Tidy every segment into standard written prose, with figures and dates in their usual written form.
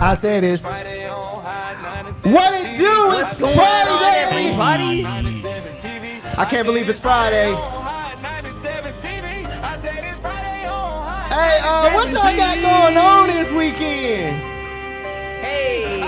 I say this. What it do? It's Friday, everybody. I can't believe it's Friday. Hey, what y'all got going on this weekend? Hey.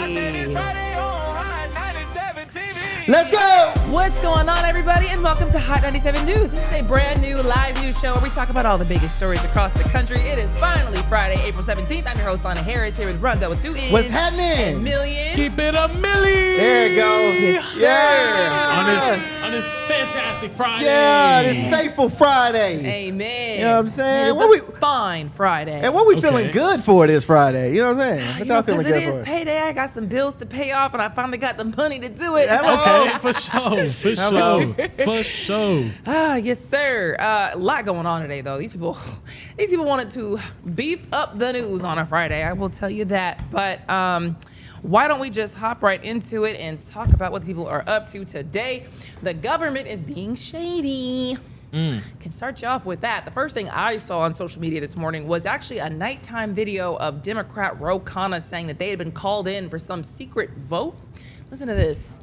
Let's go. What's going on, everybody? And welcome to Hot 97 News. This is a brand new live news show where we talk about all the biggest stories across the country. It is finally Friday, April 17th. I'm your host, Lana Harris, here with Runs Out with 2 N's. What's happening? And Million. Keep it a million. There you go. Yes, Yeah. On this fantastic Friday. Yeah, this faithful Friday. Amen. You know what I'm saying? It What is a fine Friday. And what we Okay. feeling good for this Friday? You know what I'm saying? What y'all feeling Because good it is for? payday. I got some bills to pay off, and I finally got the money to do it. Hello. Okay, for sure. For Hello. sure. For sure. Yes, sir. A lot going on today, though. These people wanted to beef up the news on a Friday. I will tell you that. But why don't we just hop right into it and talk about what the people are up to today? The government is being shady. Can start you off with that. The first thing I saw on social media this morning was actually a nighttime video of Democrat Ro Khanna saying that they had been called in for some secret vote. Listen to this.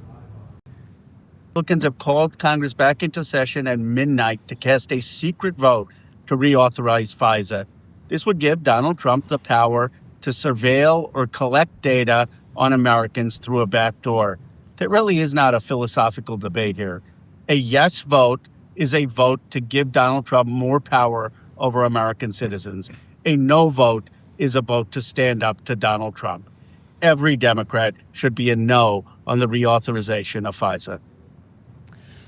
Republicans have called Congress back into session at midnight to cast a secret vote to reauthorize FISA. This would give Donald Trump the power to surveil or collect data on Americans through a back door. There really is not a philosophical debate here. A yes vote is a vote to give Donald Trump more power over American citizens. A no vote is a vote to stand up to Donald Trump. Every Democrat should be a no on the reauthorization of FISA.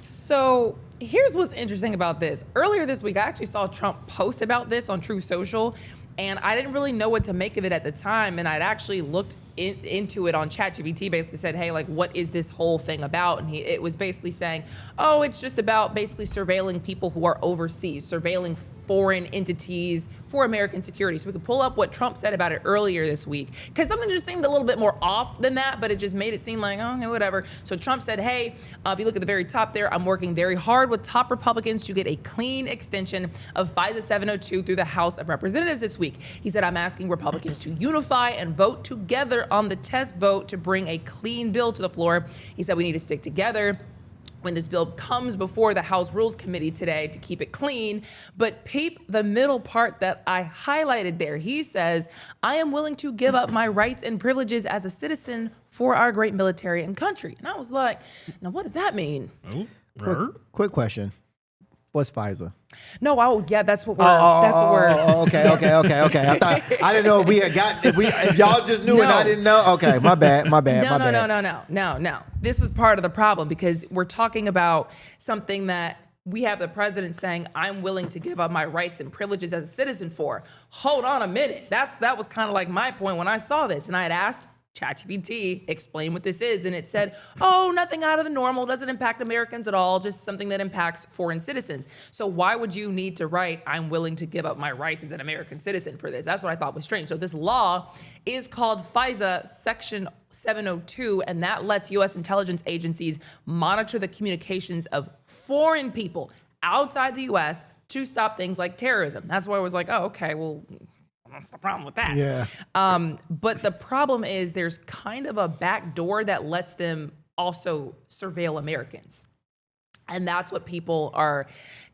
So here's what's interesting about this. Earlier this week, I actually saw Trump post about this on Truth Social, and I didn't really know what to make of it at the time. And I'd actually looked into it on ChatGPT, basically said, hey, like, what is this whole thing about? And it was basically saying, oh, it's just about basically surveilling people who are overseas, surveilling foreign entities for American security. So we could pull up what Trump said about it earlier this week, because something just seemed a little bit more off than that, but it just made it seem like, oh, okay, whatever. So Trump said, hey, if you look at the very top there, I'm working very hard with top Republicans to get a clean extension of FISA 702 through the House of Representatives this week. He said, I'm asking Republicans to unify and vote together on the test vote to bring a clean bill to the floor. He said we need to stick together when this bill comes before the House Rules Committee today to keep it clean. But peep the middle part that I highlighted there. He says, I am willing to give up my rights and privileges as a citizen for our great military and country. And I was like, now what does that mean? Quick question. What's FISA? No, yeah, that's what we're. Okay. I didn't know if we had got if y'all just knew and I didn't know. Okay, my bad. No. This was part of the problem because we're talking about something that we have the president saying, I'm willing to give up my rights and privileges as a citizen for. Hold on a minute. That was kind of like my point when I saw this, and I had asked ChatGPT, explain what this is. And it said, oh, nothing out of the normal, doesn't impact Americans at all, just something that impacts foreign citizens. So why would you need to write, I'm willing to give up my rights as an American citizen for this? That's what I thought was strange. So this law is called FISA Section 702, and that lets U.S. intelligence agencies monitor the communications of foreign people outside the U.S. to stop things like terrorism. That's why I was like, oh, okay, well, what's the problem with that? Yeah. But the problem is there's kind of a back door that lets them also surveil Americans. And that's what people are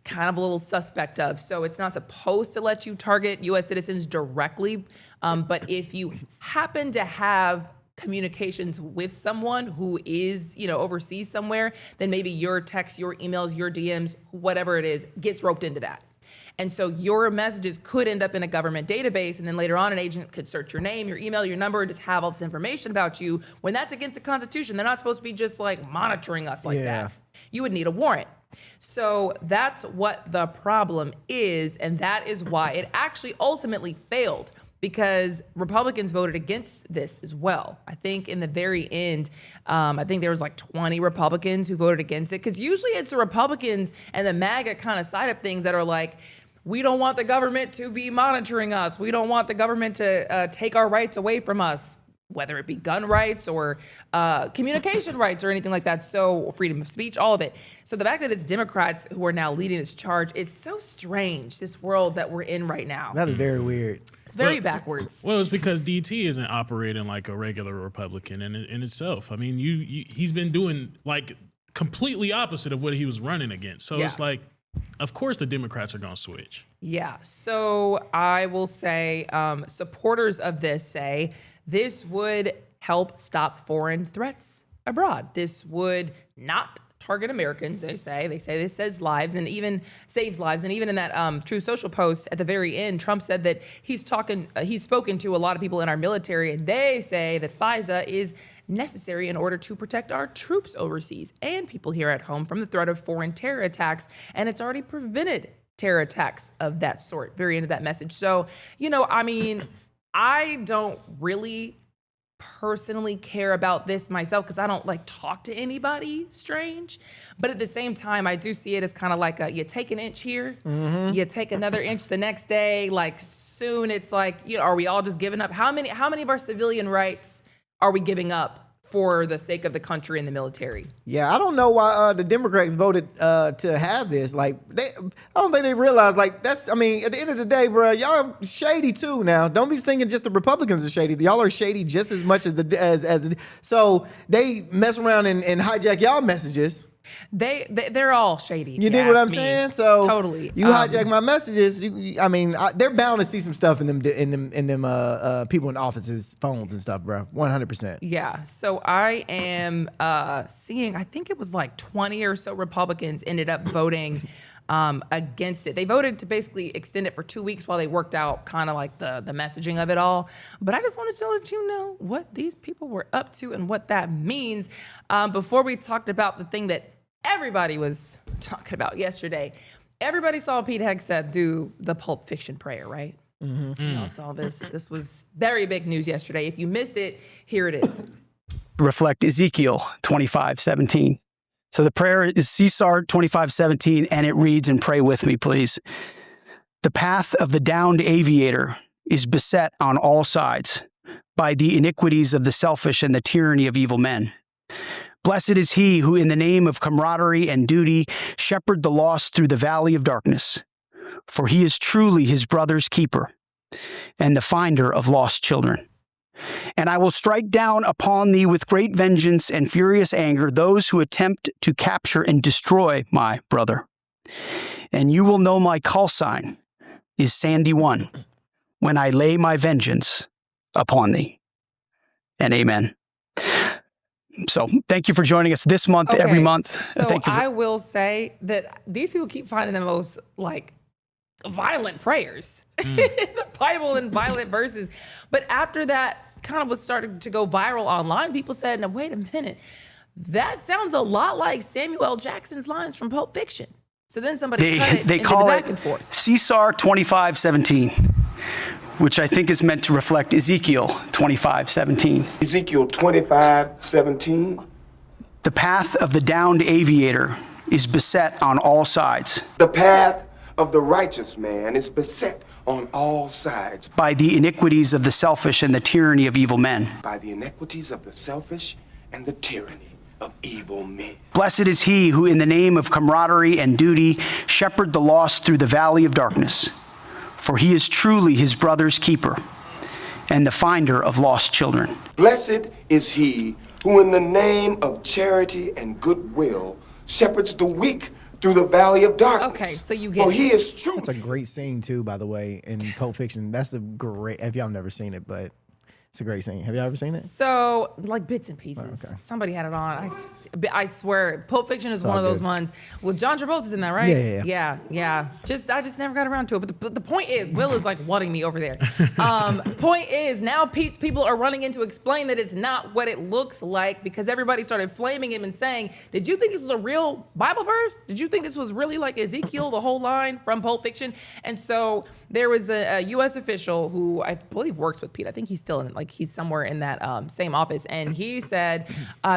kind of a little suspect of. So it's not supposed to let you target U.S. citizens directly. But if you happen to have communications with someone who is, overseas somewhere, then maybe your texts, your emails, your DMs, whatever it is, gets roped into that. And so your messages could end up in a government database, and then later on an agent could search your name, your email, your number, just have all this information about you. When that's against the Constitution, they're not supposed to be just like monitoring us like that. You would need a warrant. So that's what the problem is, and that is why it actually ultimately failed, because Republicans voted against this as well. I think in the very end, I think there was like 20 Republicans who voted against it, because usually it's the Republicans and the MAGA kind of side of things that are like, we don't want the government to be monitoring us. We don't want the government to take our rights away from us. whether it be gun rights or communication rights or anything like that. So freedom of speech, all of it. So the fact that it's Democrats who are now leading this charge, it's so strange, this world that we're in right now. That is very weird. It's very backwards. Well, it's because DT isn't operating like a regular Republican in itself. I mean, he's been doing like completely opposite of what he was running against. So it's like, of course the Democrats are going to switch. Yeah. So I will say supporters of this say this would help stop foreign threats abroad. This would not target Americans, they say. They say this saves lives and even saves lives. And even in that True Social post at the very end, Trump said that he's spoken to a lot of people in our military, and they say that FISA is necessary in order to protect our troops overseas and people here at home from the threat of foreign terror attacks. And it's already prevented terror attacks of that sort. Very end of that message. So, I mean, I don't really personally care about this myself because I don't like talk to anybody strange. But at the same time, I do see it as kind of like you take an inch here, you take another inch the next day. Like soon it's like, are we all just giving up? How many of our civilian rights are we giving up for the sake of the country and the military? Yeah, I don't know why the Democrats voted to have this. Like, I don't think they realize, like, at the end of the day, bro, y'all shady too now. Don't be thinking just the Republicans are shady. Y'all are shady just as much as so they mess around and hijack y'all messages. They're all shady. You dig what I'm saying? So totally. You hijack my messages. They're bound to see some stuff in them people in offices, phones and stuff, bro. 100%. Yeah. So I am seeing. I think it was like 20 or so Republicans ended up voting against it. They voted to basically extend it for 2 weeks while they worked out kind of like the messaging of it all. But I just wanted to let you know what these people were up to and what that means. Before we talked about the thing that everybody was talking about yesterday, everybody saw Pete Hegseth do the Pulp Fiction prayer, right? Mm-hmm. Y'all saw this. This was very big news yesterday. If you missed it, here it is. Reflect Ezekiel 25:17. So the prayer is CSAR 25:17, and it reads, and pray with me, please. The path of the downed aviator is beset on all sides by the iniquities of the selfish and the tyranny of evil men. Blessed is he who, in the name of camaraderie and duty, shepherd the lost through the valley of darkness, for he is truly his brother's keeper and the finder of lost children. And I will strike down upon thee with great vengeance and furious anger those who attempt to capture and destroy my brother. And you will know my call sign is Sandy 1 when I lay my vengeance upon thee. And amen. So thank you for joining us this month, every month. So I will say that these people keep finding the most like violent prayers in the Bible and violent verses. But after that kind of was starting to go viral online, people said, now wait a minute, that sounds a lot like Samuel L. Jackson's lines from Pulp Fiction. So then somebody cut it and call it back and forth. CSAR 25:17, which I think is meant to reflect Ezekiel 25:17. Ezekiel 25:17. The path of the downed aviator is beset on all sides. The path of the righteous man is beset on all sides by the iniquities of the selfish and the tyranny of evil men. By the iniquities of the selfish and the tyranny of evil men. Blessed is he who, in the name of camaraderie and duty, shepherd the lost through the valley of darkness, for he is truly his brother's keeper and the finder of lost children. Blessed is he who, in the name of charity and goodwill, shepherds the weak through the valley of darkness. Okay, so you get For he is true. That's a great scene too, by the way, in Pulp Fiction. That's the great. If y'all never seen it, but it's a great scene. Have y'all ever seen it? So, like bits and pieces. Okay. Somebody had it on. I swear, Pulp Fiction is one of those ones. Well, John Travolta's in that, right? Yeah. I just never got around to it. But the point is, Will is like wanting me over there. Point is, now people are running in to explain that it's not what it looks like because everybody started flaming him and saying, did you think this was a real Bible verse? Did you think this was really like Ezekiel, the whole line from Pulp Fiction? And so there was a U.S. official who I believe works with Pete. I think he's still in it. Like he's somewhere in that same office. And he said,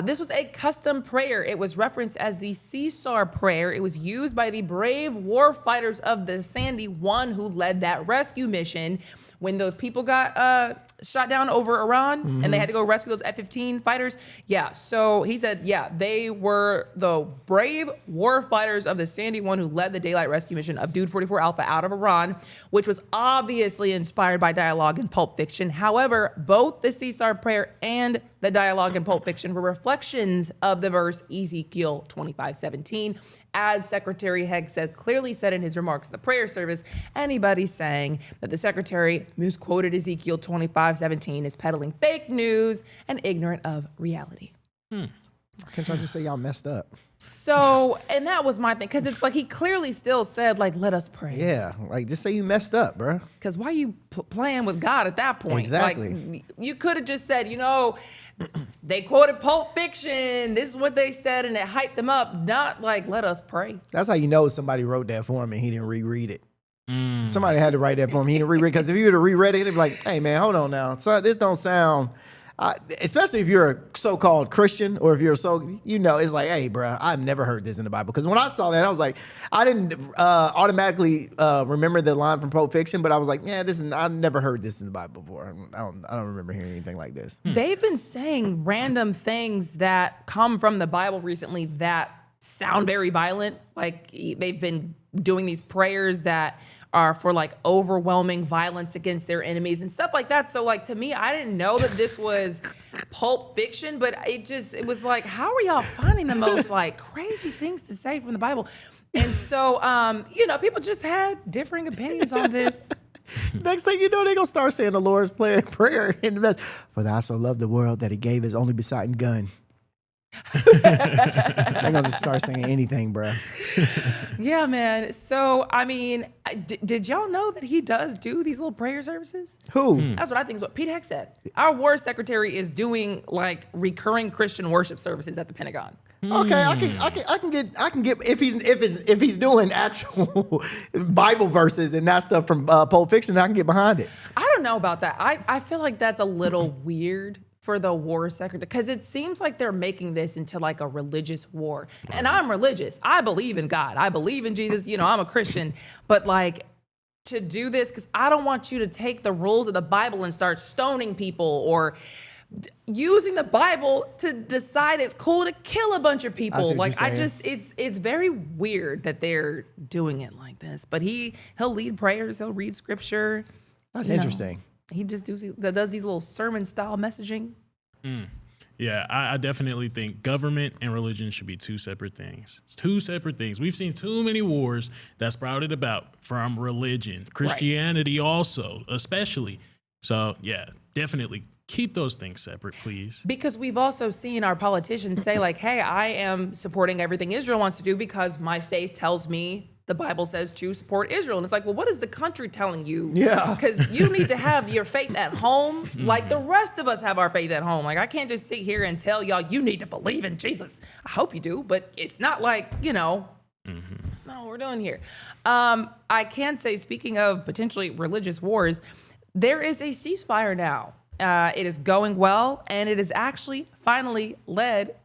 this was a custom prayer. It was referenced as the CSAR prayer. It was used by the brave war fighters of the Sandy 1 who led that rescue mission when those people got shot down over Iran and they had to go rescue those F-15 fighters. Yeah, so he said, yeah, they were the brave war fighters of the Sandy One who led the daylight rescue mission of Dude 44 Alpha out of Iran, which was obviously inspired by dialogue in Pulp Fiction. However, both the Caesar prayer and the dialogue in Pulp Fiction were reflections of the verse Ezekiel 25:17. As Secretary Hegg clearly said in his remarks in the prayer service, anybody saying that the secretary misquoted Ezekiel 25:17 is peddling fake news and ignorant of reality. Can't y'all just say y'all messed up? So, and that was my thing, because it's like he clearly still said, like, let us pray. Yeah, like just say you messed up, bro. Because why are you playing with God at that point? Exactly. Like, you could have just said, they quoted Pulp Fiction. This is what they said, and it hyped them up. Not like, let us pray. That's how you know somebody wrote that for him and he didn't reread it. Somebody had to write that for him. He didn't reread it, because if he would have reread it, he'd be like, hey, man, hold on now. So this don't sound... especially if you're a so-called Christian, or if you're it's like, hey, bro, I've never heard this in the Bible. Because when I saw that, I was like, I didn't automatically remember the line from Pulp Fiction, but I was like, yeah, I've never heard this in the Bible before. I don't remember hearing anything like this. They've been saying random things that come from the Bible recently that sound very violent. Like they've been doing these prayers that are for like overwhelming violence against their enemies and stuff like that. So like, to me, I didn't know that this was Pulp Fiction, but it was like, how are y'all finding the most like crazy things to say from the Bible? And so, people just had differing opinions on this. Next thing you know, they're going to start saying the Lord's prayer in the mess. For thou so loved the world that he gave his only begotten gun. They're gonna just start saying anything, bro. Yeah, man. So, I mean, did y'all know that he does do these little prayer services? Who? That's what I think is what Pete Heck said. Our war secretary is doing like recurring Christian worship services at the Pentagon. Okay, I can get if he's doing actual Bible verses and that stuff from Pulp Fiction, I can get behind it. I don't know about that. I feel like that's a little weird for the war secretary, because it seems like they're making this into like a religious war. And I'm religious. I believe in God. I believe in Jesus. I'm a Christian. But like, to do this, because I don't want you to take the rules of the Bible and start stoning people or using the Bible to decide it's cool to kill a bunch of people. Like, it's very weird that they're doing it like this. But he'll lead prayers. He'll read scripture. That's interesting. He just does these little sermon style messaging. Yeah, I definitely think government and religion should be two separate things. It's two separate things. We've seen too many wars that sprouted about from religion, Christianity also, especially. So yeah, definitely keep those things separate, please. Because we've also seen our politicians say like, hey, I am supporting everything Israel wants to do because my faith tells me the Bible says to support Israel. And it's like, well, what is the country telling you? Yeah. Because you need to have your faith at home like the rest of us have our faith at home. Like, I can't just sit here and tell y'all you need to believe in Jesus. I hope you do, but it's not like, it's not what we're doing here. I can say, speaking of potentially religious wars, there is a ceasefire now. It is going well, and it has actually finally led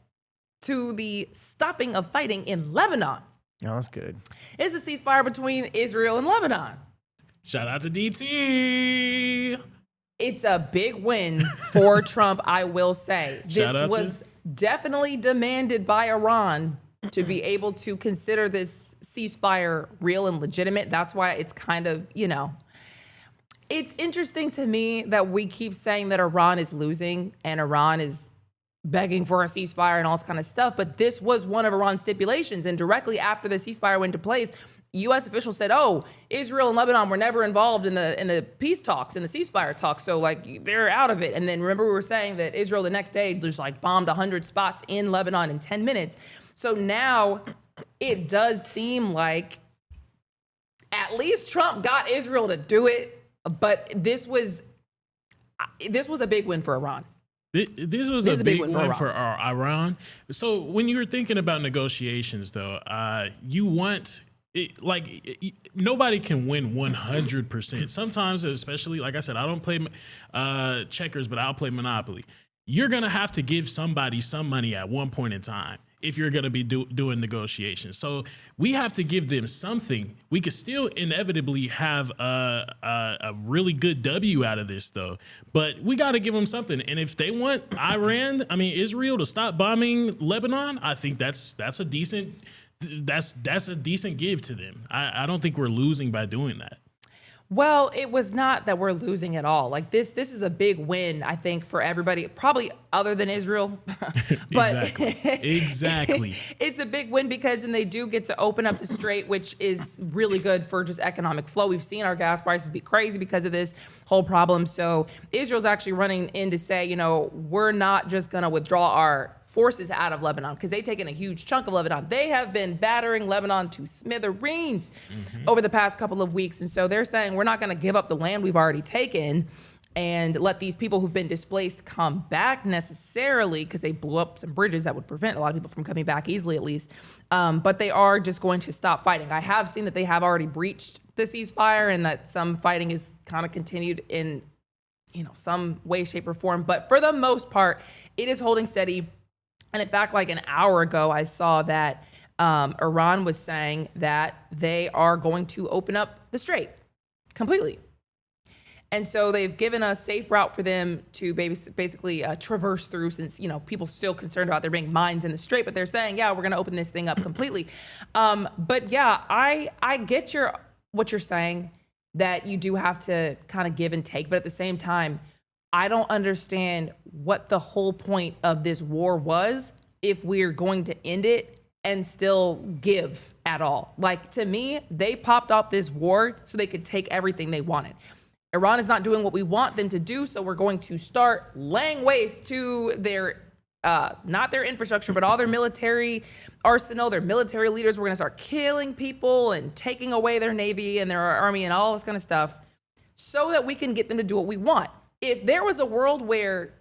to the stopping of fighting in Lebanon. Oh, that's good. It's a ceasefire between Israel and Lebanon. Shout out to DT. It's a big win for Trump, I will say. This was definitely demanded by Iran to be able to consider this ceasefire real and legitimate. That's why it's kind of, it's interesting to me that we keep saying that Iran is losing and Iran is begging for a ceasefire and all this kind of stuff. But this was one of Iran's stipulations. And directly after the ceasefire went into place, U.S. officials said, oh, Israel and Lebanon were never involved in the peace talks, in the ceasefire talks. So like, they're out of it. And then remember we were saying that Israel the next day just like bombed 100 spots in Lebanon in 10 minutes. So now it does seem like at least Trump got Israel to do it. But this was a big win for Iran. This was a big win for Iran. So when you're thinking about negotiations, though, you want nobody can win 100%. Sometimes, especially like I said, I don't play checkers, but I'll play Monopoly. You're gonna have to give somebody some money at one point in time. if you're going to be doing negotiations. So we have to give them something. We could still inevitably have a really good W out of this, though. But we got to give them something. And if they want Israel to stop bombing Lebanon, I think that's a decent give to them. I don't think we're losing by doing that. Well, it was not that we're losing at all. Like this is a big win, I think, for everybody, probably other than Israel. But Exactly. It's a big win because then they do get to open up the strait, which is really good for just economic flow. We've seen our gas prices be crazy because of this whole problem. So Israel's actually running in to say, we're not just going to withdraw our forces out of Lebanon because they've taken a huge chunk of Lebanon. They have been battering Lebanon to smithereens over the past couple of weeks. And so they're saying we're not going to give up the land we've already taken and let these people who've been displaced come back necessarily because they blew up some bridges that would prevent a lot of people from coming back easily, at least. But they are just going to stop fighting. I have seen that they have already breached the ceasefire and that some fighting is kind of continued in, some way, shape, or form. But for the most part, it is holding steady. And in fact, like an hour ago, I saw that Iran was saying that they are going to open up the strait completely. And so they've given a safe route for them to basically traverse through since, people still concerned about there being mines in the strait. But they're saying, yeah, we're going to open this thing up completely. But yeah, I get what you're saying, that you do have to kind of give and take. But at the same time, I don't understand what the whole point of this war was if we're going to end it and still give at all. Like, to me, they popped off this war so they could take everything they wanted. Iran is not doing what we want them to do, so we're going to start laying waste to their, not their infrastructure, but all their military arsenal, their military leaders. We're going to start killing people and taking away their navy and their army and all this kind of stuff so that we can get them to do what we want. If there was a world where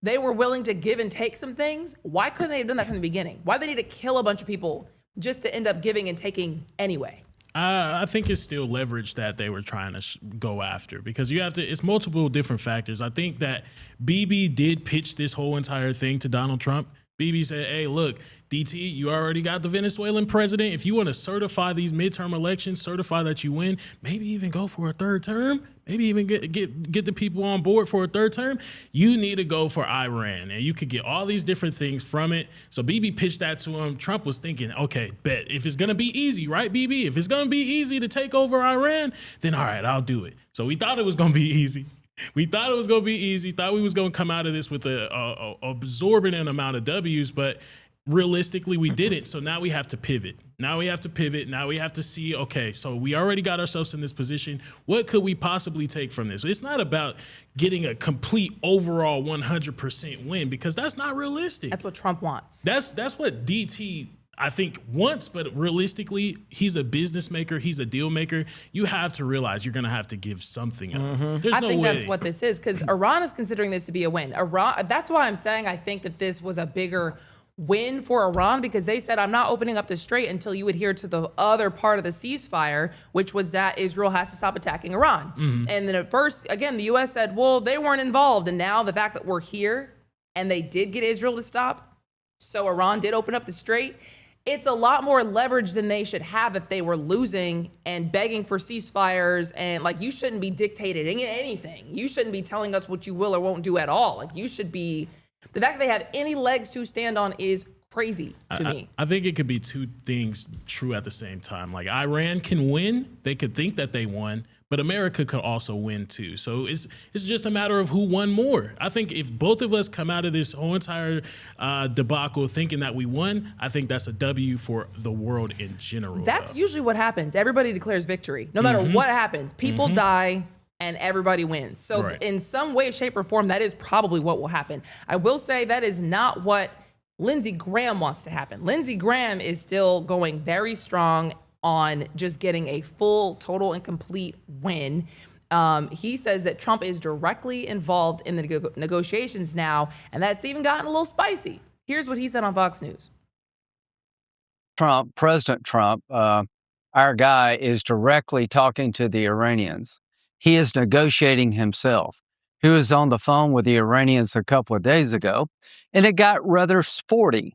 they were willing to give and take some things, why couldn't they have done that from the beginning? Why do they need to kill a bunch of people just to end up giving and taking anyway? I think it's still leverage that they were trying to go after, because it's multiple different factors. I think that Bibi did pitch this whole entire thing to Donald Trump. Bibi said, hey, look, DT, you already got the Venezuelan president. If you want to certify these midterm elections, certify that you win, maybe even go for a third term, maybe even get the people on board for a third term, you need to go for Iran. And you could get all these different things from it. So Bibi pitched that to him. Trump was thinking, okay, bet. If it's going to be easy, right, Bibi? If it's going to be easy to take over Iran, then all right, I'll do it. So we thought it was going to be easy. We thought it was going to be easy. Thought we was going to come out of this with a absorbent amount of W's, but realistically, we didn't. So now we have to pivot. Now we have to see, okay, so we already got ourselves in this position. What could we possibly take from this? It's not about getting a complete overall 100% win, because that's not realistic. That's what Trump wants. That's what DT, I think, wants, but realistically, he's a business maker. He's a deal maker. You have to realize you're going to have to give something up. There's I no think way. that's what this is, because Iran is considering this to be a win. That's why I'm saying I think that this was a bigger win for Iran, because they said, I'm not opening up the strait until you adhere to the other part of the ceasefire, which was that Israel has to stop attacking Iran. And then at first, again, the U.S. said, well, they weren't involved. And now the fact that we're here and they did get Israel to stop, so Iran did open up the strait, it's a lot more leverage than they should have if they were losing and begging for ceasefires. And you shouldn't be dictating anything. You shouldn't be telling us what you will or won't do at all. You should be. The fact that they have any legs to stand on is crazy to me. I think it could be two things true at the same time. Like, Iran can win. They could think that they won, but America could also win too. So it's just a matter of who won more. I think if both of us come out of this whole entire debacle thinking that we won, I think that's a W for the world in general. That's usually what happens. Everybody declares victory. No matter what happens, people die and everybody wins. So in some way, shape, or form, that is probably what will happen. I will say that is not what Lindsey Graham wants to happen. Lindsey Graham is still going very strong on just getting a full, total, and complete win. He says that Trump is directly involved in the negotiations now, and that's even gotten a little spicy. Here's what he said on Fox News. President Trump, our guy, is directly talking to the Iranians. He is negotiating himself. He was on the phone with the Iranians a couple of days ago, and it got rather sporty.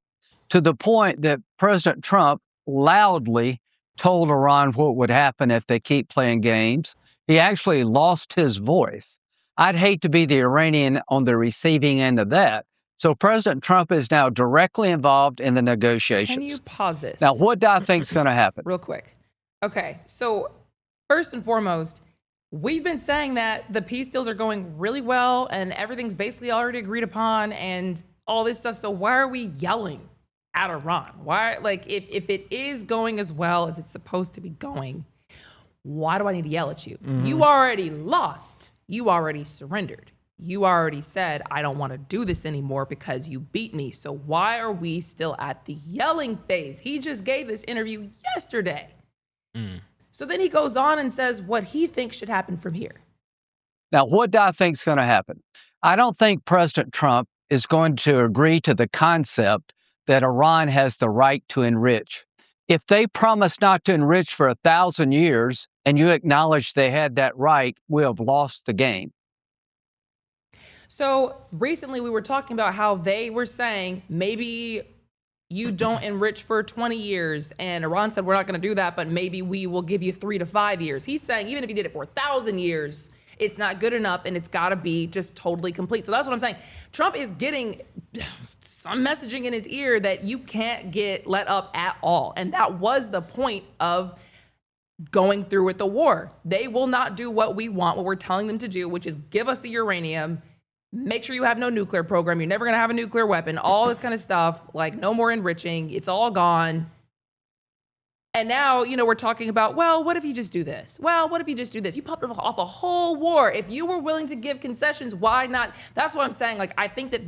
to the point that President Trump loudly told Iran what would happen if they keep playing games. He actually lost his voice. I'd hate to be the Iranian on the receiving end of that. So President Trump is now directly involved in the negotiations. Can you pause this? Now, what do I think is going to happen? Real quick. Okay, so first and foremost, we've been saying that the peace deals are going really well and everything's basically already agreed upon and all this stuff. So why are we yelling at Iran? Why, like, if it is going as well as it's supposed to be going, why do I need to yell at you? You already lost. You already surrendered. You already said, I don't want to do this anymore because you beat me. So why are we still at the yelling phase? He just gave this interview yesterday. So then he goes on and says what he thinks should happen from here. Now, what do I think is going to happen? I don't think President Trump is going to agree to the concept that Iran has the right to enrich. If they promise not to enrich for 1,000 years and you acknowledge they had that right, we have lost the game. So recently we were talking about how they were saying maybe you don't enrich for 20 years. And Iran said, we're not going to do that, but maybe we will give you 3 to 5 years. He's saying even if you did it for 1,000 years, it's not good enough and it's got to be just totally complete. So that's what I'm saying. Trump is getting some messaging in his ear that you can't get let up at all. And that was the point of going through with the war. They will not do what we want, what we're telling them to do, which is give us the uranium, make sure you have no nuclear program, you're never going to have a nuclear weapon, all this kind of stuff, like no more enriching, it's all gone. And now, we're talking about, well, what if you just do this? Well, what if you just do this? You popped off a whole war. If you were willing to give concessions, why not? That's what I'm saying. Like, I think that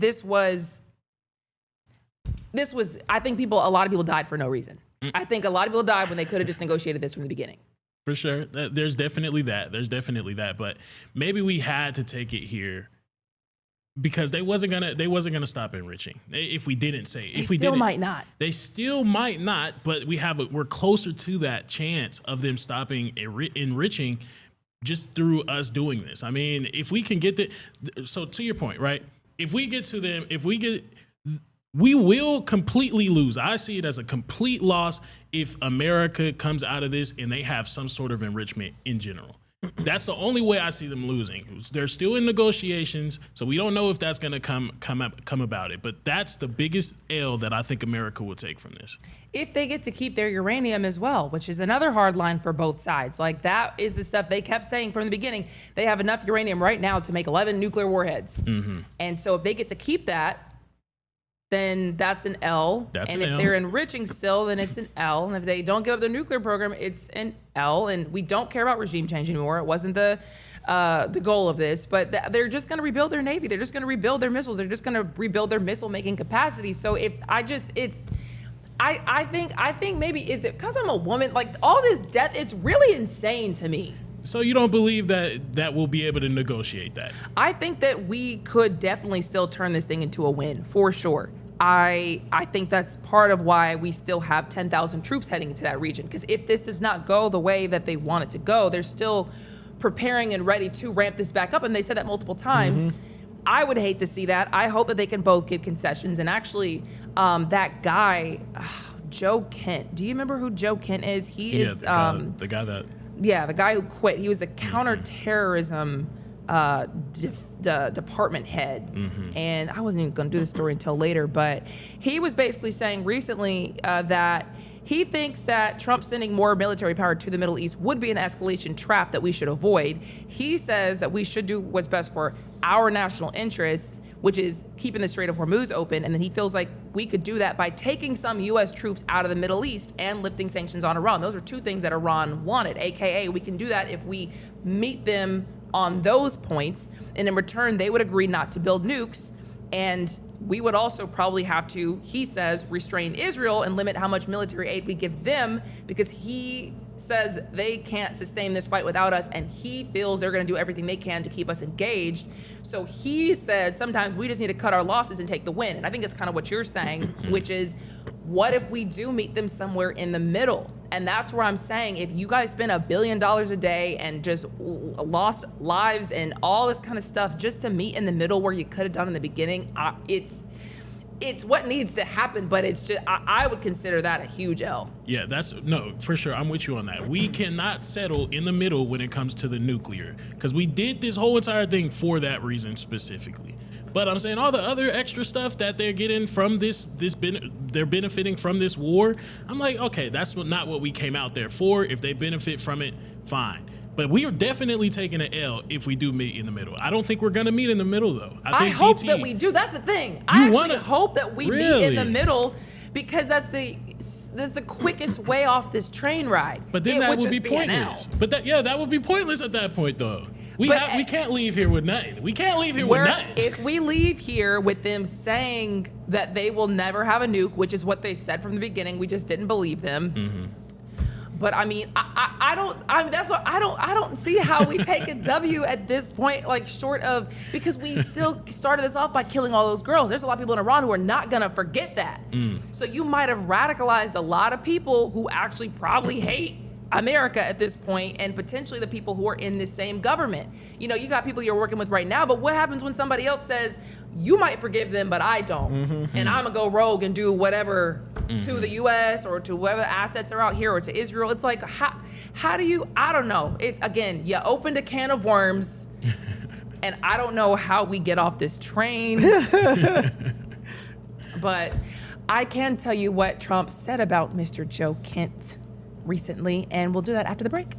I think a lot of people died for no reason. I think a lot of people died when they could have just negotiated this from the beginning. For sure. There's definitely that. But maybe we had to take it here because they wasn't gonna stop enriching if we didn't say it. If we still might not. They still might not, but we're closer to that chance of them stopping enriching just through us doing this. I mean, if we can get so to your point, right? If we get to them, we will completely lose. I see it as a complete loss if America comes out of this and they have some sort of enrichment in general. That's the only way I see them losing. They're still in negotiations, so we don't know if that's going to come about it. But that's the biggest L that I think America will take from this. If they get to keep their uranium as well, which is another hard line for both sides. Like, that is the stuff they kept saying from the beginning. They have enough uranium right now to make 11 nuclear warheads. And so if they get to keep that, then that's an L. And if they're enriching still, then it's an L. And if they don't give up their nuclear program, it's an L. And we don't care about regime change anymore. It wasn't the goal of this, but they're just going to rebuild their Navy. They're just going to rebuild their missiles. They're just going to rebuild their missile making capacity. So I think maybe, is it because I'm a woman? Like, all this death, it's really insane to me. So you don't believe that we'll be able to negotiate that? I think that we could definitely still turn this thing into a win, for sure. I think that's part of why we still have 10,000 troops heading into that region. Because if this does not go the way that they want it to go, they're still preparing and ready to ramp this back up. And they said that multiple times. I would hate to see that. I hope that they can both give concessions. And actually, that guy, Joe Kent, do you remember who Joe Kent is? He is the guy who quit. He was the counterterrorism department head. And I wasn't even going to do the story until later, but he was basically saying recently that he thinks that Trump sending more military power to the Middle East would be an escalation trap that we should avoid. He says that we should do what's best for our national interests, which is keeping the Strait of Hormuz open. And then he feels like we could do that by taking some U.S. troops out of the Middle East and lifting sanctions on Iran. Those are two things that Iran wanted, AKA we can do that if we meet them on those points, and in return they would agree not to build nukes, and we would also probably have to, he says, restrain Israel and limit how much military aid we give them, because he says they can't sustain this fight without us, and he feels they're going to do everything they can to keep us engaged. So he said sometimes we just need to cut our losses and take the win. And I think it's kind of what you're saying, which is, what if we do meet them somewhere in the middle? And that's where I'm saying, if you guys spend $1 billion a day and just lost lives and all this kind of stuff just to meet in the middle where you could have done in the beginning, it's what needs to happen, but it's just, I would consider that a huge L. Yeah, no, for sure. I'm with you on that. We cannot settle in the middle when it comes to the nuclear, because we did this whole entire thing for that reason specifically. But I'm saying all the other extra stuff that they're getting from they're benefiting from this war. I'm like, okay, that's not what we came out there for. If they benefit from it, fine. But we are definitely taking an L if we do meet in the middle. I don't think we're gonna meet in the middle though. I hope that we do. That's the thing. I actually hope that we meet in the middle, because that's the quickest way off this train ride. But then that would be pointless. But that would be pointless at that point though. We can't leave here with nothing. We can't leave here with nothing. If we leave here with them saying that they will never have a nuke, which is what they said from the beginning, we just didn't believe them. Mm-hmm. But I mean, I don't see how we take a W at this point, like short of, because we still started this off by killing all those girls. There's a lot of people in Iran who are not gonna forget that. So you might have radicalized a lot of people who actually probably hate America at this point, and potentially the people who are in this same government. You know, you got people you're working with right now, but what happens when somebody else says, you might forgive them, but I don't, and I'm gonna go rogue and do whatever to the US or to whatever assets are out here or to Israel? It's like, how do you, I don't know. Again, you opened a can of worms, and I don't know how we get off this train. But I can tell you what Trump said about Mr. Joe Kent recently, and we'll do that after the break.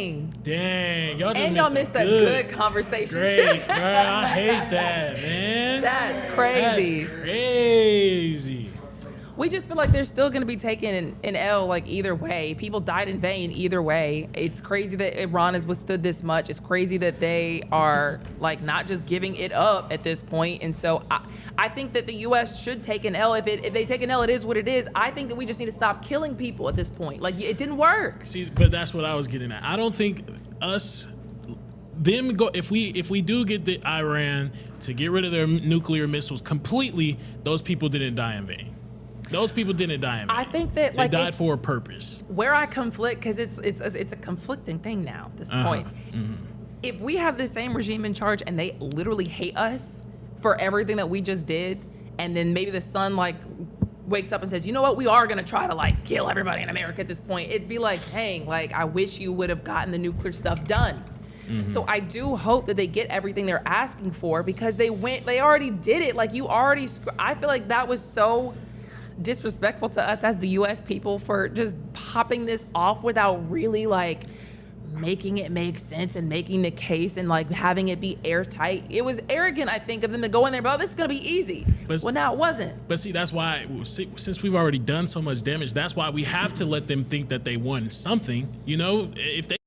Dang, y'all missed a good conversation. Great, bro. I hate that, man. That's crazy. That's crazy. We just feel like they're still going to be taking an L, like, either way. People died in vain either way. It's crazy that Iran has withstood this much. It's crazy that they are, like, not just giving it up at this point. And so I think that the U.S. should take an L. If they take an L, it is what it is. I think that we just need to stop killing people at this point. Like, it didn't work. See, but that's what I was getting at. I don't think if we do get the Iran to get rid of their nuclear missiles completely, those people didn't die in vain. Those people didn't die in vain. I think that they died for a purpose. Where I conflict, because it's a conflicting thing now at this point. If we have the same regime in charge and they literally hate us for everything that we just did, and then maybe the son like wakes up and says, you know what, we are gonna try to like kill everybody in America at this point, it'd be like, dang, like I wish you would have gotten the nuclear stuff done. So I do hope that they get everything they're asking for, because they already did it. Like I feel like that was so disrespectful to us as the U.S. people for just popping this off without really like making it make sense and making the case and like having it be airtight. It was arrogant, I think, of them to go in there, but this is gonna be easy. Well, now it wasn't. But see, that's why, since we've already done so much damage, that's why we have to let them think that they won something. You know, if they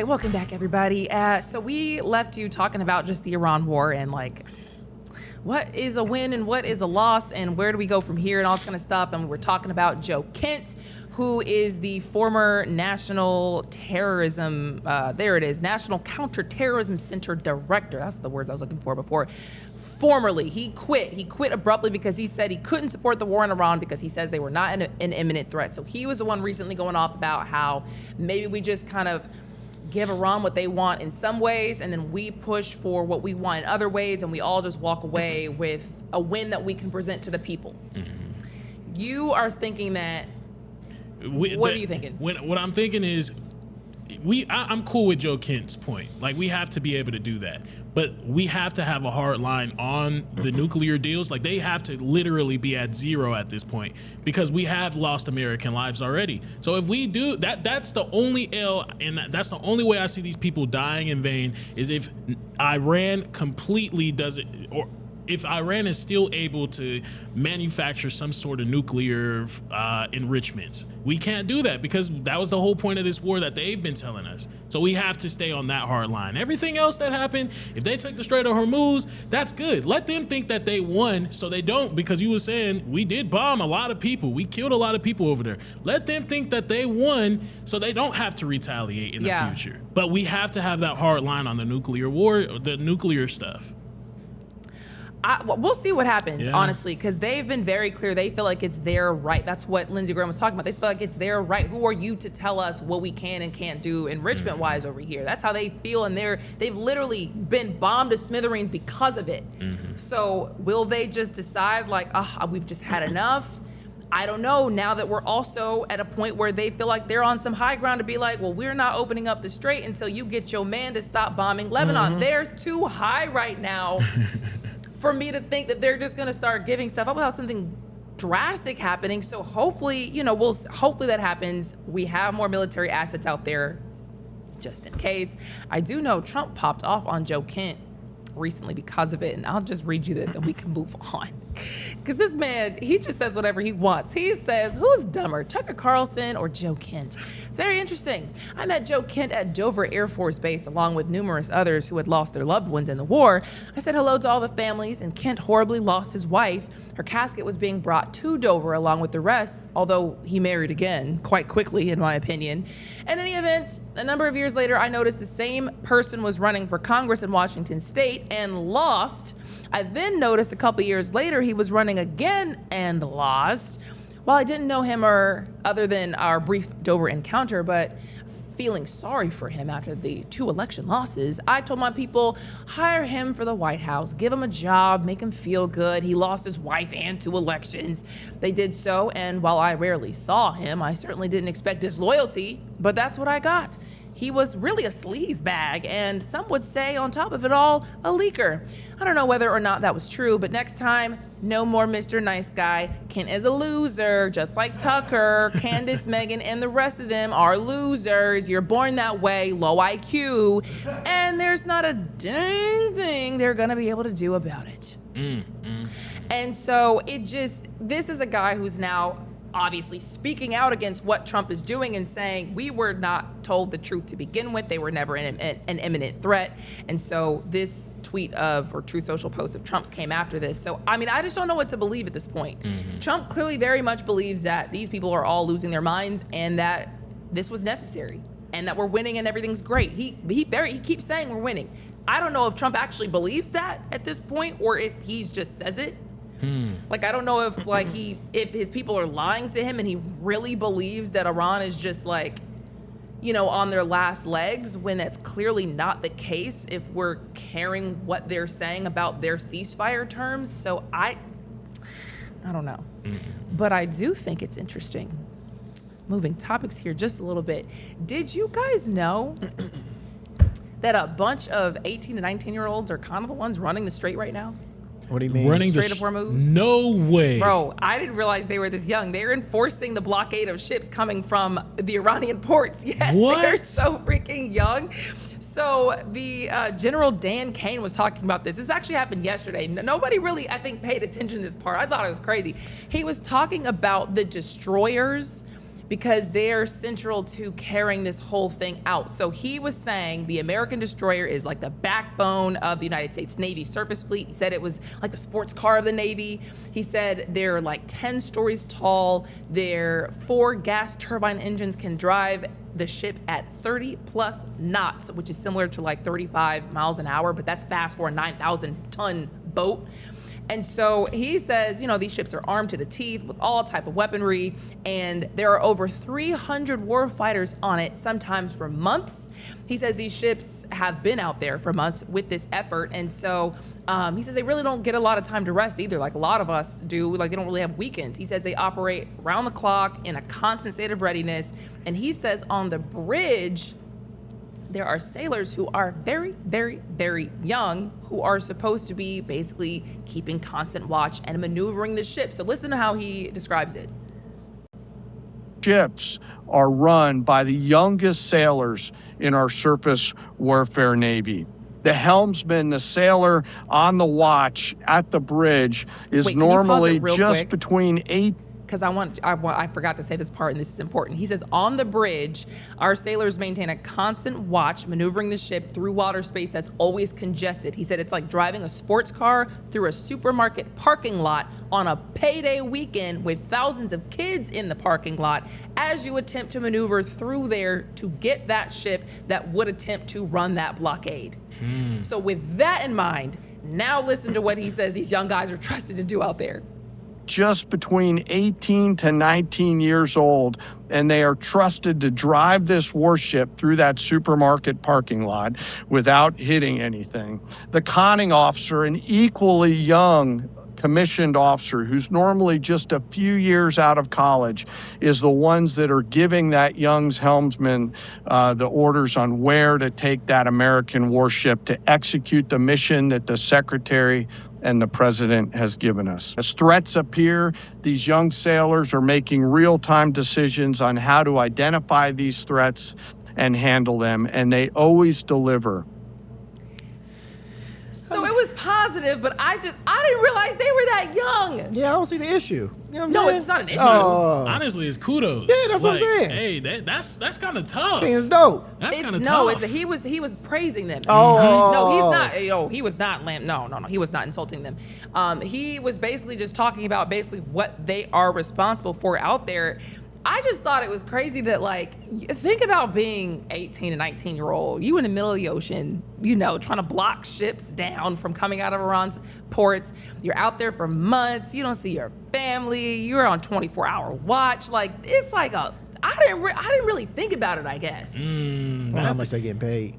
right, welcome back, everybody. So we left you talking about just the Iran war and like what is a win and what is a loss and where do we go from here and all this kind of stuff. And we're talking about Joe Kent, who is the former National Counterterrorism Center Director. That's the words I was looking for before. Formerly, he quit. He quit abruptly because he said he couldn't support the war in Iran because he says they were not an imminent threat. So he was the one recently going off about how maybe we just kind of give Iran what they want in some ways, and then we push for what we want in other ways, and we all just walk away with a win that we can present to the people. Mm-hmm. You are thinking that. What are you thinking? What I'm thinking is, I'm cool with Joe Kent's point. Like, we have to be able to do that, but we have to have a hard line on the nuclear deals. Like, they have to literally be at zero at this point because we have lost American lives already. So if we do that, that's the only L, and that's the only way I see these people dying in vain is if Iran completely does it, or if Iran is still able to manufacture some sort of nuclear enrichments. We can't do that because that was the whole point of this war that they've been telling us. So we have to stay on that hard line. Everything else that happened, if they took the Strait of Hormuz, that's good. Let them think that they won so they don't, because you were saying we did bomb a lot of people. We killed a lot of people over there. Let them think that they won so they don't have to retaliate in the future. But we have to have that hard line on the nuclear war, the nuclear stuff. We'll see what happens, honestly, because they've been very clear. They feel like it's their right. That's what Lindsey Graham was talking about. They feel like it's their right. Who are you to tell us what we can and can't do enrichment-wise over here? That's how they feel, and they've literally been bombed to smithereens because of it. Mm-hmm. So will they just decide, like, we've just had enough? I don't know, now that we're also at a point where they feel like they're on some high ground to be like, well, we're not opening up the strait until you get your man to stop bombing Lebanon. Mm-hmm. They're too high right now for me to think that they're just going to start giving stuff up without something drastic happening. So hopefully, hopefully that happens. We have more military assets out there just in case. I do know Trump popped off on Joe Kent recently because of it, and I'll just read you this and we can move on. Because this man, he just says whatever he wants. He says, who's dumber, Tucker Carlson or Joe Kent? It's very interesting. I met Joe Kent at Dover Air Force Base along with numerous others who had lost their loved ones in the war. I said hello to all the families, and Kent horribly lost his wife. Her casket was being brought to Dover along with the rest, although he married again quite quickly, in my opinion. In any event, a number of years later, I noticed the same person was running for Congress in Washington State and lost. I then noticed a couple years later he was running again and lost. While I didn't know him other than our brief Dover encounter, but feeling sorry for him after the 2 election losses, I told my people, hire him for the White House, give him a job, make him feel good. He lost his wife and 2 elections. They did so, and while I rarely saw him, I certainly didn't expect disloyalty, but that's what I got. He was really a sleaze bag, and some would say, on top of it all, a leaker. I don't know whether or not that was true, but next time, no more Mr. Nice Guy. Kent is a loser, just like Tucker, Candace, Meghan, and the rest of them are losers. You're born that way, low IQ, and there's not a dang thing they're gonna be able to do about it. And so this is a guy who's now obviously speaking out against what Trump is doing and saying, we were not told the truth to begin with. They were never an imminent threat. And so this tweet or Truth Social post of Trump's came after this. So, I mean, I just don't know what to believe at this point. Mm-hmm. Trump clearly very much believes that these people are all losing their minds and that this was necessary and that we're winning and everything's great. He keeps saying we're winning. I don't know if Trump actually believes that at this point or if he just says it. Like, I don't know if if his people are lying to him and he really believes that Iran is just on their last legs, when that's clearly not the case if we're caring what they're saying about their ceasefire terms. So I don't know. But I do think it's interesting. Moving topics here just a little bit. Did you guys know that a bunch of 18 to 19-year-olds are kind of the ones running the strait right now? What do you mean? Running Strait of Hormuz? No way. Bro, I didn't realize they were this young. They're enforcing the blockade of ships coming from the Iranian ports. Yes, what? They're so freaking young. So the General Dan Kane was talking about this. This actually happened yesterday. Nobody really, I think, paid attention to this part. I thought it was crazy. He was talking about the destroyers because they're central to carrying this whole thing out. So he was saying the American destroyer is like the backbone of the United States Navy surface fleet. He said it was like the sports car of the Navy. He said they're like 10 stories tall. Their 4 gas turbine engines can drive the ship at 30 plus knots, which is similar to like 35 miles an hour, but that's fast for a 9,000 ton boat. And so he says, you know, these ships are armed to the teeth with all type of weaponry, and there are over 300 war fighters on it, sometimes for months. He says these ships have been out there for months with this effort, and so he says they really don't get a lot of time to rest either, like a lot of us do. Like, they don't really have weekends. He says they operate round the clock in a constant state of readiness, and he says on the bridge, there are sailors who are very, very, very young who are supposed to be basically keeping constant watch and maneuvering the ship. So listen to how he describes it. Ships are run by the youngest sailors in our surface warfare Navy. The helmsman, the sailor on the watch at the bridge, is normally just between 8. Because I forgot to say this part, and this is important. He says, on the bridge, our sailors maintain a constant watch, maneuvering the ship through water space that's always congested. He said it's like driving a sports car through a supermarket parking lot on a payday weekend with thousands of kids in the parking lot as you attempt to maneuver through there to get that ship that would attempt to run that blockade. So with that in mind, now listen to what he says these young guys are trusted to do out there. Just between 18 to 19 years old, and they are trusted to drive this warship through that supermarket parking lot without hitting anything. The conning officer, an equally young commissioned officer who's normally just a few years out of college, is the ones that are giving that young helmsman the orders on where to take that American warship to execute the mission that the Secretary and the President has given us. As threats appear, these young sailors are making real-time decisions on how to identify these threats and handle them, and they always deliver. So it was positive, but I didn't realize they were that young. Yeah, I don't see the issue. You know what I'm No, saying? it's not an issue. Honestly, it's kudos. Yeah, that's what I'm saying. Hey, that's kind of tough. It's dope. That's kind of No, tough. he was praising them. Oh. No, he's not. He was not. No, he was not insulting them. He was basically just talking about basically what they are responsible for out there. I just thought it was crazy that, like, think about being 18 and 19-year-old. You in the middle of the ocean, you know, trying to block ships down from coming out of Iran's ports. You're out there for months. You don't see your family. You're on 24-hour watch. Like, it's like I didn't really think about it, I guess. How much they getting paid?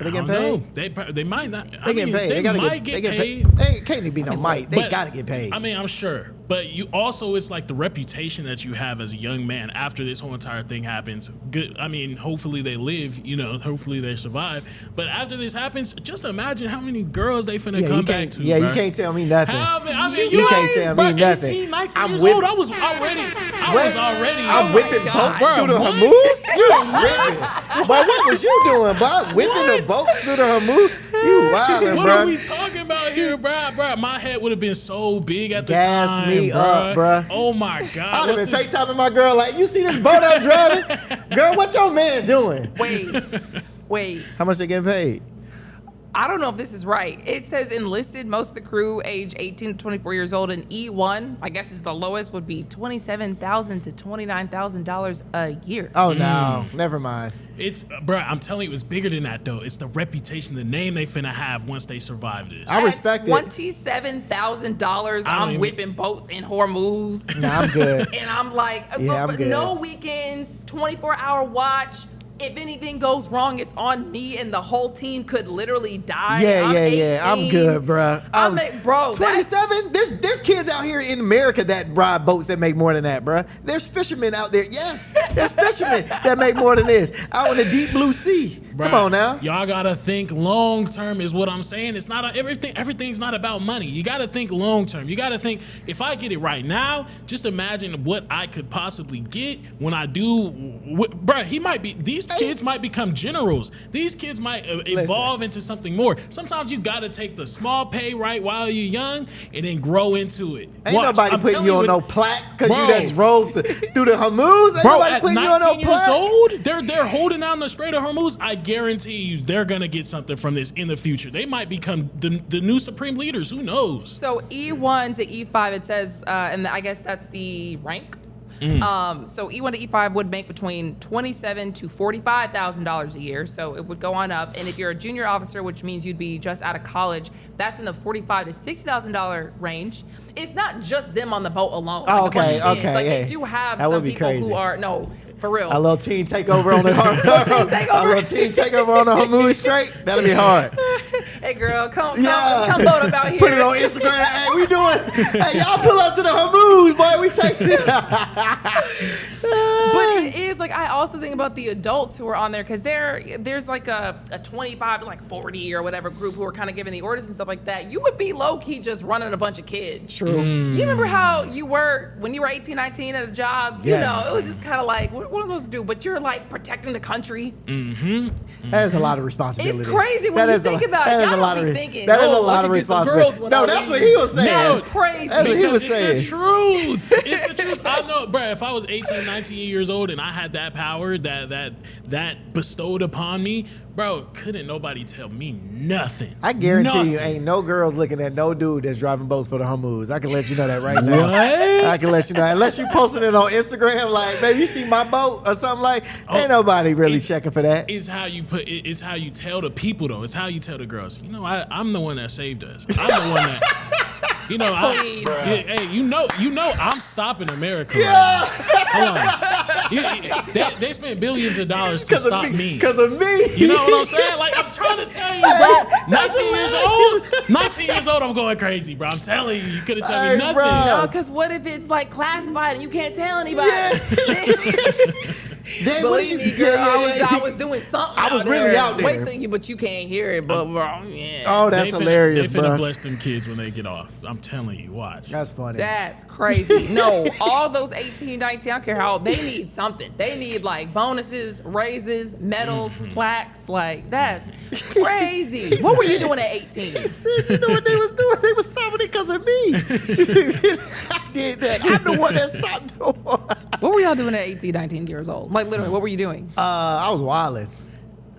Are they getting paid? They might not. They getting paid. They gotta might get get paid. They can't be no might. They gotta get paid. I mean, I'm sure. But you also, it's like the reputation that you have as a young man after this whole entire thing happens. Good. I mean, hopefully they live, you know, hopefully they survive. But after this happens, just imagine how many girls they finna come back to. Yeah, bro. you can't tell me nothing. I mean, you can't tell me nothing. 18, 19 years old, I was already. I'm whipping boats through the Hormuz. You whipping. But what was you doing, boy? Whipping the boats through the Hormuz. You wildin', What bro. are we talking about here, bro? My head would have been so big at the Gas time, me bro. up, bro. Oh my God! I'd have been FaceTiming my girl like, you see this boat I'm driving? Girl, what your man doing? Wait. How much they getting paid? I don't know if this is right. It says enlisted, most of the crew age 18 to 24 years old, and E1, I guess is the lowest, would be $27,000 to $29,000 a year. Oh, no. Never mind. It's, bro, I'm telling you, it's bigger than that, though. It's the reputation, the name they finna have once they survive this. I respect it. $27,000. I'm whipping boats in Hormuz. Nah, I'm good. And I'm like, Yeah, I'm good. No weekends, 24-hour watch. If anything goes wrong, it's on me, and the whole team could literally die. Yeah. I'm good, bro. Bro, 27? There's kids out here in America that ride boats that make more than that, bro. There's fishermen out there. Yes, there's fishermen that make more than this out in the deep blue sea. Bruh, Come on now. Y'all gotta think long term is what I'm saying. It's not everything's not about money. You gotta think long term. You gotta think, if I get it right now, just imagine what I could possibly get when I do. Bruh, these These kids might become generals. These kids might evolve into something more. Sometimes you got to take the small pay right while you're young and then grow into it. Ain't nobody putting you on no plaque because you done drove through the Hormuz. Ain't bro, nobody at putting 19 you on no years plaque. old, they're holding down the Strait of Hormuz. I guarantee you they're going to get something from this in the future. They might become the new supreme leaders. Who knows? So E1 to E5, it says, and I guess that's the rank. So E1 to E5 would make between $27,000 to $45,000 a year. So it would go on up. And if you're a junior officer, which means you'd be just out of college, that's in the $45,000 to $60,000 range. It's not just them on the boat alone. Oh, like a bunch of okay, kids. okay, Like yeah. they do have That would some be people crazy. who are for real. A little teen takeover on the takeover. A little teen takeover on the Hormuz Strait. That'll be hard. Hey girl, come boat up out here. Put it on Instagram. Hey, we doing. Hey, y'all pull up to the Hormuz, boy. We taking it. But it is like I also think about the adults who are on there because there's like a 25 to like 40 or whatever group who are kind of giving the orders and stuff like that. You would be low key just running a bunch of kids. True. You remember how you were when you were 18, 19 at a job? Yes. You know, it was just kind of like what am I supposed to do? But you're like protecting the country. That is a lot of responsibility. It's crazy when you think about it. That is Y'all a lot don't of be thinking, that is a oh, lot I of could get some responsibility. girls when No, I that's leave. what he was saying. No, it's crazy. That's what he was Because saying. it's the truth. It's the truth. I know, bro. If I was 18, 19 years old and I had that power that bestowed upon me, bro, couldn't nobody tell me nothing. I guarantee you, Nothing. ain't no girls looking at no dude that's driving boats for the Hormuz. I can let you know that right now. What? I can let you know. Unless you posting it on Instagram, like, baby, you see my boat or something like. Ain't nobody really checking for that. It's how you put. It's how you tell the people though. It's how you tell the girls. You know, I'm the one that saved us. I'm the one that. You know, hey, you know, I'm stopping America. Right now. Hold on. They spent billions of dollars to stop me. Because of me. You know what I'm saying? Like, I'm trying to tell you, bro. 19 years old, I'm going crazy, bro. I'm telling you, you couldn't tell me nothing. bro. No, because what if it's like classified and you can't tell anybody? Believe me, girl, I was doing something. I was out really there. out there. Wait till you, but you can't hear it. But bro, yeah. Oh, that's hilarious, They finna bro. bless them kids when they get off. I'm telling you, watch. That's funny. That's crazy. No, all those 18, 19, I don't care how, they need something. They need like bonuses, raises, medals, plaques. Like, that's crazy. What were you doing at 18? You know what they was doing? They was stopping it because of me. I did that. I'm the one that stopped doing. What were y'all doing at 18, 19 years old? Like, literally, what were you doing? I was wilding.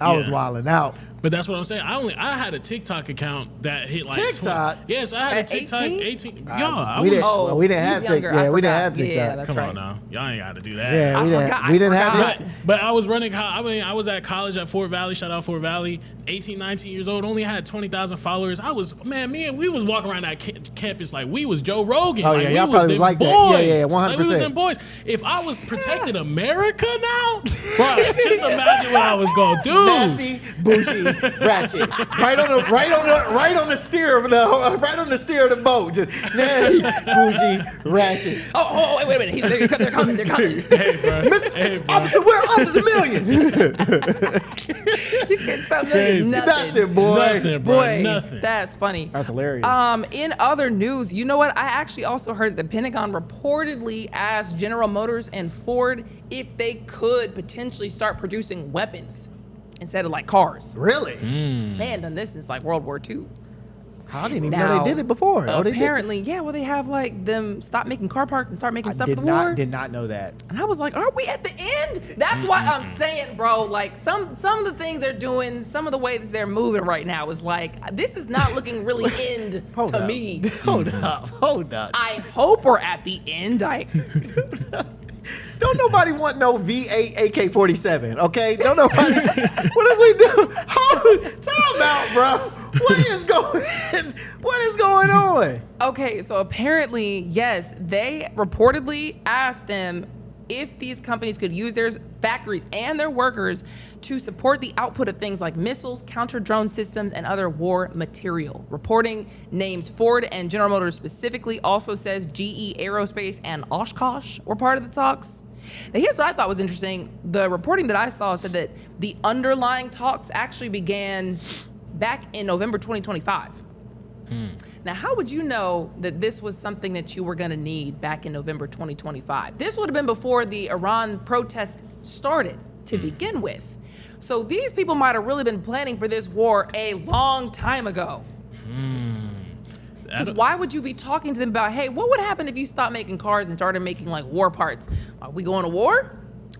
I was wilding out. But that's what I'm saying. I had a TikTok account that hit like TikTok? 20. Yes, I had At a TikTok. 18? 18. Yeah, we didn't. Oh, we didn't he's have younger. TikTok. I Yeah, we didn't forgot. have TikTok. Yeah, that's Come right. on now. Y'all ain't got to do that. Yeah, we forgot. didn't. We didn't I have forgot. this. But I was running, I was at college at Fort Valley, shout out Fort Valley, 18, 19 years old, only had 20,000 followers. We was walking around that campus like we was Joe Rogan. Oh, like, yeah, we y'all probably was them like that. boys. Yeah, 100%. Like, we was them boys. If I was protecting America now, bro, just imagine what I was going to do. Messy, bushy, ratchet. Right on the steer of the boat. Just nasty, bougie, ratchet. Oh, wait a minute. They're coming. Hey, bro. Hey, bro. Officer, where Officer Million? Nothing, boy. Nothing, bro. Boy, Nothing. that's funny. That's hilarious. In other news, you know what? I actually also heard that the Pentagon reportedly asked General Motors and Ford if they could potentially start producing weapons instead of like cars. Really? They hadn't done this since like World War II. I didn't even know they did it before. Oh, they did? Apparently, yeah. Well, they have like them stop making car parts and start making stuff for Did the war. did not know that. And I was like, are we at the end? That's why I'm saying, bro, like some of the things they're doing, some of the ways they're moving right now is like, this is not looking really end Hold to up. me. Hold up. I hope we're at the end. Don't nobody want no V8 AK-47, okay? Don't nobody. What is we do? Time out, bro. What is going on? Okay, so apparently, yes, they reportedly asked them if these companies could use their factories and their workers to support the output of things like missiles, counter-drone systems, and other war material. Reporting names Ford and General Motors specifically, also says GE Aerospace and Oshkosh were part of the talks. Now, here's what I thought was interesting. The reporting that I saw said that the underlying talks actually began back in November 2025. Now, how would you know that this was something that you were going to need back in November 2025? This would have been before the Iran protest started. to begin with. So these people might have really been planning for this war a long time ago. Because why would you be talking to them about, hey, what would happen if you stopped making cars and started making like war parts? Are we going to war?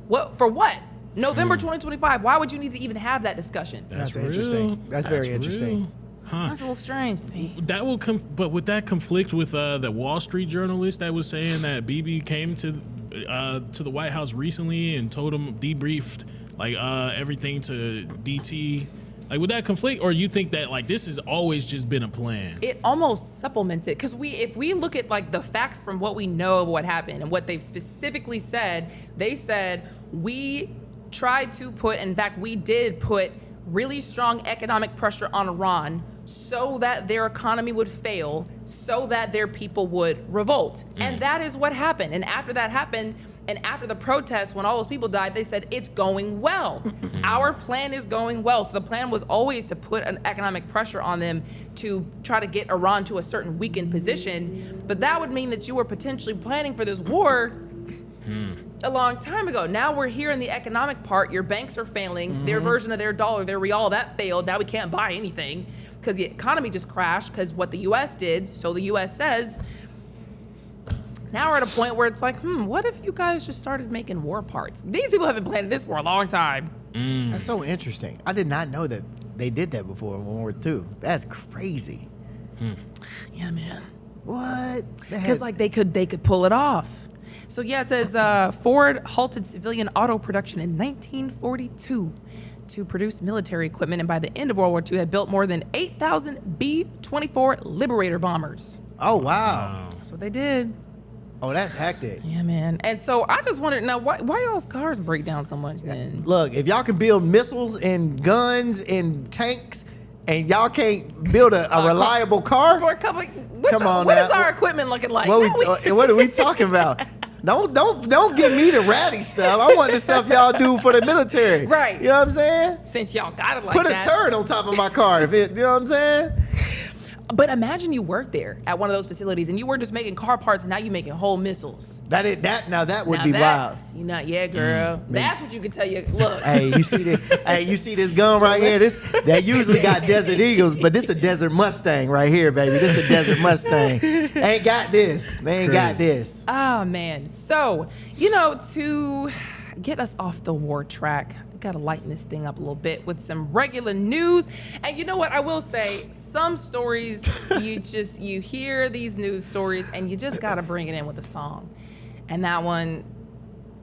What for what? November 2025. Why would you need to even have that discussion? That's interesting. That's very interesting. Huh. That's a little strange to me. That will but would that conflict with the Wall Street journalist that was saying that Bibi came to the White House recently and told him, debriefed like everything to DT? Like, would that conflict, or you think that like this has always just been a plan? It almost supplemented, because if we look at like the facts from what we know of what happened and what they've specifically said, they said we tried to put, in fact, we did put really strong economic pressure on Iran so that their economy would fail, so that their people would revolt. And that is what happened. And after that happened, and after the protests, when all those people died, they said, it's going well. Our plan is going well. So the plan was always to put an economic pressure on them to try to get Iran to a certain weakened position. But that would mean that you were potentially planning for this war a long time ago. Now we're here in the economic part. Your banks are failing. Their version of their dollar, their real, that failed. Now we can't buy anything because the economy just crashed because what the U.S. did. So the U.S. says, now we're at a point where it's like, what if you guys just started making war parts? These people have been planning this for a long time. That's so interesting. I did not know that they did that before in World War II. That's crazy. Yeah, man. What? Because like they could pull it off. So yeah, it says Ford halted civilian auto production in 1942 to produce military equipment, and by the end of World War II had built more than 8,000 B-24 Liberator bombers. Oh, wow. That's what they did. Oh, that's hectic. Yeah, man. And so I just wondered, now, why y'all's cars break down so much then? Look, if y'all can build missiles and guns and tanks, and y'all can't build a reliable car, For a couple, what is our equipment looking like? What are we talking about? Don't give me the ratty stuff. I want the stuff y'all do for the military. Right. You know what I'm saying? Since y'all got it like Put that. a turret on top of my car. You know what I'm saying? But imagine you work there at one of those facilities and you were just making car parts and now you're making whole missiles. That would be wild. Yeah, girl. That's what you could tell you. Look. Hey, you see this gun right here? That usually got Desert Eagles, but this a Desert Mustang right here, baby. This a Desert Mustang. Ain't got this. They ain't got this. Oh man. So, to get us off the war track, gotta lighten this thing up a little bit with some regular news. And you know what I will say, some stories you hear these news stories and you just gotta bring it in with a song, and that one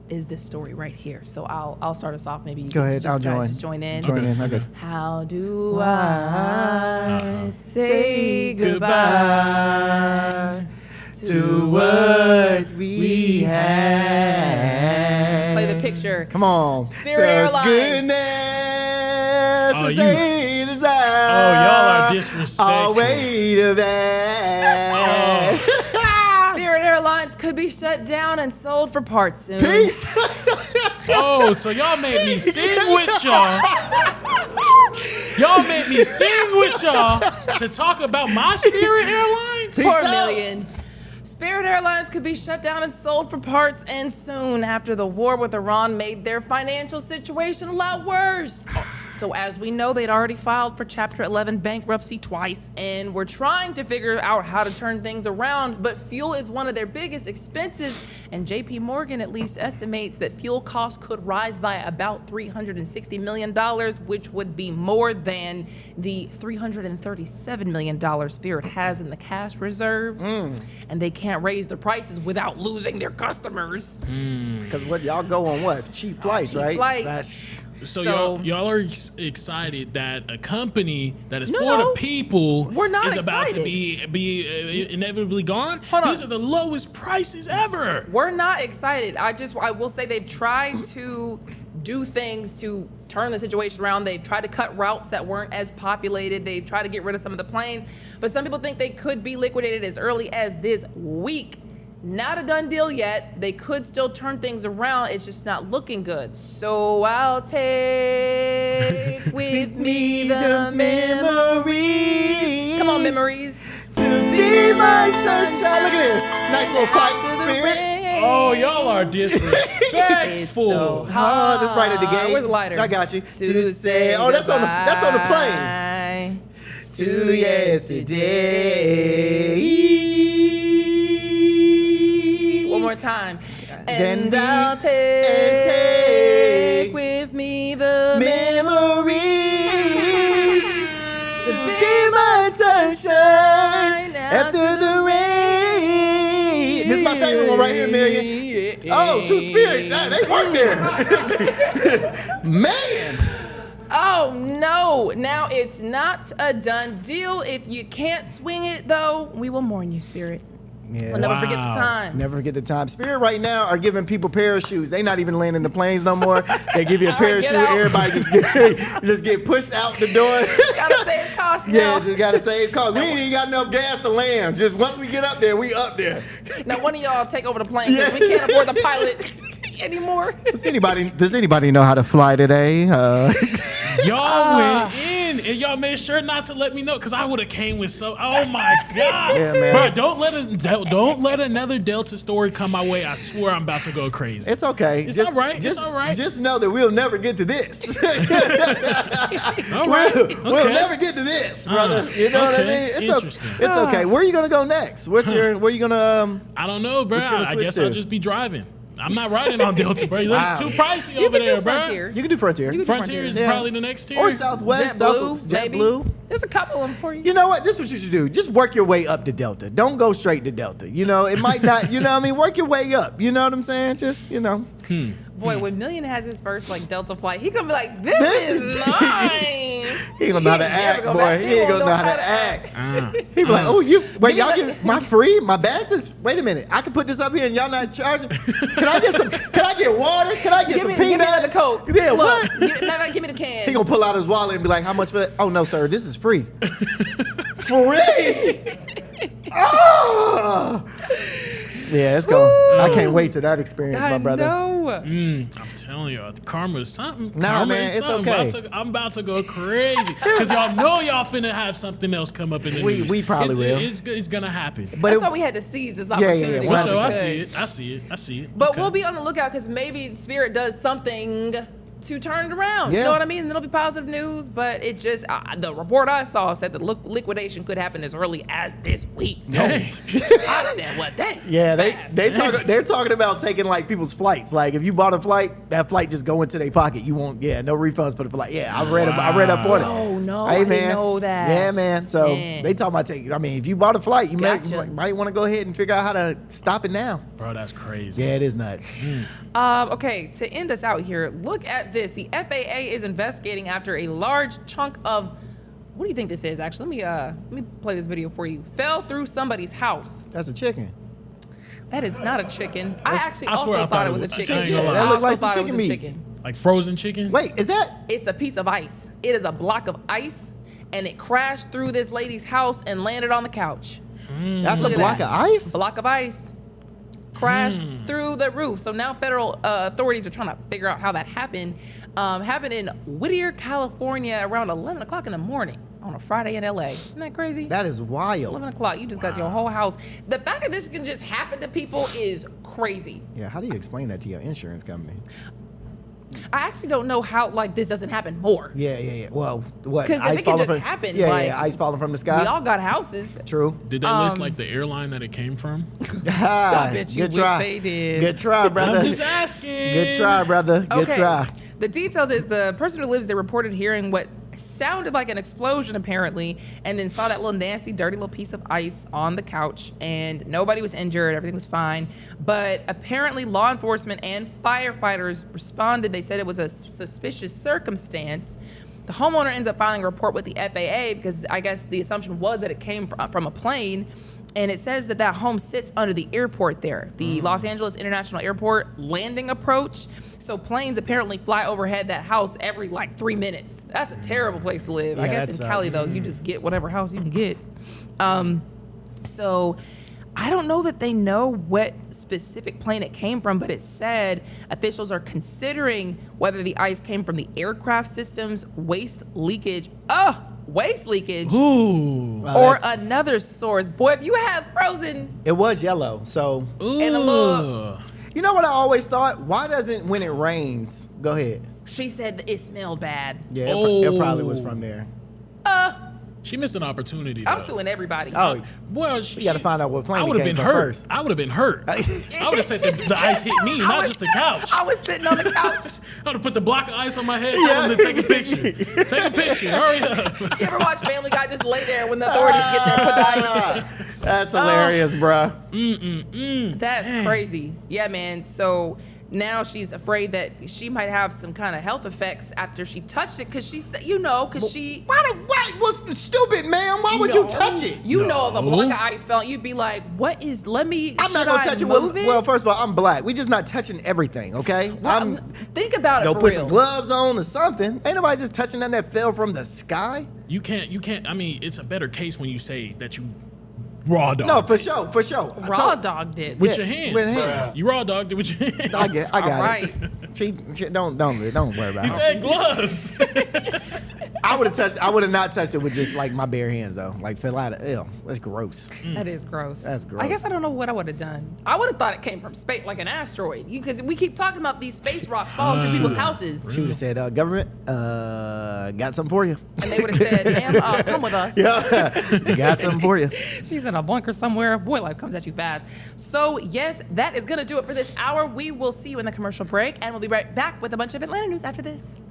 is this story right here. So I'll start us off. Maybe you go ahead. I'll join. Just join in. Okay. How do I say goodbye to what we had? Play the picture. Come on. Spirit Airlines. Goodness, y'all are disrespectful. Oh, wait a minute. Spirit Airlines could be shut down and sold for parts soon. Peace. Oh, so y'all made me sing with y'all. Y'all made me sing with y'all to talk about my Spirit Airlines? $4 million. Spirit Airlines could be shut down and sold for parts, and soon after the war with Iran made their financial situation a lot worse. So as we know, they'd already filed for Chapter 11 bankruptcy twice, and we're trying to figure out how to turn things around, but fuel is one of their biggest expenses, and JP Morgan at least estimates that fuel costs could rise by about $360 million, which would be more than the $337 million Spirit has in the cash reserves, and they can't raise the prices without losing their customers. Because what y'all go on what? Cheap flights, right? Flights. So y'all are excited that a company that is for the people is about to be inevitably gone? Hold on. These are the lowest prices ever. We're not excited. I will say they've tried to do things to turn the situation around. They've tried to cut routes that weren't as populated. They've tried to get rid of some of the planes. But some people think they could be liquidated as early as this week. Not a done deal yet. They could still turn things around. It's just not looking good. So I'll take with me the memories. Come on, memories. To be my sunshine. Look at this. Nice little flight, Spirit. Oh, y'all are disrespectful. It's so hard. That's right at the gate. Where's the lighter? I got you. To say Oh, that's on the plane. goodbye To yesterday. One more time. Then And I'll take with me the memories to be my sunshine after the rain. This is my favorite one right here, Million. Oh, Two Spirit. They work there. Man. Oh no! Now it's not a done deal. If you can't swing it, though, we will mourn you, Spirit. Yeah. We'll never forget the time. Never forget the time. Spirit right now are giving people parachutes. They not even landing the planes no more. They give you a All right, parachute. get out. Everybody just get pushed out the door. Gotta save costs now. Yeah, just gotta save costs. We ain't even got enough gas to land. Just once we get up there, we up there. Now one of y'all take over the plane because we can't afford the pilot anymore. Does anybody know how to fly today? Y'all went in and y'all made sure not to let me know because I would have came with so. Oh my god, Yeah, man. bro! Don't let another Delta story come my way. I swear I'm about to go crazy. It's okay. It's all right. It's all right. Just know that we'll never get to this. All right. We'll Okay. never get to this, brother. You know what I okay. mean? It's Interesting. It's okay. Where are you gonna go next? Where are you gonna? I don't know, bro. What you gonna I switch guess to? I'll just be driving. I'm not riding on Delta, bro. That's Wow. too pricey You over can there, do bro. Frontier. You can do Frontier. You can do Frontier is Yeah. probably the next tier. Or Southwest, JetBlue, maybe. JetBlue. There's a couple of them for you. You know what? This is what you should do. Just work your way up to Delta. Don't go straight to Delta. You know, it might not, you know what I mean? Work your way up. You know what I'm saying? Just, you know. Boy, when Million has his first like Delta flight, he gonna be like, "This is nice." He ain't gonna know how to never act, go boy. back. He ain't gonna know how to act. He be like, oh, wait, y'all get my free? My bags is, wait a minute. I can put this up here and y'all not charging? Can I get water? Can I get Give some me peanuts? another Coke. Yeah, Look, what? give me the can. He gonna pull out his wallet and be like, how much for that? Oh, no, sir, this is free. Free? Oh! Yeah, it's going. I can't wait to that experience, my brother. No. I'm telling you, karma is something. Nah, Karma man, is it's something. okay. I'm about to go crazy because y'all know y'all finna have something else come up in the news. We probably will. It's gonna happen. But That's why we had to seize this yeah, opportunity. yeah, For sure, I 100%. see it. I see it. But Okay. we'll be on the lookout because maybe Spirit does something to turn it around. Yeah. You know what I mean? And it'll be positive news, but it just, the report I saw said that liquidation could happen as early as this week. So Dang. I said, what, dang. Yeah, it's fast. they're talking about taking like people's flights. Like if you bought a flight, that flight just go into their pocket. You won't, no refunds for the flight. Yeah, I read up on it. Oh, no, Hey, I didn't man. know that. Yeah, man. So Man. they talking about taking. I mean, if you bought a flight, you Gotcha. might want to go ahead and figure out how to stop it now. Bro, that's crazy. Yeah, it is nuts. Okay, to end us out here, look at this. The FAA is investigating after a large chunk of, what do you think this is? Actually, let me play this video for you. Fell through somebody's house. That's a chicken. That is not a chicken. I actually I swear also I thought thought it was a it was- chicken. I ain't gonna lie. That I looked like also some thought it was chicken a meat. chicken. Like frozen chicken. Wait, is that? It's a piece of ice. It is a block of ice, and it crashed through this lady's house and landed on the couch. That's Look a at block that. of ice. Block of ice crashed through the roof. So now federal authorities are trying to figure out how that happened. Happened in Whittier, California, around 11 o'clock in the morning on a Friday in LA. Isn't that crazy? That is wild. 11 o'clock, you just got your whole house. The fact that this can just happen to people is crazy. Yeah, how do you explain that to your insurance company? I actually don't know how this doesn't happen more. Yeah. Well, what? 'Cause if ice it can falling just from- happen, Yeah, like, ice falling from the sky. We all got houses. True. Did they list like the airline that it came from? I bet you Good wish try. they did. Good try, brother. I'm just asking. Good try, brother. Good Okay. try. The details is the person who lives there reported hearing what sounded like an explosion apparently, and then saw that little nasty, dirty little piece of ice on the couch, and nobody was injured. Everything was fine. But apparently law enforcement and firefighters responded. They said it was a suspicious circumstance. The homeowner ends up filing a report with the FAA because I guess the assumption was that it came from a plane. And it says that that home sits under the airport there, the Los Angeles International Airport landing approach. So planes apparently fly overhead that house every 3 minutes. That's a terrible place to live. I Yeah, guess that in Cali sucks. though, you just get whatever house you can get. So I don't know that they know what specific plane it came from, but it said officials are considering whether the ice came from the aircraft system's waste leakage. Waste leakage. Ooh. Wow, Or that's- another source. Boy, if you have frozen It was yellow, so Ooh. and a little You know what I always thought? Why doesn't when it rains? Go ahead. She said that it smelled bad. Yeah, it probably was from there. She missed an opportunity. I'm though. suing everybody. Oh, Well, you got to find out what plane I it would have came been from hurt. first. I would have been hurt. I would have said the ice hit me, not just the couch. I was sitting on the couch. I would have put the block of ice on my head, told them to take a picture. Take a picture. Hurry up. You ever watch Family Guy? Just lay there when the authorities get there and put the ice. That's hilarious, bruh. That's crazy. Yeah, man. So now she's afraid that she might have some kind of health effects after she touched it, because she said, because she. Why? What's stupid, man? Why would you touch it? You know, the block of ice fell. You'd be like, "What is? Let me." I'm not gonna touch it. Well, first of all, I'm black. We just not touching everything, okay? Think about it Go for put real. some gloves on or something. Ain't nobody just touching nothing that fell from the sky. You can't. I mean, it's a better case when you say that you raw dog. No, for sure. Raw dogged it. With your hands. With hands. You raw dogged it with your hands. I got All right. it. She don't worry about He it. said gloves. I would have not touched it with just like my bare hands though. Like fell out of ew. That's gross. That is gross. That's gross. I guess I don't know what I would have done. I would have thought it came from space, like an asteroid. Because we keep talking about these space rocks falling through people's houses. She would have said, government, got something for you. And they would have said, ma'am, come with us. Yeah, got something for you. She's in a bunker somewhere. Boy, life comes at you fast. So, yes, that is going to do it for this hour. We will see you in the commercial break, and we'll be right back with a bunch of Atlanta news after this.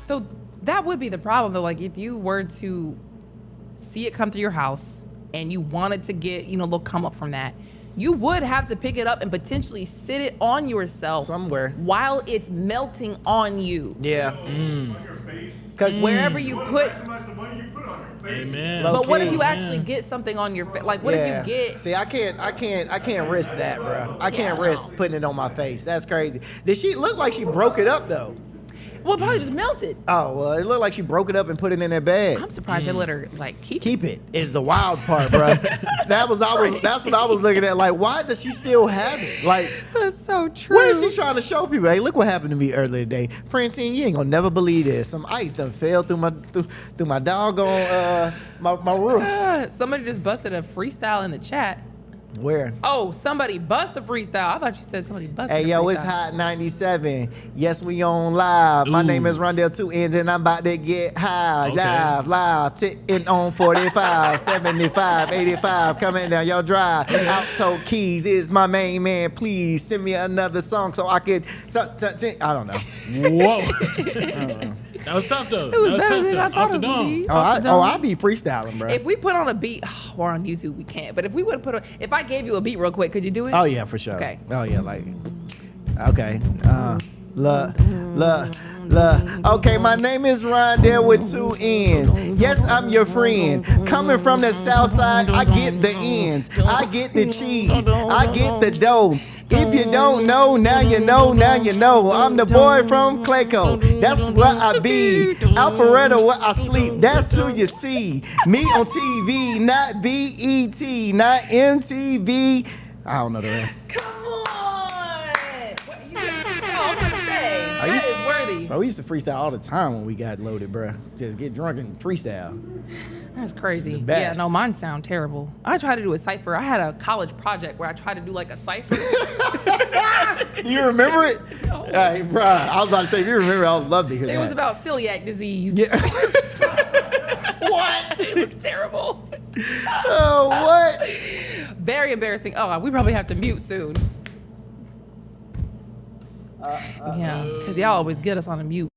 So that would be the problem, though. Like, if you were to see it come through your house and you wanted to get, a little come up from that, you would have to pick it up and potentially sit it on yourself Somewhere. while it's melting on you. Yeah. Because wherever you put. Amen. But what if you Low-key. actually get something on your face? Like, what if you get? See, I can't risk that, bro. I can't risk putting it on my face. That's crazy. Did she look like she broke it up though? Well, it probably just melted. Oh well, it looked like she broke it up and put it in her bag. I'm surprised they let her keep it. Keep it is the wild part, bro. That's what I was looking at. Like, why does she still have it? Like, That's so true. what is she trying to show people? Hey, look what happened to me earlier today. Francine, you ain't gonna never believe this. Some ice done fell through my doggone my roof. Somebody just busted a freestyle in the chat. Where? Oh, somebody bust a freestyle. I thought you said somebody busted Hey, a yo, freestyle. it's Hot 97. Yes, we on live. My Ooh. name is Rondell 2 Ends, and I'm about to get high. Okay. Live, sitting on 45, 75, 85, coming down your drive. Alto keys is my main man. Please send me another song so I could. I don't know. Whoa. That was tough though. It was That was better tough than though. I thought Off it the was gonna dome. be. I be freestyling, bro. If we put on a beat, we're on YouTube, we can't. But if we would put if I gave you a beat real quick, could you do it? Oh yeah, for sure. Okay. Oh yeah, like. Okay. Look. Okay, my name is Rondell with 2 Ends. Yes, I'm your friend. Coming from the south side, I get the ends. I get the cheese. I get the dough. If you don't know, now you know, now you know. I'm the boy from Clayco. That's what I be. Alpharetta, where I sleep. That's who you see. Me on TV, not BET, not MTV. I don't know the rest. Come on. What, you I'm gonna say. I That used to- is worthy. Bro, we used to freestyle all the time when we got loaded, bro. Just get drunk and freestyle. That's crazy. best. Yeah, no, mine sound terrible. I tried to do a cipher. I had a college project where I tried to do like a cipher. You remember it? Hey, bro, I was about to say, if you remember, I would love to hear that. It was about celiac disease. Yeah. What? It was terrible. Oh, what? Very embarrassing. Oh, we probably have to mute soon. Yeah, because y'all always get us on a mute.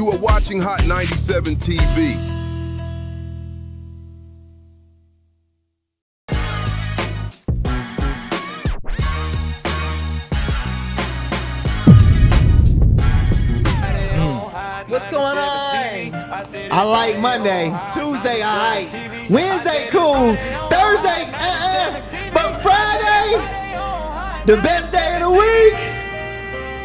You are watching Hot 97 TV. What's going on? I like Monday. Tuesday, I like. Wednesday, cool. Thursday, But Friday, the best day of the week.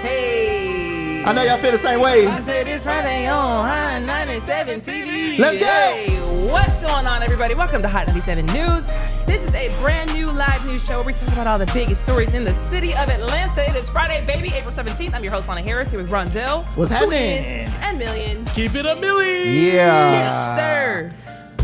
Hey. I know y'all feel the same way. I said it's Friday on Hot 97 TV. Let's go. Hey, what's going on, everybody? Welcome to Hot 97 News. This is a brand new live news show where we talk about all the biggest stories in the city of Atlanta. It is Friday, baby, April 17th. I'm your host, Lana Harris, here with Rondell. What's happening? Twins, and Million. Keep it a million. Yeah. Yes, sir.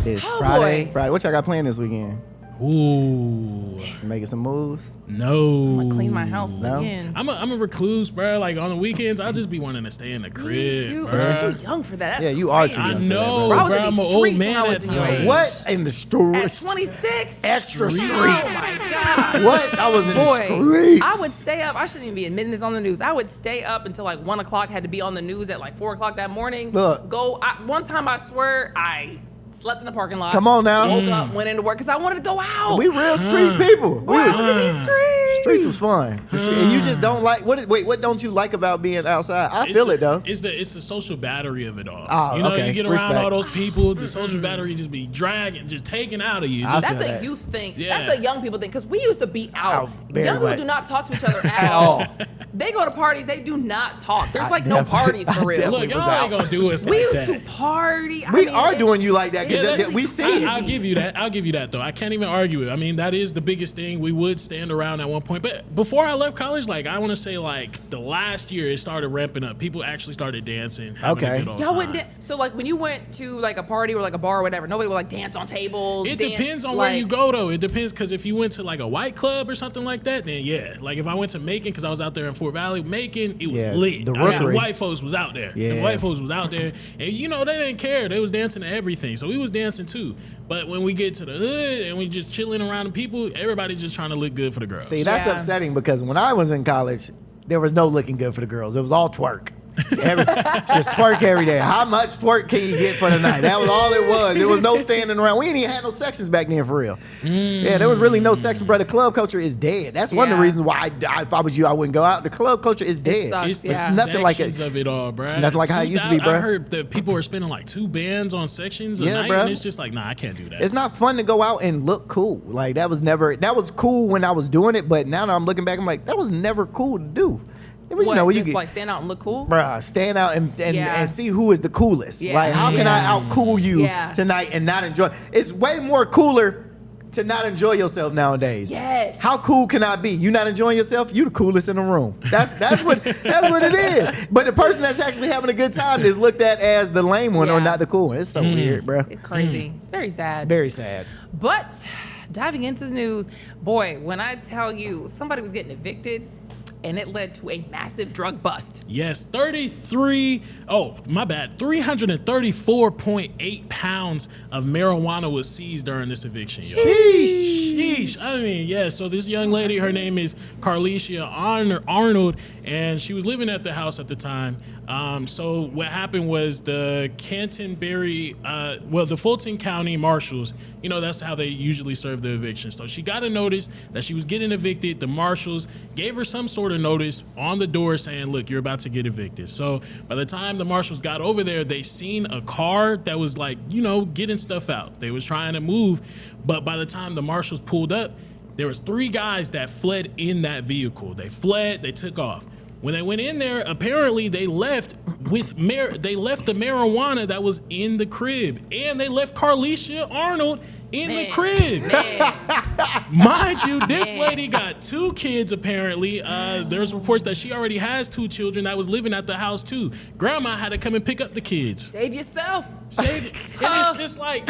It's Oh, Friday. boy. Friday. What y'all got planned this weekend? Ooh. Making some moves? No. I'm gonna clean my house No? again. I'm a recluse, bro. Like on the weekends, I'll just be wanting to stay in the crib. Me too, bruh. but you're too young for that. That's Yeah, you are too crazy. young. I for that, know, bro. I was bro. in I'm these an old streets man when I at was in your times. age. What? In the At streets? 26? Extra Streets. streets. Oh my God. What? I was in the Boy, streets. I would stay up. I shouldn't even be admitting this on the news. I would stay up until like 1 o'clock, had to be on the news at like 4 o'clock that morning. Look. One time I swear I slept in the parking lot. Come on now. Woke up, went into work because I wanted to go out. We real street people. Boy, I was in these streets. Streets was fun. And you just don't like what don't you like about being outside? I feel it though. It's the social battery of it all. Oh, you know, okay. you get around Respect. all those people, the social battery just be dragging, just taking out of you. I Just, feel That's a that. youth thing. Yeah. That's a young people thing. Because we used to be out. Out very Young people much. do not talk to each other at At all. all. They go to parties. They do not talk. There's I like no definitely- parties for real. definitely look, was y'all out. ain't gonna do us We like used that. to party. I We mean, are it's- doing you like that because it's we see crazy. it. I'll give you that. I'll give you that though. I can't even argue it. I mean, that is the biggest thing. We would stand around at one point, but before I left college, like I want to say, like the last year, it started ramping up. People actually started dancing. Having Okay. a good old Y'all time. wouldn't dance. So like when you went to like a party or like a bar or whatever, nobody would like dance on tables. It dance, depends on like, where you go though. It depends because if you went to like a white club or something like that, then yeah. Like if I went to Macon because I was out there in Fort Valley, Macon, it was Yeah, lit. the I mean, Rookery. the white folks was out there. Yeah. The white folks was out there, and you know they didn't care. They was dancing to everything, so we was dancing too. But when we get to the hood and we just chilling around the people, everybody just trying to look good for the girls. See, that's Yeah. upsetting because when I was in college, there was no looking good for the girls. It was all twerk. Just twerk every day. How much twerk can you get for the night? That was all it was. There was no standing around. We didn't even have no sections back then for real. Yeah, there was really no section, bro. The club culture is dead. That's one of the Yeah. reasons why if I was you, I wouldn't go out. The club culture is dead. sucks. It's the Yeah. Nothing like it. sections of it all, bro. It's nothing like how it used to be, I bruh. heard that people were spending like 2 bands on sections a Yeah, night, bruh. and it's just like, nah, I can't do that. It's not fun to go out and look cool. Like that was cool when I was doing it, but now that I'm looking back, I'm like, that was never cool to do. Well, What, you know, when you just get, like stand out and look cool? bruh, stand out and Yeah. see who is the coolest. Yeah. Like, how can I Yeah. out cool you Yeah. tonight and not enjoy? It's way more cooler to not enjoy yourself nowadays. Yes. How cool can I be? You not enjoying yourself? You the coolest in the room. That's what it is. But the person that's actually having a good time is looked at as the lame one or Yeah. not the cool one. It's so weird, bruh. It's crazy. It's very sad. Very sad. But diving into the news, boy, when I tell you somebody was getting evicted and it led to a massive drug bust. Yes, 334.8 pounds of marijuana was seized during this eviction. Yo. Sheesh. I mean, yeah, so this young lady, her name is Carlicia Arnold, and she was living at the house at the time. So what happened was the the Fulton County marshals, you know, that's how they usually serve the eviction. So she got a notice that she was getting evicted. The marshals gave her some sort of notice on the door saying, look, you're about to get evicted. So by the time the marshals got over there, they seen a car that was like, you know, getting stuff out. They was trying to move, but by the time the marshals pulled up, there was 3 guys that fled in that vehicle. They fled, they took off. When they went in there, apparently they left with the marijuana that was in the crib, and they left Carlicia Arnold in the crib. Mind you, this lady got 2 kids apparently. There's reports that she already has 2 children that was living at the house too. Grandma had to come and pick up the kids. Save yourself. And it's just like,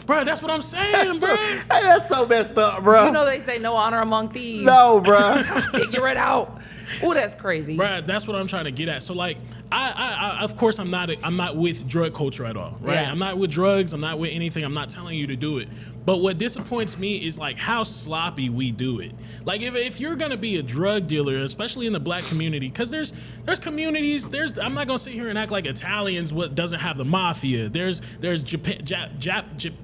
bro, that's what I'm saying, bro. Hey, that's so messed up, bro. You know they say no honor among thieves. No, bro. Figure it out. Oh, that's crazy. Right, that's what I'm trying to get at. So like, I of course I'm not with drug culture at all, right? Yeah. I'm not with drugs. I'm not with anything. I'm not telling you to do it. But what disappoints me is like how sloppy we do it. Like if you're gonna be a drug dealer, especially in the black community, because there's communities. I'm not gonna sit here and act like Italians doesn't have the mafia. There's Japanese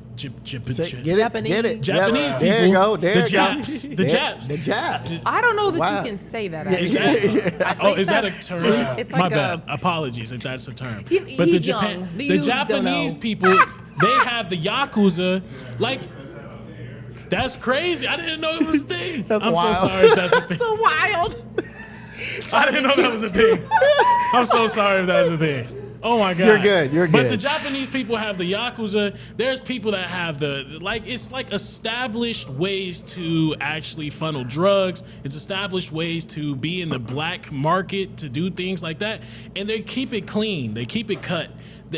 Japanese people. There you go. There the you go. Japs. The Japs. The Japs. I don't know that Wow. you can say that. Is Actually. that, I oh, think is that a that's- term? It's My like bad. Apologies if that's a term. He's the young. The the youths don't Japanese know. people, they have the Yakuza. Like, that's crazy. I didn't know it was a thing. That's I'm wild. so sorry if that's a thing. so wild. I didn't know that was a thing. I'm so sorry if that's a thing. Oh my God. You're good. You're But good. the Japanese people have the Yakuza. There's people that have it's like established ways to actually funnel drugs. It's established ways to be in the black market, to do things like that. And they keep it clean. They keep it cut.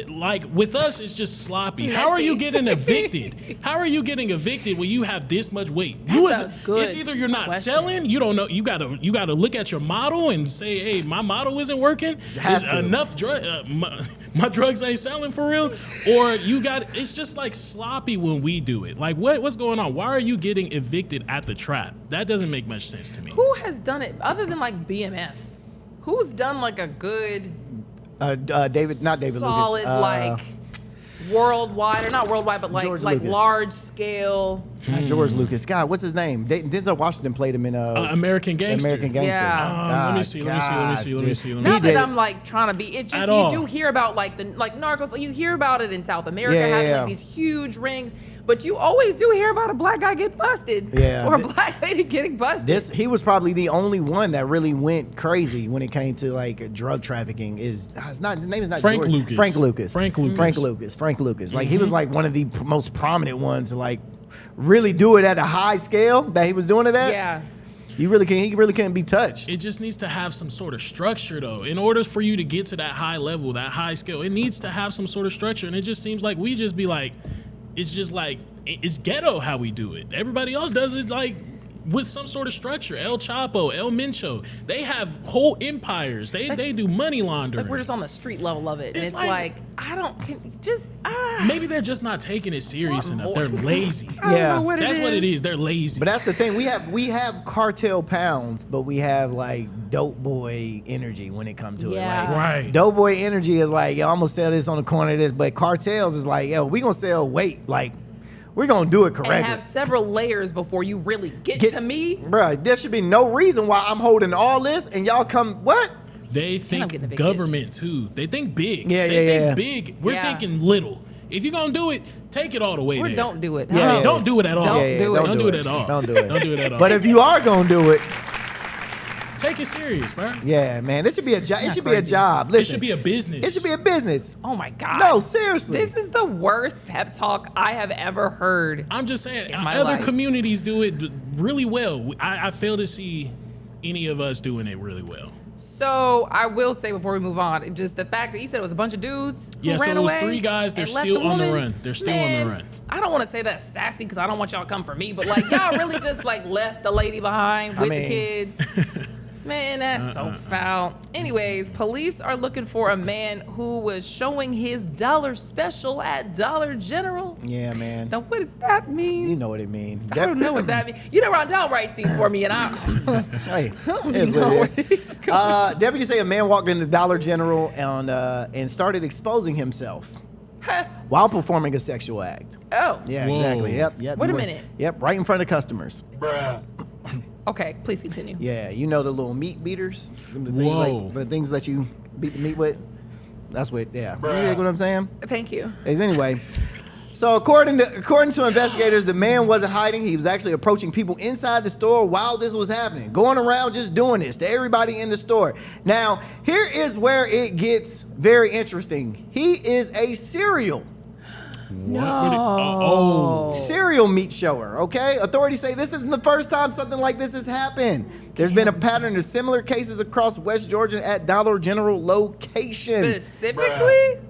Like with us, it's just sloppy. How are you getting evicted? How are you getting evicted when you have this much weight? A good It's either you're not question. selling, you don't know. You gotta look at your model and say, hey, my model isn't working. has There's to. enough drug. My drugs ain't selling for real. Or you got. It's just like sloppy when we do it. Like what's going on? Why are you getting evicted at the trap? That doesn't make much sense to me. Who has done it other than like BMF? Who's done like a good David, not David solid Lucas. like worldwide or not worldwide, but George like Lucas. large scale. Not George Lucas. God, what's his name? Denzel Washington played him in American Gangster. American Gangster. Yeah. Let me see. Not did that it. I'm like trying to be. It's just At you all. do hear about like Narcos. You hear about it in South America Yeah, having yeah. like these huge rings, but you always do hear about a black guy get busted. Yeah. Or a black lady getting busted. He was probably the only one that really went crazy when it came to like drug trafficking. His name is not Frank George. Lucas. Frank Lucas. Frank Lucas. Frank Lucas. Like he was like one of the most prominent ones to like really do it at a high scale that he was doing it at. Yeah. He really couldn't be touched. It just needs to have some sort of structure, though. In order for you to get to that high level, that high scale, it needs to have some sort of structure. And it just seems like we just be like, it's just like, it's ghetto how we do it. Everybody else does it like with some sort of structure. El Chapo, El Mencho, they have whole empires. They do money laundering. It's like we're just on the street level of it. And It's it's like- like I don't just Maybe they're just not taking it serious enough. They're lazy. I don't Yeah. know what That's what it is. They're lazy. But that's the thing. We have cartel pounds, but we have like dope boy energy when it comes to Yeah. it. Like, Right. dope boy energy is like, yo, I'm gonna sell this on the corner of this, but cartels is like, yo, we gonna sell weight. Like, we're gonna do it correctly. and have several layers before you really get to me. Bruh, there should be no reason why I'm holding all this and y'all come, what? They I'm think getting evicted. government too. They think big. Yeah, they yeah, think big. We're Yeah. thinking little. If you're gonna do it, take it all the way Or there. don't do it. Yeah, yeah. Don't do it at all. Don't do it. Don't do it at all. Don't do it. Don't do it at all. But if you are gonna do it, take it serious, bro. yeah, man, this should be a job. It should be a crazy. job. It Listen, should be a business. it should be a business. Oh my God. No, seriously. This is the worst pep talk I have ever heard. I'm just saying, in my other life. communities do it really well. I fail to see any of us doing it really well. So I will say before we move on, just the fact that you said it was a bunch of dudes who Yeah, so ran it was away 3 guys. They're and left still the on the woman. run. They're still on Man, the run. I don't want to say that's sassy because I don't want y'all to come for me, but like y'all really just like left the lady behind with the mean- kids. Man, that's so foul. Anyways, police are looking for a man who was showing his dollar special at Dollar General. Yeah, man. Now, what does that mean? You know what it means. I don't know what that means. You know, Rondell writes these for me, and I Hey, don't it is know what where it these is. go. Deputies say a man walked into Dollar General and started exposing himself while performing a sexual act. Oh, Yeah, Whoa. exactly. Yep. Wait a You were- minute. Yep, right in front of customers. okay. Please continue. Yeah, you know the little meat beaters, the things, Whoa. the things that you beat the meat with. That's what. Yeah, you get what I'm saying? Thank you. Anyway, so according to investigators, the man wasn't hiding. He was actually approaching people inside the store while this was happening, going around just doing this to everybody in the store. Now, here is where it gets very interesting. He is a serial meat shower, okay? Authorities say this isn't the first time something like this has happened. There's been a pattern of similar cases across West Georgia at Dollar General locations. Specifically?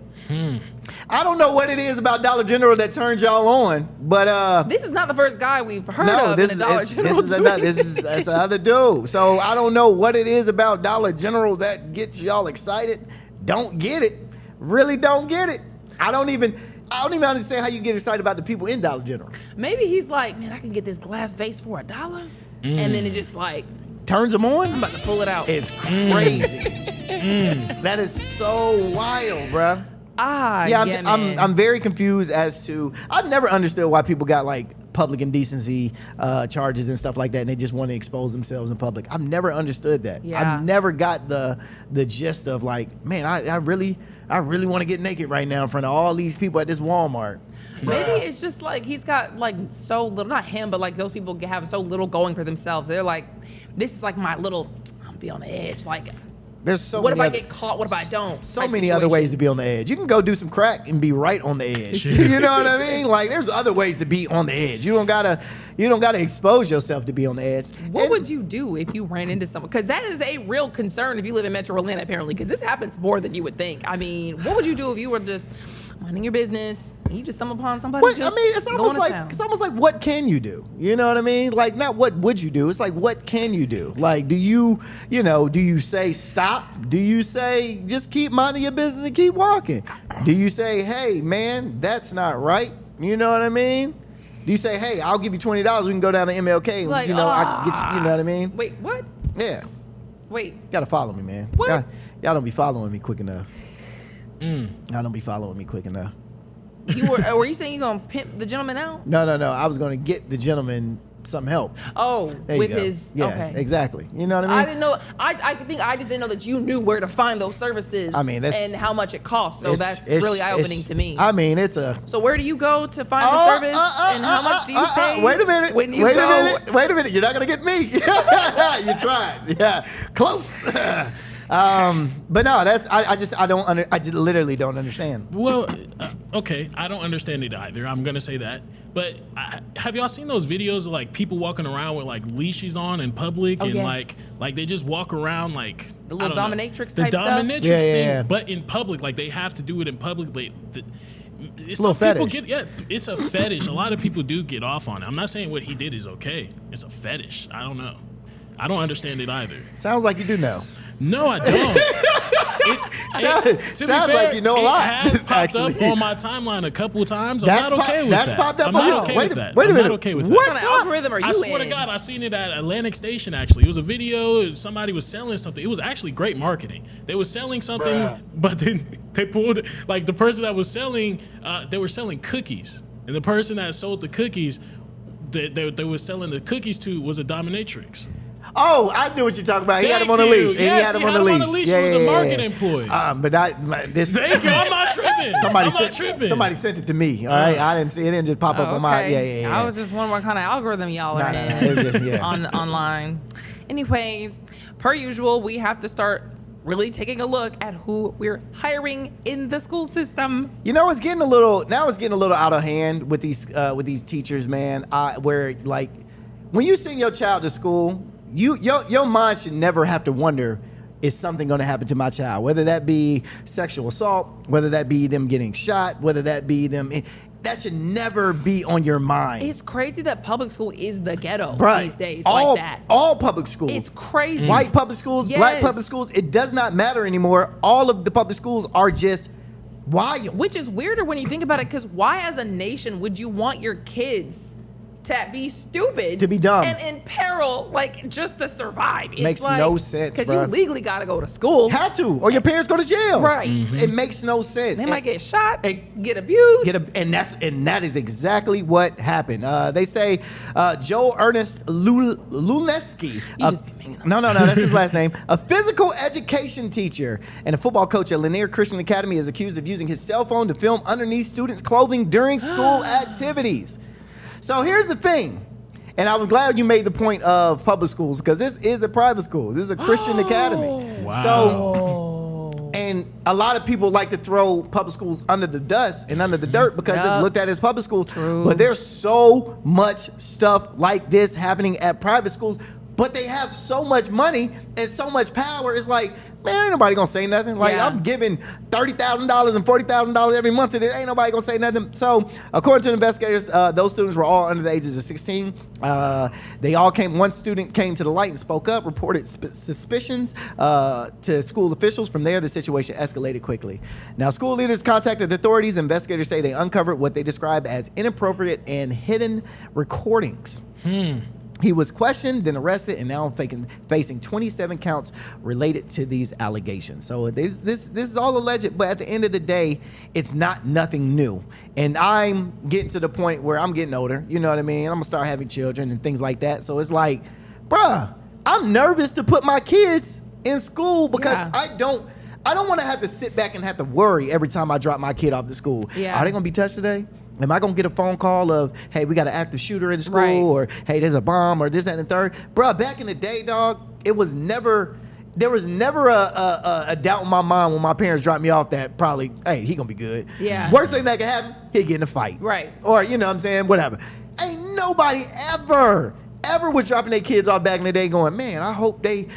I don't know what it is about Dollar General that turns y'all on, but this is not the first guy we've heard no, of this in is the Dollar General. this is another dude. So I don't know what it is about Dollar General that gets y'all excited. Don't get it. Really don't get it. I don't even understand how you get excited about the people in Dollar General. Maybe he's like, man, I can get this glass vase for $1, and then it just like turns them on. I'm about to pull it out. It's crazy. That is so wild, bruh. I'm very confused as to. I've never understood why people got like public indecency charges and stuff like that, and they just want to expose themselves in public. I've never understood that. Yeah. I've never got the gist of like, man, I really want to get naked right now in front of all these people at this Walmart. Maybe it's just like he's got like so little, not him, but like those people have so little going for themselves. They're like, this is like my little, I'm be on the edge. Like, there's so what if many I get caught? What if I don't? So type many other situation. ways to be on the edge. You can go do some crack and be right on the edge. You know what I mean? Like there's other ways to be on the edge. You don't gotta expose yourself to be on the edge. What would you do if you ran into someone? Because that is a real concern if you live in Metro Atlanta, apparently. Because this happens more than you would think. I mean, what would you do if you were just minding your business and you just stumble upon somebody? It's almost like what can you do? You know what I mean? Like not what would you do? It's like what can you do? Like do you say stop? Do you say just keep minding your business and keep walking? Do you say, hey man, that's not right? You know what I mean? Do you say, hey, I'll give you $20, we can go down to MLK and like, I can get you know what I mean? Wait, what? Yeah. Wait. You gotta follow me, man. What? Y'all don't be following me quick enough. Y'all don't be following me quick enough. Were you saying you gonna pimp the gentleman out? No. I was gonna get the gentleman some help. Oh, with his okay. Exactly. You know what I mean? I didn't know. I think I just didn't know that you knew where to find those services. I mean, and how much it costs. So that's really eye opening to me. I mean, it's a. So where do you go to find the service, and how much do you pay? Wait a minute. Wait a minute. You're not gonna get me. You tried. Yeah, close. But no, I literally don't understand. Well, okay, I don't understand it either. I'm gonna say that. But have y'all seen those videos of like people walking around with like leashes on in public and yes. like they just walk around like the little dominatrix the type stuff? dominatrix thing, but in public, like they have to do it in public. It's a little fetish. It's a fetish. A lot of people do get off on it. I'm not saying what he did is okay. It's a fetish. I don't know. I don't understand it either. Sounds like you do know. No, I don't. Sounds like you know a lot. It has popped up on my timeline a couple of times. I'm not okay with that. That's popped up I'm on not you. okay Wait with a that. minute. I'm not okay with that. What kind of algorithm are you in? I swear to God, I seen it at Atlantic Station, actually. It was a video. Somebody was selling something. It was actually great marketing. They were selling something, but then they pulled, like the person that was selling, they were selling cookies. And the person that sold the cookies, they were selling the cookies to was a dominatrix. Oh, I knew what you're talking about. He had him on the leash. Yes, he had him on the leash. He was a market employee. This. Thank you. I'm not tripping. Somebody sent it to me. All right, I didn't see it. It didn't just pop up on my. Yeah. I was just wondering what kind of algorithm y'all are in online. Anyways, per usual, we have to start really taking a look at who we're hiring in the school system. You know, it's getting a little out of hand with these teachers, man. Where like when you send your child to school, your mind should never have to wonder, is something going to happen to my child? Whether that be sexual assault, whether that be them getting shot, whether that be them. That should never be on your mind. It's crazy that public school is the ghetto these days. All public schools. It's crazy. White public schools, black public schools. It does not matter anymore. All of the public schools are just wild. Which is weirder when you think about it, because why as a nation would you want your kids to be stupid, to be dumb, and in peril, like just to survive? It makes no sense, because you legally got to go to school. Have to, or your parents go to jail. Right. It makes no sense. They might get shot, get abused, and that is exactly what happened. They say Joe Ernest Luleski. No, that's his last name. A physical education teacher and a football coach at Lanier Christian Academy is accused of using his cell phone to film underneath students' clothing during school activities. So here's the thing, and I'm glad you made the point of public schools, because this is a private school. This is a Christian academy. Wow. So, and a lot of people like to throw public schools under the dust and under the dirt because it's looked at as public school. True. But there's so much stuff like this happening at private schools but they have so much money and so much power. It's like, man, ain't nobody gonna say nothing. Like, I'm giving $30,000 and $40,000 every month to this. Ain't nobody gonna say nothing. So, according to investigators, those students were all under the ages of 16. They all came. One student came to the light and spoke up, reported suspicions to school officials. From there, the situation escalated quickly. Now, school leaders contacted authorities. Investigators say they uncovered what they described as inappropriate and hidden recordings. He was questioned, then arrested, and now facing 27 counts related to these allegations. So this is all alleged, but at the end of the day, it's not nothing new. And I'm getting to the point where I'm getting older, you know what I mean? I'm gonna start having children and things like that. So it's like, bruh, I'm nervous to put my kids in school because I don't want to have to sit back and have to worry every time I drop my kid off to school. Are they gonna be touched today? Am I gonna get a phone call of, hey, we got an active shooter in school, or hey, there's a bomb, or this, that, and the third? Bro, back in the day, dog, there was never a doubt in my mind when my parents dropped me off that probably, hey, he gonna be good. Worst thing that could happen, he'd get in a fight. Or, you know what I'm saying, whatever. Ain't nobody ever was dropping their kids off back in the day going, man, I hope they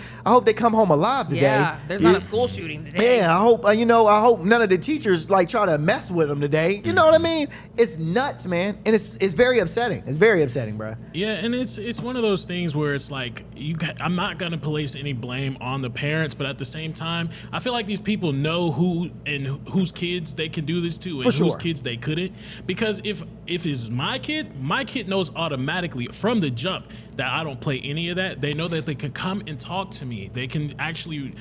come home alive today. There's not a school shooting today. I hope I hope none of the teachers like try to mess with them today. You know what I mean? It's nuts, man, and it's very upsetting. It's very upsetting, bro. Yeah, and it's one of those things where it's like I'm not gonna place any blame on the parents, but at the same time, I feel like these people know who and whose kids they can do this to and whose kids they couldn't. Because if it's my kid knows automatically from the jump that I don't play any of that. They know that they can come and talk to me. They can actually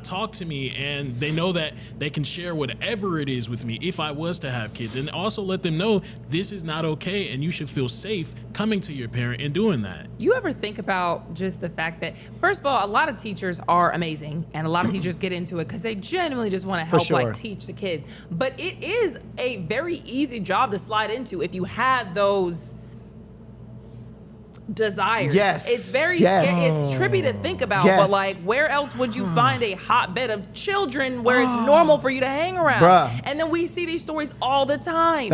talk to me, and they know that they can share whatever it is with me if I was to have kids, and also let them know this is not okay and you should feel safe coming to your parent and doing that. You ever think about just the fact that, first of all, a lot of teachers are amazing, and a lot of teachers get into it because they genuinely just want to help like teach the kids, but it is a very easy job to slide into if you have those desires. It's very scary. It's trippy to think about, but like, where else would you find a hotbed of children where it's normal for you to hang around? And then we see these stories all the time.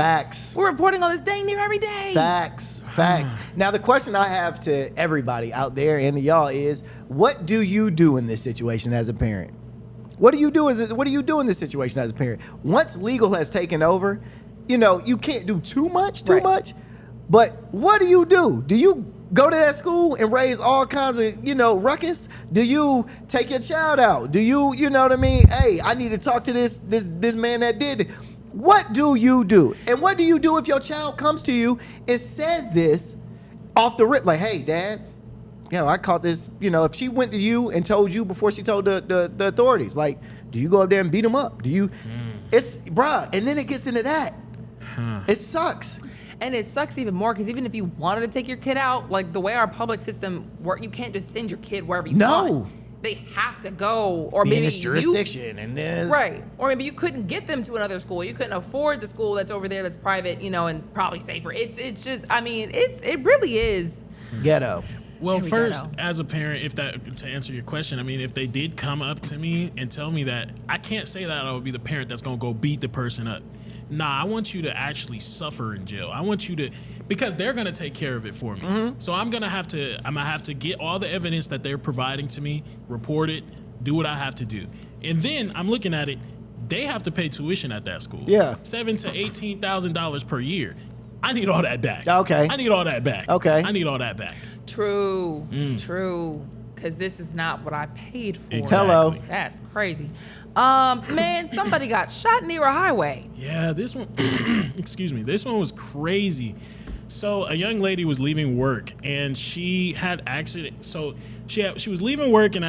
We're reporting on this dang near every day. Facts. Now, the question I have to everybody out there and to y'all is, what do you do in this situation as a parent? What do you do in this situation as a parent? Once legal has taken over, you can't do too much, but what do? Do you go to that school and raise all kinds of, ruckus? Do you take your child out? Do you know what I mean? Hey, I need to talk to this man that did it. What do you do? And what do you do if your child comes to you and says this off the rip? Like, hey, Dad, I caught this. If she went to you and told you before she told the authorities, like, do you go up there and beat them up? Do you? It's, bruh, and then it gets into that. It sucks. And it sucks even more because even if you wanted to take your kid out, like the way our public system works, you can't just send your kid wherever you want. They have to go, or maybe in this jurisdiction and this. Or maybe you couldn't get them to another school. You couldn't afford the school that's over there that's private, and probably safer. It's just, it really is ghetto. Well, first, as a parent, to answer your question, if they did come up to me and tell me that, I can't say that I would be the parent that's gonna go beat the person up. Nah, I want you to actually suffer in jail. I want you to, because they're gonna take care of it for me. So I'm gonna have to get all the evidence that they're providing to me, report it, do what I have to do, and then I'm looking at it. They have to pay tuition at that school. $7,000 to $18,000 per year. I need all that back. I need all that back. I need all that back. True. Because this is not what I paid for. Exactly. Hello. That's crazy. Man, somebody got shot near a highway. Yeah, this one, excuse me, this one was crazy. So a young lady was leaving work and she had accident. So she was leaving work, and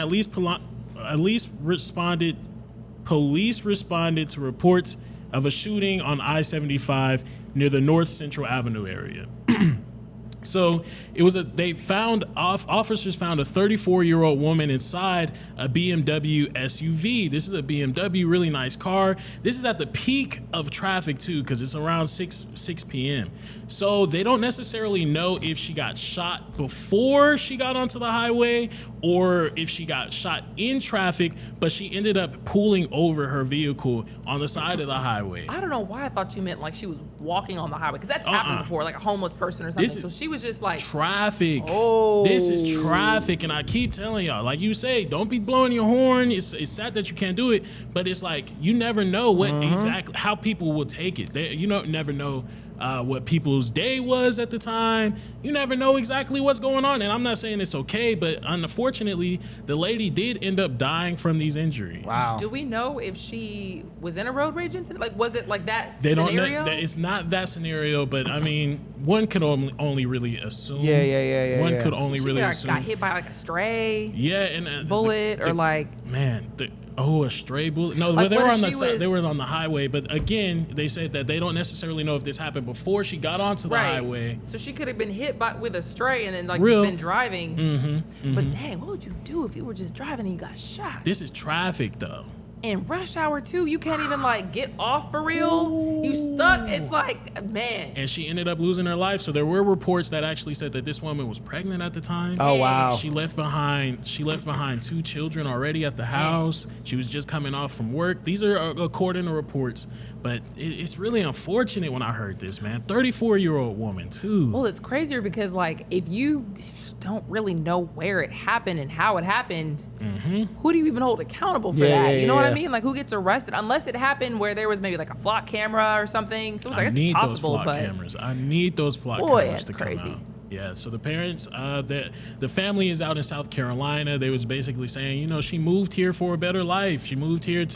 police responded to reports of a shooting on I-75 near the North Central Avenue area. So officers found a 34-year-old woman inside a BMW SUV. This is a BMW, really nice car. This is at the peak of traffic too, because it's around 6 p.m. So they don't necessarily know if she got shot before she got onto the highway or if she got shot in traffic, but she ended up pulling over her vehicle on the side of the highway. I don't know why I thought you meant like she was walking on the highway, because that's happened before, like a homeless person or something. So she was was just like traffic. Oh, this is traffic, and I keep telling y'all, like you say, don't be blowing your horn. It's sad that you can't do it, but it's like you never know what exactly how people will take it. You never know what people's day was at the time. You never know exactly what's going on, and I'm not saying it's okay, but unfortunately, the lady did end up dying from these injuries. Wow. Do we know if she was in a road rage incident? Like, was it like that They scenario? It's not that scenario, but I mean, one could only really assume. Yeah. One could only really assume. Got hit by like a stray Yeah, and bullet or like. Man, a stray bullet. No, Like, they were what on if the she side, was- they were on the highway. But again, they said that they don't necessarily know if this happened before she got onto the highway. So she could have been hit with a stray and then like Real. just been driving. But dang, what would you do if you were just driving and you got shot? This is traffic, though. In rush hour too, you can't even like get off for real. You stuck. It's like, man. And she ended up losing her life. So there were reports that actually said that this woman was pregnant at the time. Oh, wow. She left behind 2 children already at the house. She was just coming off from work. These are according to reports. But it's really unfortunate when I heard this, man. 34-year-old woman too. Well, it's crazier because like if you don't really know where it happened and how it happened, who do you even hold accountable for that? You know what I mean? Like who gets arrested? Unless it happened where there was maybe like a flock camera or something. So it's like, I guess it's possible, those flock but cameras. I need those flock boy, cameras that's to crazy. come out. Yeah, so the parents, the family is out in South Carolina. They was basically saying, she moved here for a better life. She moved here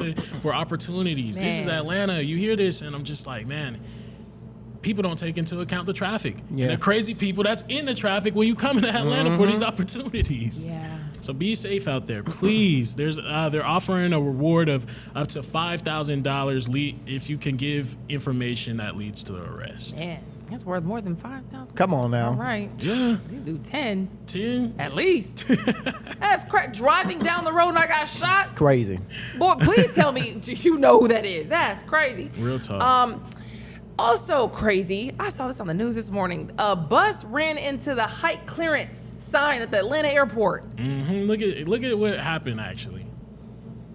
for opportunities. This is Atlanta. You hear this, and I'm just like, man, people don't take into account the traffic. Yeah. And the crazy people that's in the traffic when you come into Atlanta for these opportunities. Yeah. So be safe out there, please. They're offering a reward of up to $5,000 if you can give information that leads to the arrest. Man, that's worth more than 5,000. Come on now. All right. Yeah. You do 10 10. at least. That's driving down the road and I got shot. Crazy. Boy, please tell me you know who that is. That's crazy. Real talk. Also crazy, I saw this on the news this morning. A bus ran into the height clearance sign at the Atlanta airport. Look at what happened actually.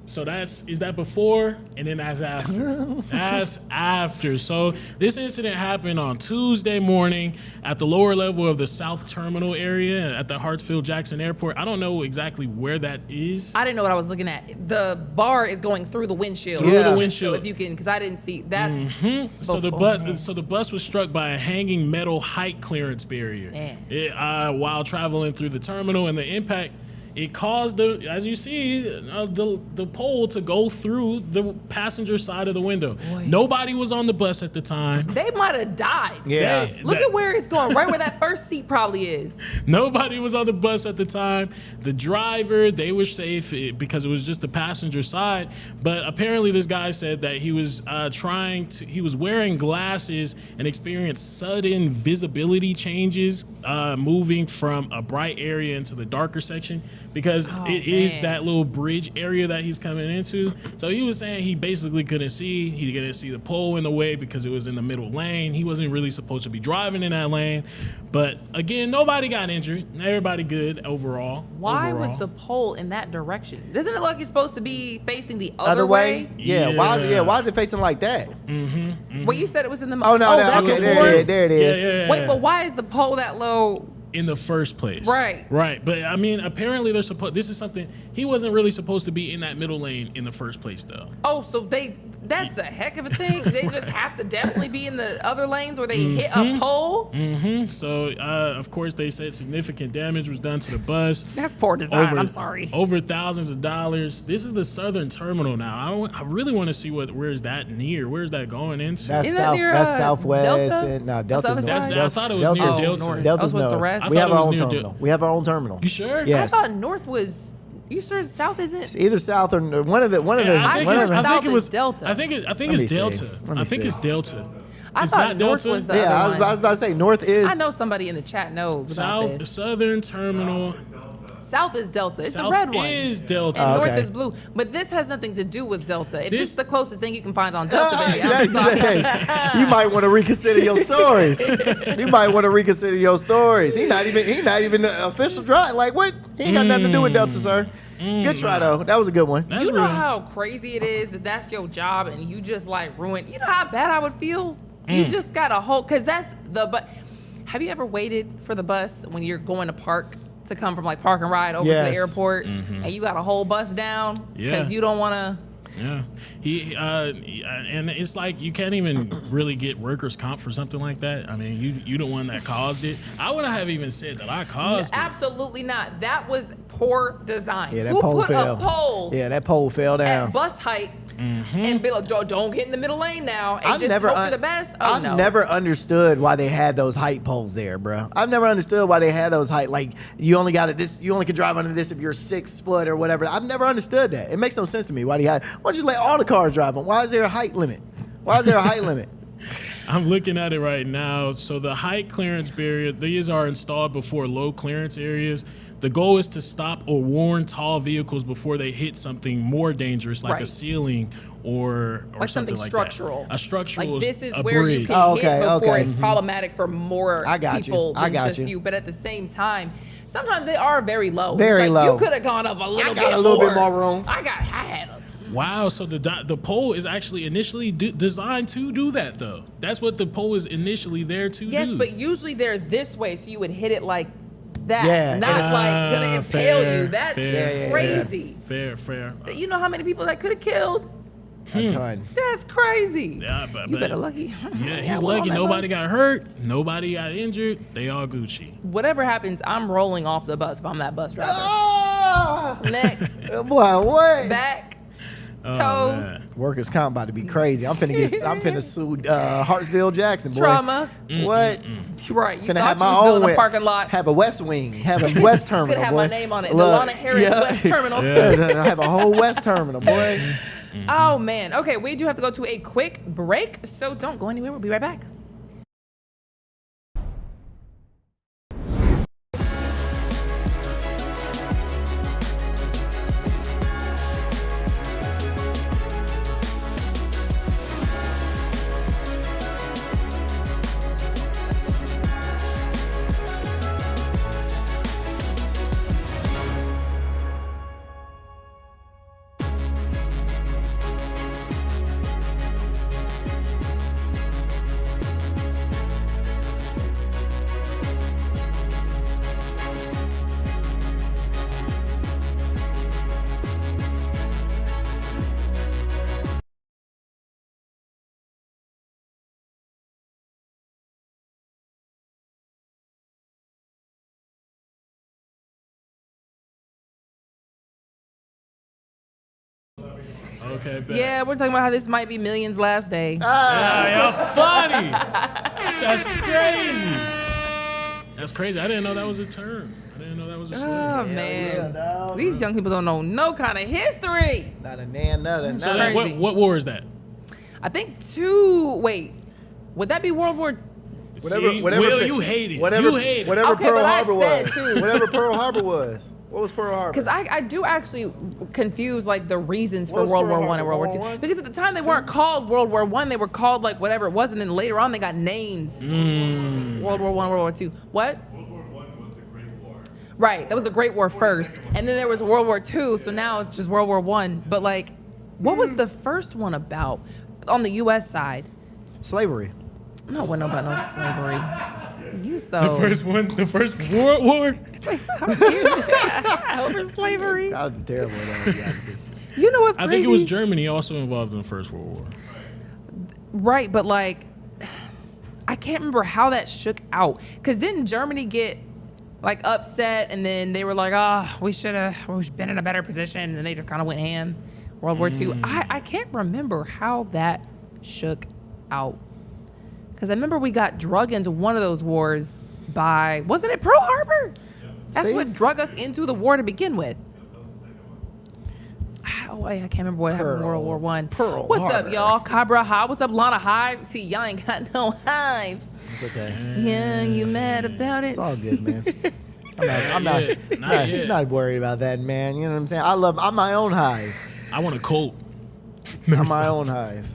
So is that before and then that's after? That's after. So this incident happened on Tuesday morning at the lower level of the South Terminal area at the Hartsfield-Jackson Airport. I don't know exactly where that is. I didn't know what I was looking at. The bar is going through the windshield. Through the Just windshield. So if you can, because I didn't see that. So the bus was struck by a hanging metal height clearance barrier while traveling through the terminal, and the impact. It caused as you see, the pole to go through the passenger side of the window. Boy. Nobody was on the bus at the time. They might have died. Yeah. Look at where it's going, right where that first seat probably is. Nobody was on the bus at the time. The driver, they were safe because it was just the passenger side. But apparently this guy said that he was he was wearing glasses and experienced sudden visibility changes moving from a bright area into the darker section because it is that little bridge area that he's coming into. So he was saying he basically couldn't see. He couldn't see the pole in the way because it was in the middle lane. He wasn't really supposed to be driving in that lane. But again, nobody got injured. Everybody good overall. Why was the pole in that direction? Doesn't it look like it's supposed to be facing the other way? Yeah. Why is it facing like that? Well, you said it was in the. Oh no, that's okay, before? there it is. Yeah. Wait, but why is the pole that low? In the first place. Right. But I mean, apparently this is something, he wasn't really supposed to be in that middle lane in the first place though. Oh, so that's a heck of a thing. They just have to definitely be in the other lanes where they hit a pole. So, of course, they said significant damage was done to the bus. That's poor design. I'm sorry. Over thousands of dollars. This is the southern terminal now. I really want to see where is that near? Where is that going into? That's Isn't that near, Southwest. Delta? And, no, That's Delta's the other north. side? I thought it was near Delta. north. Delta's was the north. rest? We have I our thought own it was near terminal. We have our own terminal. You sure? Yes. I thought north was. You sure south isn't? It's either south or one of the. I think it was Delta. I think it's Delta. I think it's Delta. I It's thought not north Delta? was the Yeah, other I one. was about to say north is. I know somebody in the chat knows about this. Southern terminal. South is Delta. It's South the red one. is Delta. And okay. north is blue. But this has nothing to do with Delta. If This- this is the closest thing you can find on Delta, baby, I'm sorry. Hey, you might want to reconsider your stories. You might want to reconsider your stories. He not even the official drive. Like what? He ain't got nothing to do with Delta, sir. Good try though. That was a good one. That's You know real. how crazy it is that that's your job and you just like ruin. You know how bad I would feel. You just got a whole because that's the but. Have you ever waited for the bus when you're going to park to come from like park and ride over to Yes. the airport, and you got a whole bus down because you don't want to? Yeah, and it's like you can't even really get workers' comp for something like that. I mean, you the one that caused it. I wouldn't have even said that I caused it. Absolutely not. That was poor design. Yeah, that Who pole put fell. a pole Yeah, that pole fell down. at bus height and be like, don't get in the middle lane now and just hope for the best? Oh, I've never understood why they had those height poles there, bro. I've never understood why they had those height. Like you only got it this. You only can drive under this if you're 6 foot or whatever. I've never understood that. It makes no sense to me why they had. Why don't you just let all the cars drive on? Why is there a height limit? Why is there a height limit? I'm looking at it right now. So the height clearance barrier, these are installed before low clearance areas. The goal is to stop or warn tall vehicles before they hit something more dangerous, like a ceiling or like something like structural. That. A structural, like this is a where bridge. you can hit before okay. it's problematic for more people than just you. But at the same time, sometimes they are very low. Very low. You could have gone up a little bit. I got a little bit more room. I had a. Wow, so the pole is actually initially designed to do that, though. That's what the pole is initially there to do. Yes, but usually they're this way, so you would hit it like that. Yeah. Not like gonna impale you. That's crazy. Fair. You know how many people that could have killed? A ton. That's crazy. Yeah, you better lucky. Yeah, he's lucky. Nobody got hurt. Nobody got injured. They all Gucci. Whatever happens, I'm rolling off the bus if I'm that bus driver. Neck. Boy, what? Back. Toes. Man. Workers' comp about to be crazy. I'm finna sue Hartsville Jackson, boy. Trauma. What? Right. You Finna thought have you my was own building a parking lot. Have a West Wing. Have a West Terminal. It's gonna have boy. my name on it. Look, Delana Harris West Terminal. I have a whole West Terminal, boy. Oh man. Okay, we do have to go to a quick break, so don't go anywhere. We'll be right back. Okay, bet. Yeah, we're talking about how this might be Millions' last day. Y'all funny. That's crazy. That's crazy. I didn't know that was a term. I didn't know that was a slang. Oh man, these young people don't know no kind of history. Not a nan, nothing. So crazy. what war is that? I think two. Wait, would that be World War? Will, you hate it. Whatever, you hate it. whatever Okay, Pearl but I Harbor said was. too. Whatever Pearl Harbor was. What was Pearl Harbor? Because I do actually confuse like the reasons for What was World Pearl War I and Harbor? World War World War II. I? Because at the time they weren't called World War I, they were called like whatever it was, and then later on they got names. World War I, World War II. What? World War I was the Great War. Right, that was the Great War first, and then there was World War II, so now it's just World War I. But like, what was the first one about on the U.S. side? Slavery. No one know about no slavery. You so The first one, the first World War. over slavery. That was terrible. You know what's crazy? I think it was Germany also involved in the First World War. Right, but like, I can't remember how that shook out. Cause didn't Germany get like upset, and then they were like, we should have been in a better position, and they just kind of went ham. World War II. I can't remember how that shook out. Because I remember we got drug into one of those wars by, wasn't it Pearl Harbor? Yeah. That's what drug us into the war to begin with. Oh, I can't remember what happened in World War I. Pearl What's Harbor. up, y'all? Cabra Hive. What's up, Lana Hive? See, y'all ain't got no hive. It's okay. Yeah, you mad about it? It's all good, man. I'm not worried about that, man. You know what I'm saying? I'm my own hive. I want a Colt. I'm my own hive.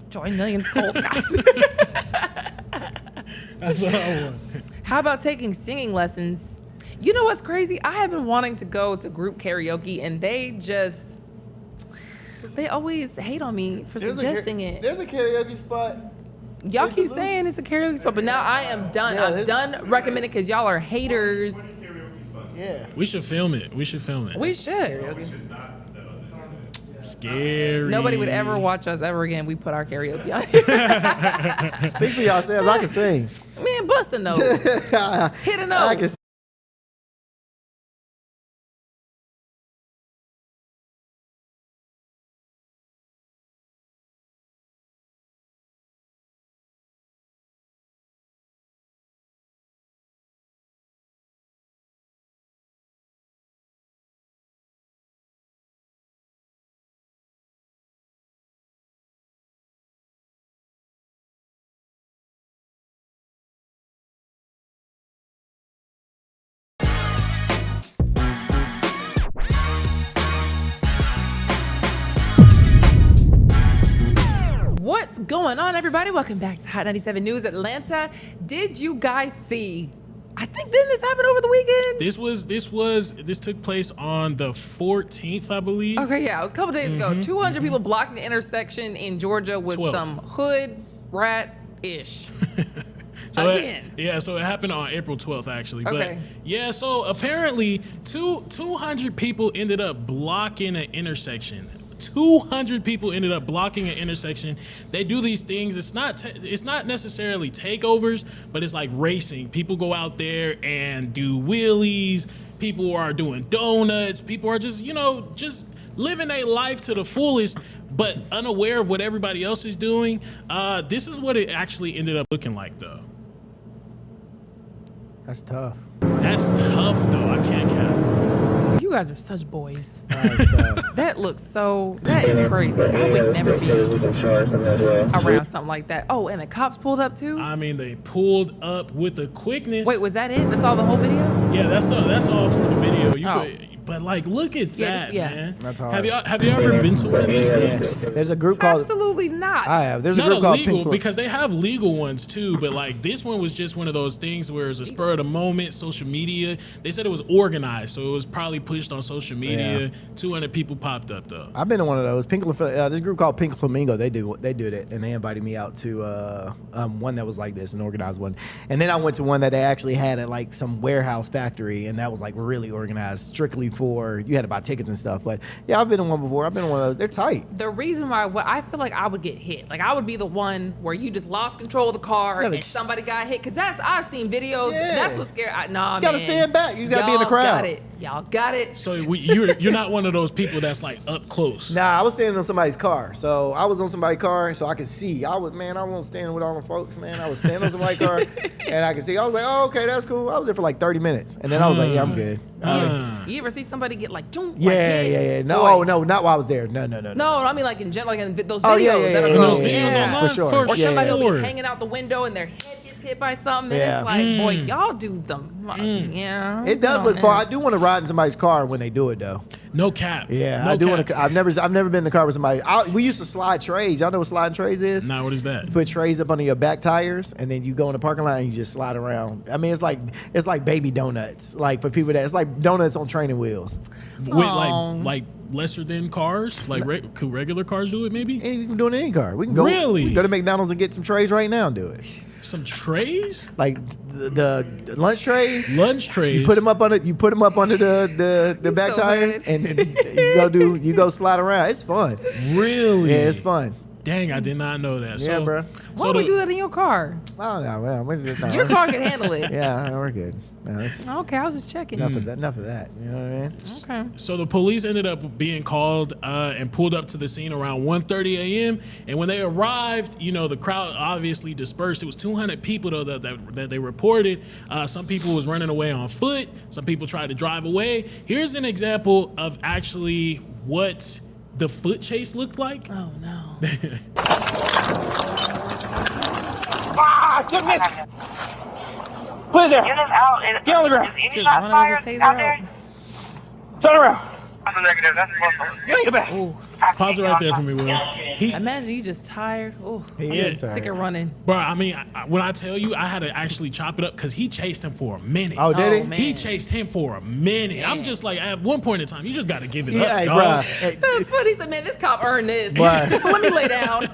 Join Millions Cold, guys. That's what I want. How about taking singing lessons? You know what's crazy? I have been wanting to go to group karaoke, and they always hate on me for suggesting it. There's a karaoke spot Y'all keep saying it's a karaoke spot, but now I am done. Yeah, I'm done recommending because y'all are haters. Yeah. We should film it. We should film it. We should. Scary. Nobody would ever watch us ever again. We put our karaoke on. Speak for yourselves. I can sing. Man, bust a note. Hit a note. I can What's going on, everybody? Welcome back to Hot 97 News Atlanta. Did you guys see? I think didn't this happen over the weekend? This took place on the 14th, I believe. Okay, yeah, it was a couple days ago. 200 people blocked the intersection in Georgia with 12th. some hood rat-ish. So Again. so it happened on April 12th, actually. Okay. But yeah, so apparently 200 people ended up blocking an intersection. 200 people ended up blocking an intersection. They do these things. It's not necessarily takeovers, but it's like racing. People go out there and do wheelies. People are doing donuts. People are just living a life to the fullest, but unaware of what everybody else is doing. This is what it actually ended up looking like, though. That's tough. That's tough, though. I can't count. You guys are such boys. That's tough. That is crazy. I would never be around something like that. Oh, and the cops pulled up too? I mean, they pulled up with the quickness. Wait, was that it? That's all the whole video? Yeah, that's all for the video. Oh. But like, look at that, man. That's hard. Have you ever been to one of these things? There's a group called. Absolutely not. I have. There's a Not group called illegal, Pink because they have legal ones too, but like this one was just one of those things where it's a spur of the moment, social media. They said it was organized, so it was probably pushed on social media. Yeah. 200 people popped up though. I've been to one of those. This group called Pink Flamingo. They did it, and they invited me out to one that was like this, an organized one. And then I went to one that they actually had at like some warehouse factory, and that was like really organized, strictly for you had to buy tickets and stuff. But yeah, I've been in one before. I've been in one of those. They're tight. The reason why I feel like I would get hit, like I would be the one where you just lost control of the car and somebody got hit, because I've seen videos. Yeah. That's what's scary. You gotta stand back. You gotta be in the crowd. Y'all got it. So you're not one of those people that's like up close. Nah, I was standing on somebody's car. So I was on somebody's car, so I could see. I wasn't standing with all the folks, man. I was standing on somebody's car, and I could see. I was like, oh, okay, that's cool. I was there for like 30 minutes, and then I was like, yeah, I'm good. You ever see somebody get like, Yeah. No, not while I was there. No. No, I mean like in general, like in those videos. Oh, yeah. that are Those going, videos online, for sure. Or somebody will sure. be hanging out the window and their head gets hit by something, and Yeah. it's like, boy, y'all do them. Yeah. It does look fun. I do want to ride in somebody's car when they do it, though. No cap. Yeah, no I do cap. want to. I've never been in the car with somebody. We used to slide trays. Y'all know what sliding trays is? Nah, what is that? You put trays up under your back tires, and then you go in the parking lot and you just slide around. I mean, it's like baby donuts. Like for people it's like donuts on training wheels. With like lesser than cars? Like could regular cars do it? Maybe. And you can do it in any car. We can go. Really? We can go to McDonald's and get some trays right now and do it. Some trays? Like the lunch trays. Lunch trays. You put them up under the back so tires, bad. and then you go slide around. It's fun. Really? Yeah, it's fun. Dang, I did not know that. Yeah, bro. Why would we do that in your car? Oh no, Your car can handle it. Yeah, we're good. No, it's Okay, I was just checking. enough of that. You know what I mean? Okay. So the police ended up being called and pulled up to the scene around 1:30 a.m. And when they arrived, the crowd obviously dispersed. It was 200 people though that they reported. Some people was running away on foot. Some people tried to drive away. Here's an example of actually what the foot chase looked like. Oh no. Get me! Put it there! Get on the ground! Just one of those taser out. Turn around! That's a negative. That's a Get on your back! Pause it right there for me, Will. Imagine you just tired. Oh, He is tired. sick of running. Bro, I mean, when I tell you, I had to actually chop it up because he chased him for a minute. Oh, did he? Man. He chased him for a minute. I'm just like, at one point in time, you just got to give it up, Hey, dog. bro. Hey, That's funny. He said, man, this cop earned this. Boy. Let me lay down.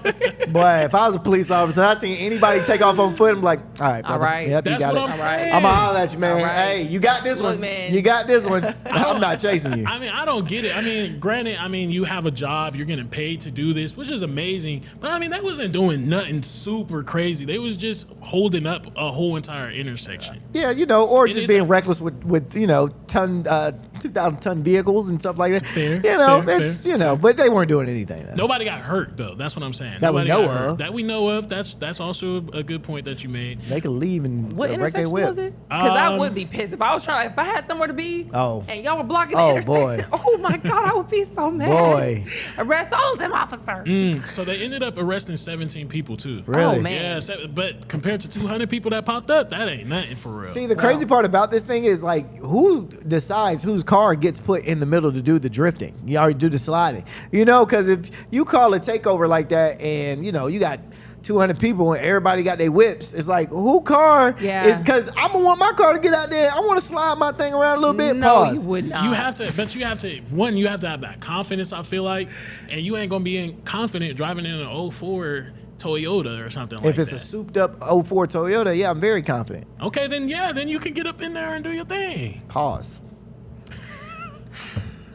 boy, if I was a police officer and I seen anybody take off on foot, I'm like, all right, brother. All right. Yep, That's you got what it. I'm saying. I'm going to holler at you, man. All right. Hey, you got this Look, one. man. You got this one. I'm not chasing you. I mean, I don't get it. I mean, granted, you have a job, you're getting paid to do this, which is amazing. But I mean, that wasn't doing nothing super crazy. They was just holding up a whole entire intersection. Yeah, or It just is being a- reckless with 2,000 ton vehicles and stuff like that. Fair, it's, fair. but they weren't doing anything. Though. Nobody got hurt though. That's what I'm saying. That we Nobody know got hurt. of. That we know of. That's also a good point that you made. They could leave and What wreck their intersection whip. was it? Because I would be pissed if I had somewhere to be. Oh. And y'all were blocking the Oh, intersection. boy. Oh my God, I would be so mad. Boy. Arrest all of them, officer. So they ended up arresting 17 people too. Really? Oh, man. Yeah, but compared to 200 people that popped up, that ain't nothing for real. See, the crazy part about this thing is who decides whose car gets put in the middle to do the drifting? You already do the sliding, because if you call a takeover like that, and you got 200 people and everybody got their whips, it's like who car is? Because I'm gonna want my car to get out there. I want to slide my thing around a little bit. No, Pause. you would not. You have to have that confidence, I feel like, and you ain't gonna be confident driving in an 04 Toyota or something like that. If it's a souped up 04 Toyota, yeah, I'm very confident. Okay, then you can get up in there and do your thing. Pause.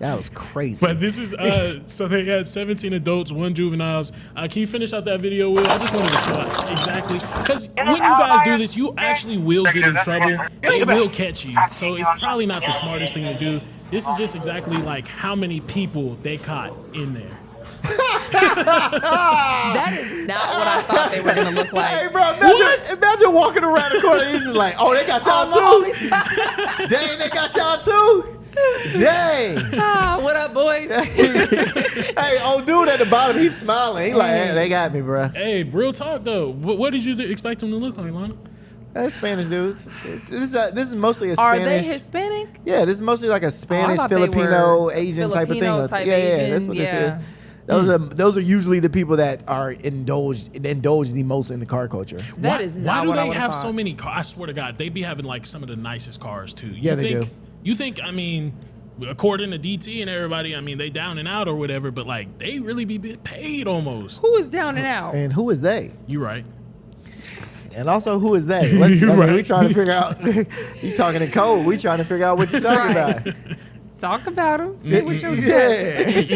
That was crazy. But this is so they had 17 adults, 1 juveniles. Can you finish out that video, Will? I just wanted to show out exactly because when you guys do this, you actually will get in trouble. They will catch you. So it's probably not the smartest thing to do. This is just exactly like how many people they caught in there. That is not what I thought they were gonna look like. Hey, bro, imagine walking around the corner. He's just like, oh, they got y'all too. Dang, they got y'all too. Dang. What up, boys? Hey, old dude at the bottom, he's smiling. He like, hey, they got me, bro. Hey, real talk though. What did you expect them to look like, Lana? That's Spanish dudes. This is mostly a Are Spanish. they Hispanic? Yeah, this is mostly like a Spanish, thought they Filipino, were Asian type of Filipino thing. type Yeah, Asian, that's what yeah. this is. Those are usually the people that are indulge the most in the car culture. That is not what I Why do they would've have thought. so many cars? I swear to God, they be having like some of the nicest cars too. Yeah, they do. You think, I mean, according to DT and everybody, I mean, they down and out or whatever, but like they really be paid almost. Who is down and out? And who is they? You right. And also, who is they? We trying to figure out. You talking in code. We trying to figure out what you're talking Right. about. Talk about them. Stay with your chest.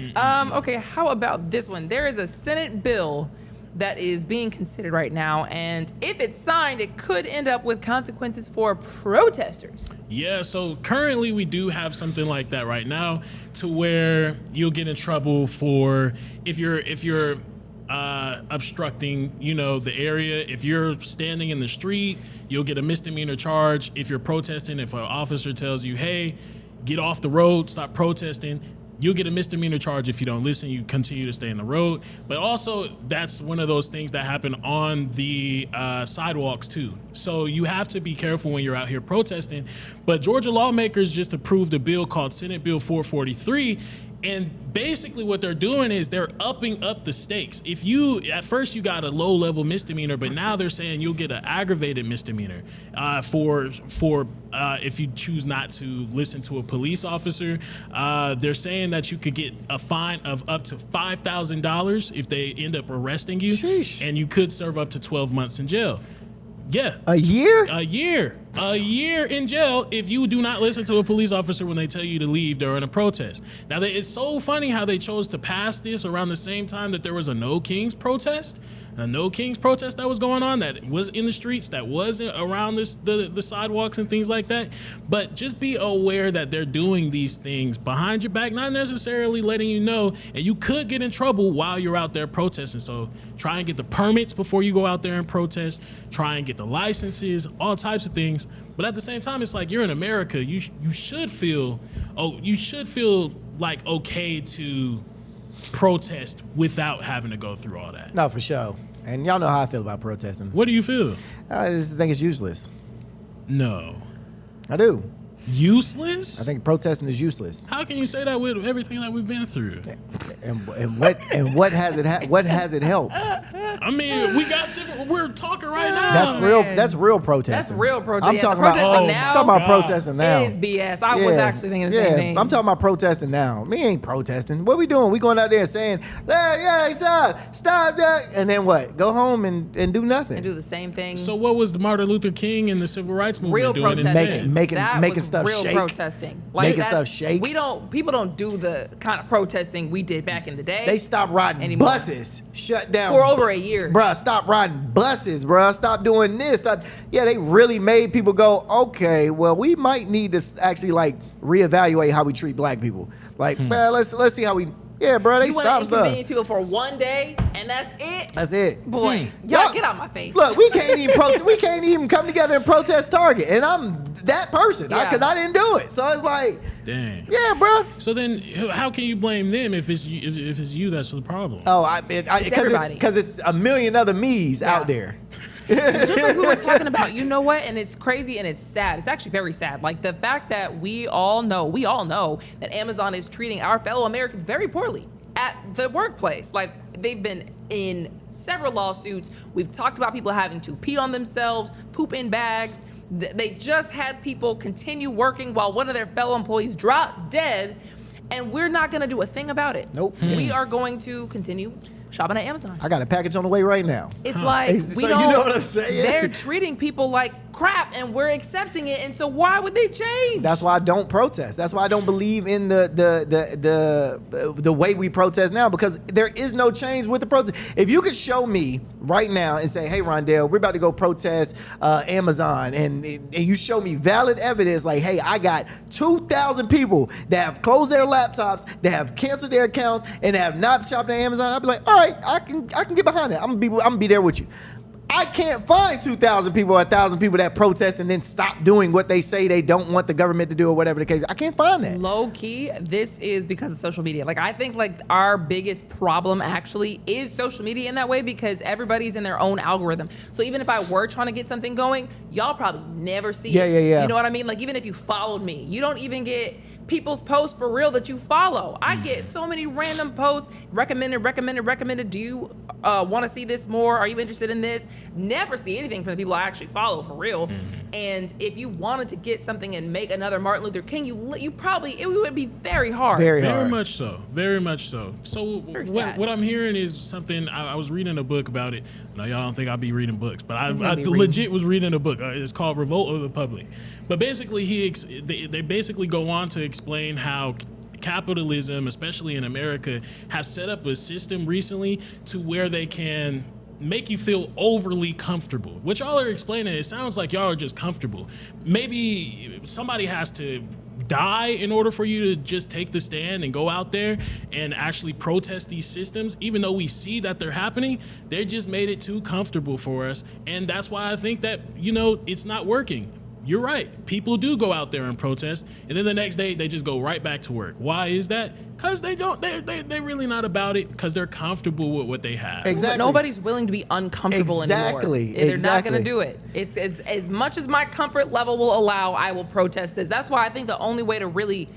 Yeah. Okay, how about this one? There is a Senate bill that is being considered right now, and if it's signed, it could end up with consequences for protesters. Yeah, so currently we do have something like that right now, to where you'll get in trouble for if you're obstructing, the area. If you're standing in the street, you'll get a misdemeanor charge. If you're protesting, if an officer tells you, hey, get off the road, stop protesting, you'll get a misdemeanor charge. If you don't listen, you continue to stay in the road. But also, that's one of those things that happen on the sidewalks too. So you have to be careful when you're out here protesting. But Georgia lawmakers just approved a bill called Senate Bill 443. And basically what they're doing is they're upping up the stakes. At first you got a low level misdemeanor, but now they're saying you'll get an aggravated misdemeanor for if you choose not to listen to a police officer. They're saying that you could get a fine of up to $5,000 if they end up arresting you. Sheesh. And you could serve up to 12 months in jail. Yeah. A year? A year in jail if you do not listen to a police officer when they tell you to leave during a protest. Now, it's so funny how they chose to pass this around the same time that there was a No Kings protest. A No Kings protest that was going on, that was in the streets, that was around the sidewalks and things like that. But just be aware that they're doing these things behind your back, not necessarily letting you know, and you could get in trouble while you're out there protesting. So try and get the permits before you go out there and protest. Try and get the licenses, all types of things. But at the same time, it's like you're in America. You should feel like okay to protest without having to go through all that. No, for sure. And y'all know how I feel about protesting. What do you feel? I just think it's useless. No. I do. Useless? I think protesting is useless. How can you say that with everything that we've been through? And what has it helped? I mean, we're talking right now. That's real protesting. That's real protesting. I'm talking about protesting now. It is BS. I was actually thinking the same thing. I'm talking about protesting now. We ain't protesting. What we doing? We going out there saying, stop that, and then what? Go home and do nothing. And do the same thing. So what was the Martin Luther King and the Civil Rights Movement Real doing protesting. instead? Making stuff real shake. Protesting. Making stuff shake. People don't do the kind of protesting we did back in the day. They stopped riding anymore. buses. Shut down. For over a year. Bruh, stop riding buses, bruh. Stop doing this. They really made people go, okay, well, we might need to actually reevaluate how we treat black people. Man, let's see how we. Yeah, bro, they stop stuff. Inconvenience people for one day, and that's it. That's it. Boy, y'all get out my face. Look, we can't even we can't even come together and protest Target, and I'm that person because I didn't do it. So it's like, dang. Yeah, bro. So then, how can you blame them if it's you that's the problem? Oh, because it's a million other me's out there. Just like we were talking about, you know what? And it's crazy and it's sad. It's actually very sad. Like the fact that we all know that Amazon is treating our fellow Americans very poorly at the workplace. Like they've been in several lawsuits. We've talked about people having to pee on themselves, poop in bags. They just had people continue working while one of their fellow employees dropped dead, and we're not going to do a thing about it. Nope. We are going to continue shopping at Amazon. I got a package on the way right now. It's like you know what I'm saying? They're treating people like crap, and we're accepting it. And so why would they change? That's why I don't protest. That's why I don't believe in the way we protest now, because there is no change with the protest. If you could show me right now and say, "Hey, Rondell, we're about to go protest Amazon," and you show me valid evidence, like, "Hey, I got 2,000 people that have closed their laptops, that have canceled their accounts, and have not shopped at Amazon," I'd be like, "All right, I can get behind it. I'm gonna be there with you." I can't find 2,000 people or 1,000 people that protest and then stop doing what they say they don't want the government to do or whatever the case. I can't find that. Low key, this is because of social media. Like I think our biggest problem actually is social media in that way, because everybody's in their own algorithm. So even if I were trying to get something going, y'all probably never see it. Yeah. You know what I mean? Like even if you followed me, you don't even get people's posts for real that you follow. I get so many random posts, recommended. Do you want to see this more? Are you interested in this? Never see anything from the people I actually follow for real. And if you wanted to get something and make another Martin Luther King, you probably, it would be very hard. Very hard. Very much so. So what I'm hearing is something, I was reading a book about it. No, y'all don't think I'll be reading books, but I legit was reading a book. It's called Revolt of the Public. But basically, they basically go on to explain how capitalism, especially in America, has set up a system recently to where they can make you feel overly comfortable. What y'all are explaining, it sounds like y'all are just comfortable. Maybe somebody has to die in order for you to just take the stand and go out there and actually protest these systems. Even though we see that they're happening, they just made it too comfortable for us. And that's why I think that, it's not working. You're right. People do go out there and protest, and then the next day they just go right back to work. Why is that? Because they're really not about it, because they're comfortable with what they have. Exactly. But nobody's willing to be uncomfortable anymore. They're not going to do it. It's as much as my comfort level will allow, I will protest this. That's why I think the only way to really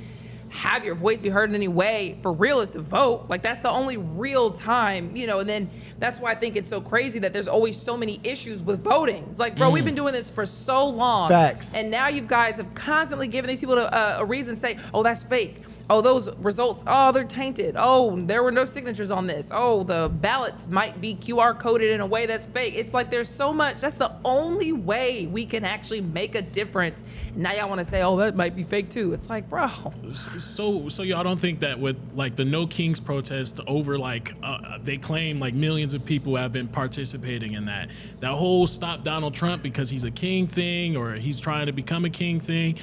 have your voice be heard in any way for real is to vote. Like that's the only real time, and then that's why I think it's so crazy that there's always so many issues with voting. It's like, bro, we've been doing this for so long. Facts. And now you guys have constantly given these people a reason to say, oh, that's fake. Oh, those results, they're tainted. Oh, there were no signatures on this. Oh, the ballots might be QR coded in a way that's fake. It's like there's so much. That's the only way we can actually make a difference. Now y'all want to say, oh, that might be fake too. It's like, bro. So y'all don't think that with the No Kings protest over they claim millions of people have been participating in that whole stop Donald Trump because he's a king thing or he's trying to become a king thing.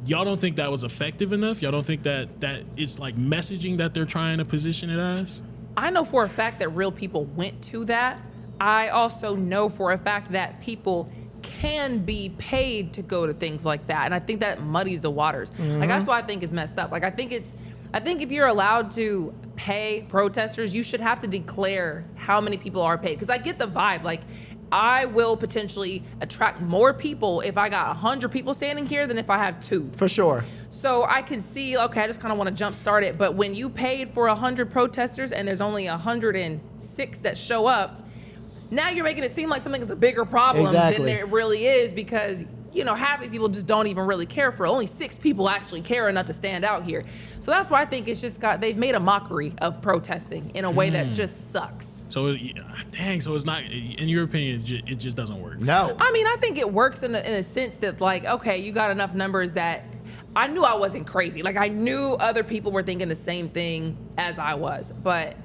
Y'all don't think that was effective enough? Y'all don't think that it's messaging that they're trying to position it as? I know for a fact that real people went to that. I also know for a fact that people can be paid to go to things like that. And I think that muddies the waters. That's why I think it's messed up. I think if you're allowed to pay protesters, you should have to declare how many people are paid. Because I get the vibe. I will potentially attract more people if I got 100 people standing here than if I have 2. For sure. So I can see, okay, I just kind of want to jumpstart it. But when you paid for 100 protesters and there's only 106 that show up, now you're making it seem like something is a bigger problem than it really is, because half these people just don't even really care for it. Only 6 people actually care enough to stand out here. So that's why I think it's just they've made a mockery of protesting in a way that just sucks. So, so it's not, in your opinion, it just doesn't work. No. I mean, I think it works in a sense that, like, okay, you got enough numbers that I knew I wasn't crazy. Like, I knew other people were thinking the same thing as I was, but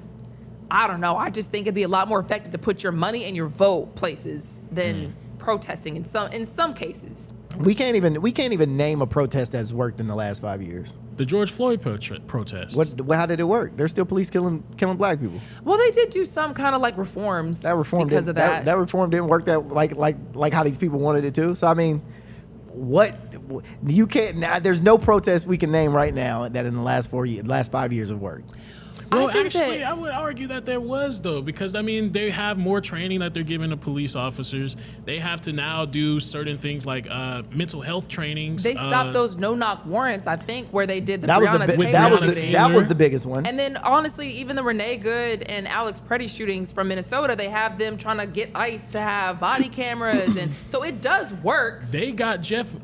I don't know. I just think it'd be a lot more effective to put your money and your vote places than protesting in some cases. We can't even name a protest that's worked in the last 5 years. The George Floyd protest. How did it work? There's still police killing black people. Well, they did do some kind of like reforms. That reform because of that. That reform didn't work that like how these people wanted it to. So I mean, you can't. There's no protest we can name right now that in the last 5 years have worked. Well, actually, I would argue that there was, though, because, I mean, they have more training that they're giving to police officers. They have to now do certain things like mental health trainings. They stopped those no-knock warrants, I think, where they did the that Breonna Taylor that was the biggest one. And then, honestly, even the Renee Good and Alex Preddy shootings from Minnesota, they have them trying to get ICE to have body cameras. And so it does work. They got Jeff,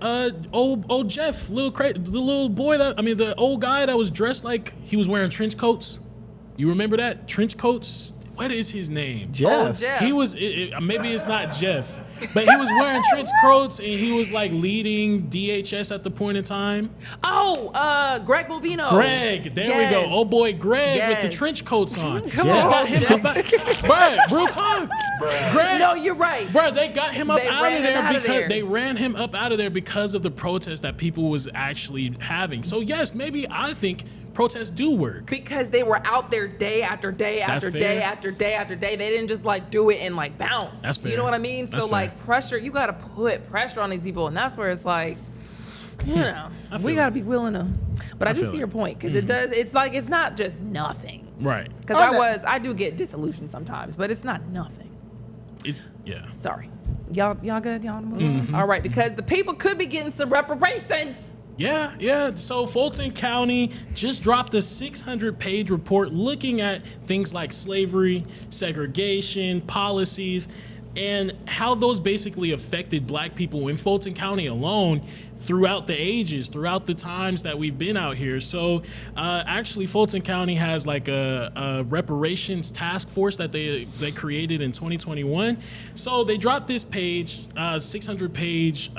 old Jeff, the little boy the old guy that was dressed like he was wearing trench coats. You remember that? Trench coats? What is his name? Jeff. Oh, Jeff. He was, maybe it's not Jeff, but he was wearing trench coats and he was like leading DHS at the point in time. Oh, Greg Bovino. Greg, there we go. Oh boy, Greg with the trench coats on. Come on, Jeff. Bruh, real talk. Greg, no, you're right. Bruh, they got him up out of there they ran him up out of there because of the protest that people was actually having. So yes, maybe I think protests do work. Because they were out there day after day after day after day after day. They didn't just like do it and like bounce. That's fair. You know what I mean? So like pressure, you gotta put pressure on these people, and that's where it's like, we gotta be willing to. But I do see your point, because it does. It's like it's not just nothing. Right. Because I do get disillusioned sometimes, but it's not nothing. Sorry. Y'all good? Y'all wanna move on? All right, because the people could be getting some reparations. Yeah. So Fulton County just dropped a 600-page report looking at things like slavery, segregation, policies, and how those basically affected black people in Fulton County alone throughout the ages, throughout the times that we've been out here. So actually Fulton County has like a reparations task force that they created in 2021. So they dropped this page, 600-page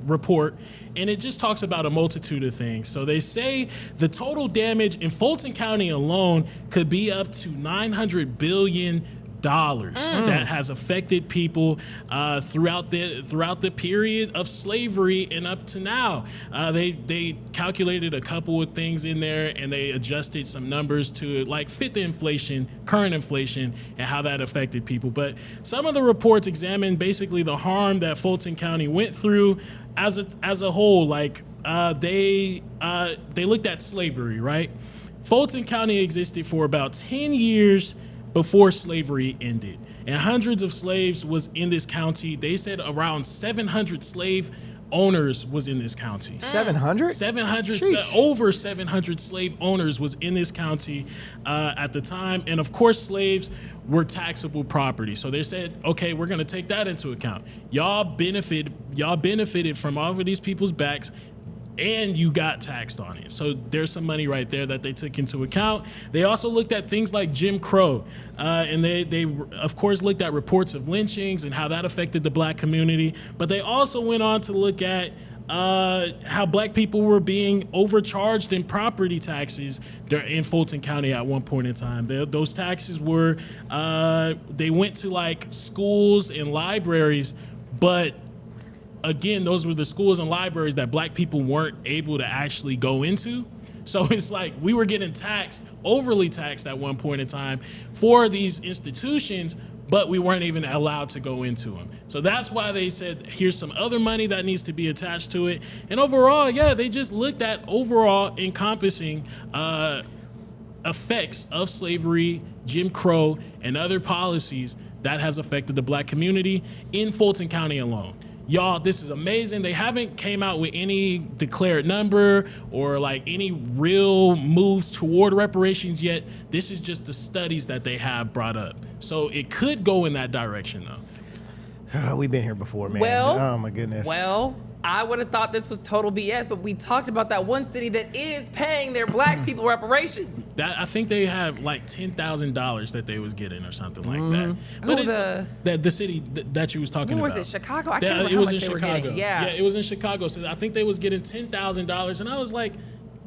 report, and it just talks about a multitude of things. So they say the total damage in Fulton County alone could be up to $900 billion that has affected people throughout the period of slavery and up to now. They calculated a couple of things in there, and they adjusted some numbers to like fit the current inflation, and how that affected people. But some of the reports examined basically the harm that Fulton County went through as a whole. Like they looked at slavery, right? Fulton County existed for about 10 years before slavery ended, and hundreds of slaves was in this county. They said around 700 slave owners was in this county. 700? 700, over 700 slave owners was in this county at the time. And of course, slaves were taxable property. So they said, okay, we're gonna take that into account. Y'all benefited from all of these people's backs, and you got taxed on it. So there's some money right there that they took into account. They also looked at things like Jim Crow, and they of course looked at reports of lynchings and how that affected the black community. But they also went on to look at how black people were being overcharged in property taxes in Fulton County at one point in time. Those taxes were, they went to like schools and libraries, but again, those were the schools and libraries that black people weren't able to actually go into. So it's like we were getting overly taxed at one point in time for these institutions, but we weren't even allowed to go into them. So that's why they said, here's some other money that needs to be attached to it. And overall, they just looked at overall encompassing effects of slavery, Jim Crow, and other policies that has affected the black community in Fulton County alone. Y'all, this is amazing. They haven't came out with any declared number or like any real moves toward reparations yet. This is just the studies that they have brought up. So it could go in that direction though. We've been here before, man. Well, oh my goodness. Well, I would have thought this was total BS, but we talked about that one city that is paying their black people reparations. That I think they have like $10,000 that they was getting or something like that. But it's the city that you was talking about. Where was it? Chicago? I can't remember it how was much in they Chicago. were getting. Yeah, it was in Chicago. So I think they was getting $10,000, and I was like,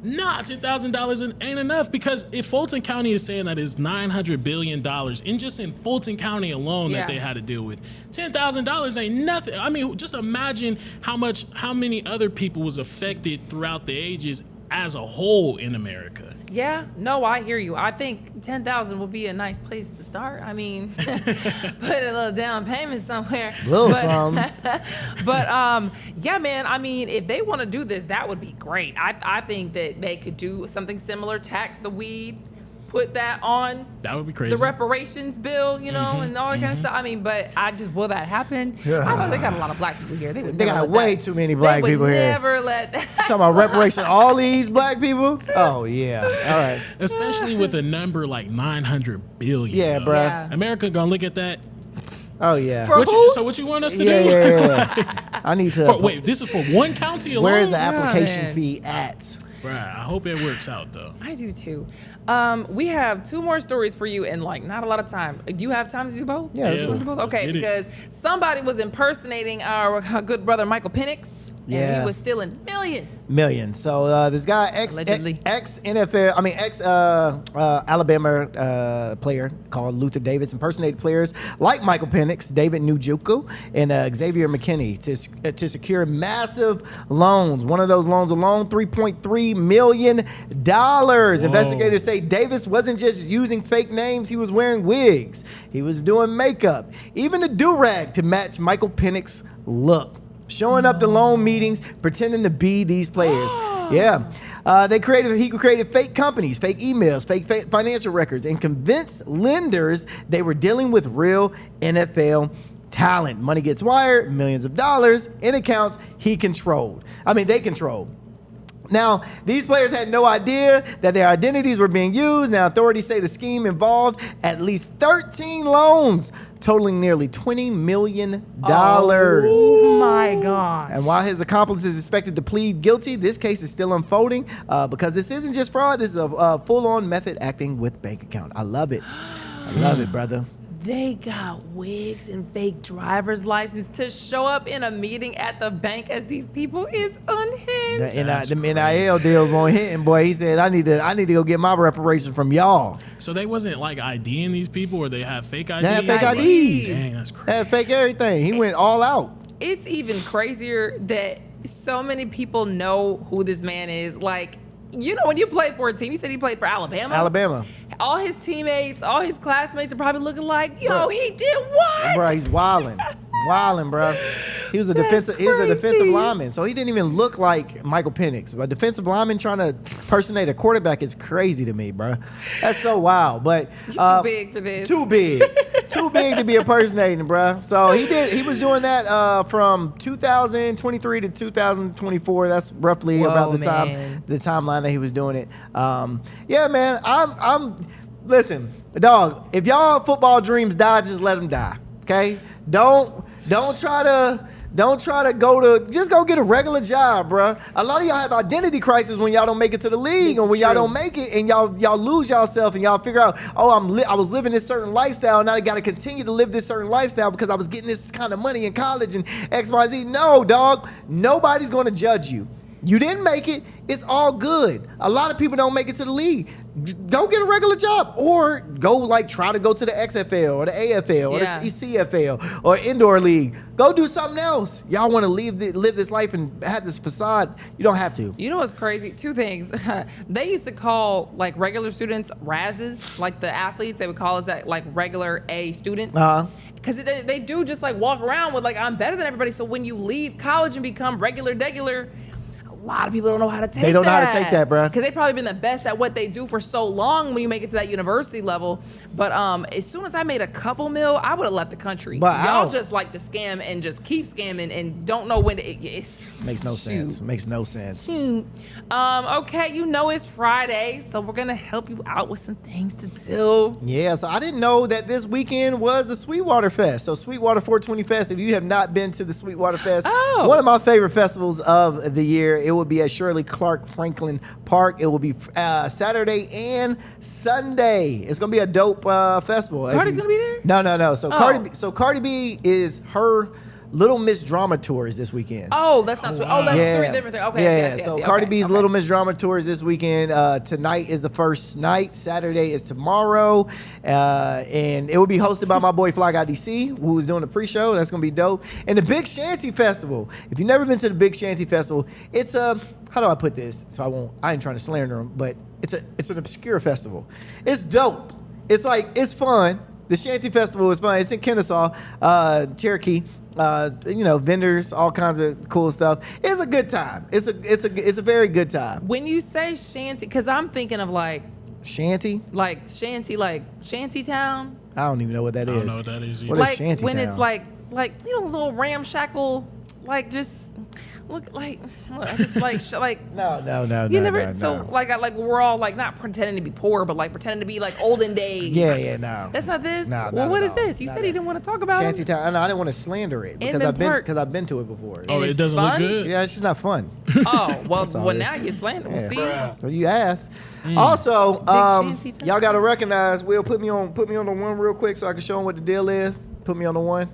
nah, $10,000 ain't enough, because if Fulton County is saying that it's $900 billion in just in Fulton County alone that they had to deal with, $10,000 ain't nothing. I mean, just imagine how many other people was affected throughout the ages as a whole in America. Yeah, no, I hear you. I think 10,000 would be a nice place to start. I mean, put a little down payment somewhere. But yeah, man. I mean, if they want to do this, that would be great. I think that they could do something similar. Tax the weed. Put that on. That would be crazy. The reparations bill, you know, and all that kind of stuff. I mean, but will that happen? I don't know, they got a lot of black people here. They got way too many black people here. They would never let that. Talking about reparation, all these black people? Oh, yeah. All right. Especially with a number like 900 billion. Yeah, bro. Yeah. America gonna look at that. Oh, yeah. For who? So what you want us to do? Yeah. I need to. Wait, this is for one county alone? Where's the application fee at? Right. I hope it works out, though. I do, too. We have 2 more stories for you, and like not a lot of time. Do you have time to do both? Yeah, let's do both. Okay, because somebody was impersonating our good brother Michael Penix. And he was stealing millions. So this guy, ex Alabama player called Luther Davis, impersonated players like Michael Penix, David Njoku, and Xavier McKinney to secure massive loans. One of those loans alone, $3.3 million. Whoa. Investigators say Davis wasn't just using fake names; he was wearing wigs. He was doing makeup, even a do-rag to match Michael Penix's look. Showing up to loan meetings, pretending to be these players. He created fake companies, fake emails, fake financial records, and convinced lenders they were dealing with real NFL talent. Money gets wired, millions of dollars in accounts they controlled. Now, these players had no idea that their identities were being used. Now, authorities say the scheme involved at least 13 loans totaling nearly $20 million. Oh my God. And while his accomplice is expected to plead guilty, this case is still unfolding because this isn't just fraud. This is a full-on method acting with bank account. I love it. I love it, brother. They got wigs and fake driver's license to show up in a meeting at the bank as these people is unhinged. The NIL deals won't hit him, boy. He said, I need to go get my reparations from y'all. So they wasn't like IDing these people, or they have fake IDs? They have fake IDs. Dang, that's crazy. They have fake everything. He went all out. It's even crazier that so many people know who this man is. Like, you know, when you play for a team, you said he played for Alabama. All his teammates, all his classmates are probably looking like, yo, he did what? Bro, he's wilding. Bro. He was a defensive lineman, so he didn't even look like Michael Penix. A defensive lineman trying to impersonate a quarterback is crazy to me, bro. That's so wild. But too big for this. Too big to be impersonating, bro. So he was doing that from 2023 to 2024. That's roughly about the timeline that he was doing it. Yeah, man. Listen, dog. If y'all football dreams die, just let them die. Okay. Don't try to just go get a regular job, bro. A lot of y'all have identity crisis when y'all don't make it to the league, or when y'all don't make it and y'all lose yourself and y'all figure out, oh, I was living this certain lifestyle, and now I got to continue to live this certain lifestyle because I was getting this kind of money in college and X, Y, Z. No, dog. Nobody's going to judge you. You didn't make it. It's all good. A lot of people don't make it to the league. Go get a regular job, or go try to go to the XFL or the AFL or the CFL or indoor league. Go do something else. Y'all want to live this life and have this facade. You don't have to. You know what's crazy? 2 things. They used to call like regular students Razzes, like the athletes. They would call us that, like regular A students. Because they do just like walk around with like, I'm better than everybody. So when you leave college and become regular, lot of people don't know how to take that. They don't know how to take that, bruh. Because they've probably been the best at what they do for so long when you make it to that university level. But as soon as I made a couple mil, I would have left the country. But y'all just like to scam and just keep scamming and don't know when to. Makes no sense. Makes no sense. Okay, you know it's Friday, so we're gonna help you out with some things to do. Yeah, so I didn't know that this weekend was the Sweetwater Fest. So Sweetwater 420 Fest, if you have not been to the Sweetwater Fest, one of my favorite festivals of the year, it will be at Shirley Clark Franklin Park. It will be Saturday and Sunday. It's gonna be a dope festival. Cardi's gonna be there? No. So Cardi B is her Little Miss Drama Tour is this weekend. Oh, that sounds. Wow. Oh, that's three different things. Okay, yeah. Yes, So yes, Cardi okay, B's okay. Little Miss Drama Tour is this weekend. Tonight is the first night. Saturday is tomorrow, and it will be hosted by my boy Fly Guy DC, who is doing the pre-show. That's gonna be dope. And the Big Shanty Festival. If you've never been to the Big Shanty Festival, it's a how do I put this? So I ain't trying to slander them, but it's an obscure festival. It's dope. It's fun. The Shanty Festival is fun. It's in Kennesaw, Cherokee. Vendors, all kinds of cool stuff. It's a good time. It's a very good time. When you say shanty, because I'm thinking of like shanty, like shanty town. I don't even know what that is. I don't know what that is either. What is shanty when town? it's like those little ramshackle, like just look just like no. You never no. like we're all like not pretending to be poor, but like pretending to be like olden days. Yeah, no. That's not this. No, well, what is all. this? You said you didn't want to talk about Shanty it. town. I didn't want to slander it because I've been to it before. Oh, And it it's doesn't fun? look good. Yeah, it's just not fun. Oh well, all it is. now you slander. Well, see, So you asked. Also, Shanty Festival. y'all gotta recognize. Will put me on the one real quick so I can show him what the deal is. Put me on the one.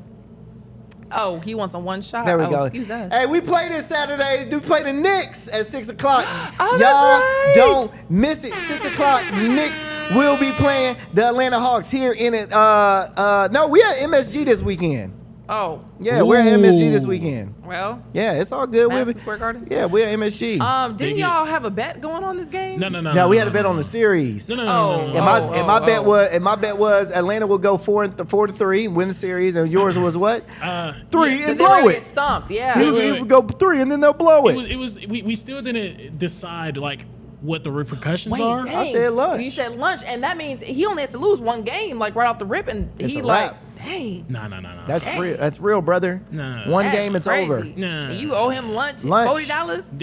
oh, he wants a one shot. There we go. Excuse us. Hey, we play this Saturday. We play the Knicks at 6 o'clock. Oh, Y'all that's right. don't miss it. 6 o'clock. The Knicks will be playing the Atlanta Hawks here in it. No, we at MSG this weekend. Oh, Yeah, we're at MSG this weekend. well. Yeah, it's all good. Madison Square Garden? Yeah, we're at MSG. Didn't y'all have a bet going on this game? No. no, we had a bet on the series. No. And my bet was Atlanta will go 4-3, win the series, and yours was what? 3 and They blow were get it. stomped. Yeah. We would go 3 and then they'll blow it. It was. We still didn't decide like what the repercussions Wait, are. dang. I said lunch. You said lunch, and that means he only has to lose one game, like right off the rip, and It's he a like, wrap. dang. No. That's Dang. real. That's real, brother. Nah. One That's game, it's crazy. over. Nah. And you owe him lunch. Lunch. $40.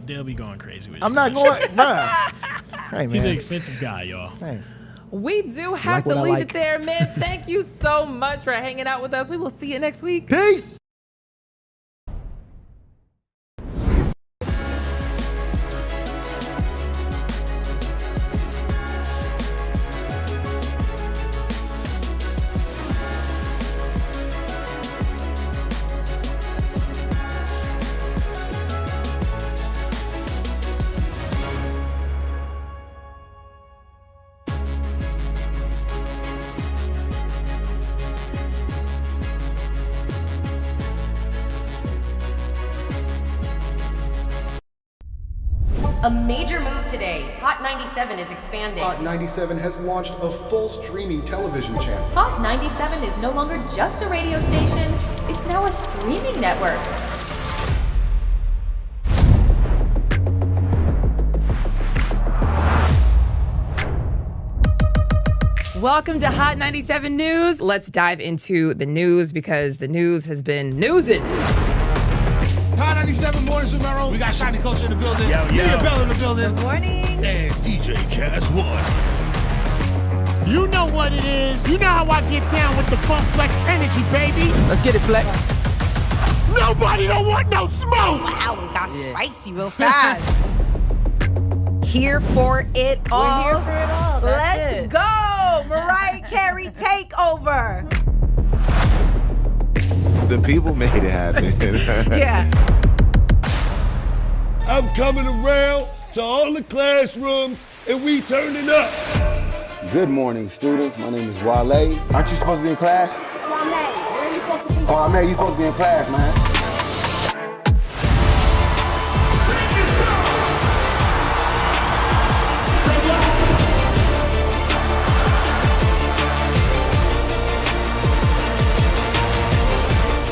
They'll be going crazy with I'm it. not going, bruh. Hey, man. He's an expensive guy, y'all. Hey. We do have like to what I leave like. it there, man. Thank you so much for hanging out with us. We will see you next week. Peace. A major move today. Hot 97 is expanding. Hot 97 has launched a full streaming television channel. Hot 97 is no longer just a radio station, it's now a streaming network. Welcome to Hot 97 News. Let's dive into the news because the news has been newsing. Hot 97 mornings with Mero. We got Shiny Culture in the building. Leah Bell in the building. Good morning. And DJ Cass One. You know what it is. You know how I get down with the Funk Flex energy, baby. Let's get it, Flex. Nobody don't want no smoke. Wow, it got spicy real fast. Here for it all. We're here for it all. That's Let's it. go. Mariah Carey takeover. The people made it happen. Yeah. I'm coming around to all the classrooms and we turning up. Good morning, students. My name is Wale. Aren't you supposed to be in class? Where are you supposed to be? Oh, I mean, you supposed to be in class, man.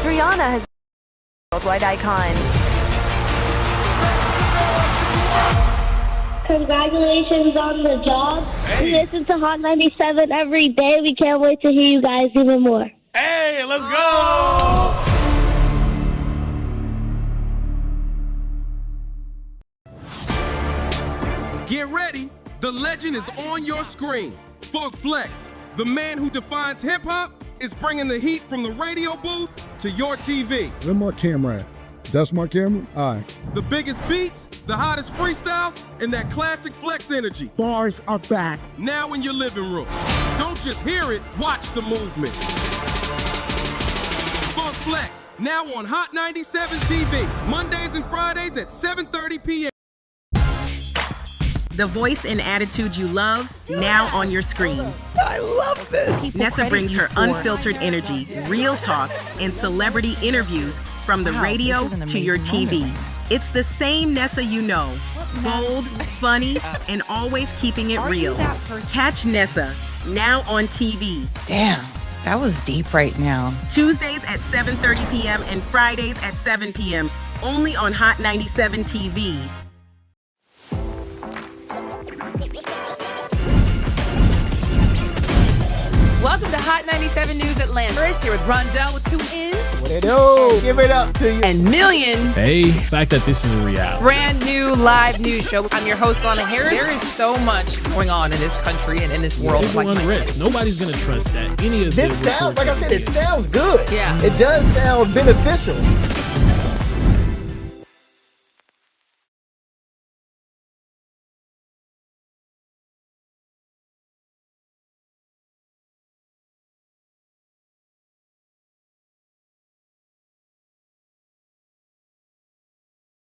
Rihanna has been a worldwide icon. Congratulations on the job. We listen to Hot 97 every day. We can't wait to hear you guys even more. Hey, let's go! Get ready. The legend is on your screen. Funk Flex, the man who defines hip-hop, is bringing the heat from the radio booth to your TV. Where my camera at? That's my camera? All right. The biggest beats, the hottest freestyles, and that classic Flex energy. Bars are back. Now in your living room. Don't just hear it, watch the movement. Funk Flex, now on Hot 97 TV, Mondays and Fridays at 7:30 p.m. The voice and attitude you love, now on your screen. I love this. Nessa brings her unfiltered energy, real talk, and celebrity interviews from the radio to your TV. It's the same Nessa you know. Bold, funny, and always keeping it real. Catch Nessa, now on TV. Damn, that was deep right now. Tuesdays at 7:30 p.m. and Fridays at 7 p.m. Only on Hot 97 TV. Welcome to Hot 97 News Atlanta. We're here with Rondell with 2 N's. What it do? Give it up to you. And Million. Hey, the fact that this is a reality. Brand new live news show. I'm your host, Lana Harris. There is so much going on in this country and in this world. Civil unrest. Nobody's going to trust that. Any of this sounds, like I said, it sounds good. Yeah. It does sound beneficial.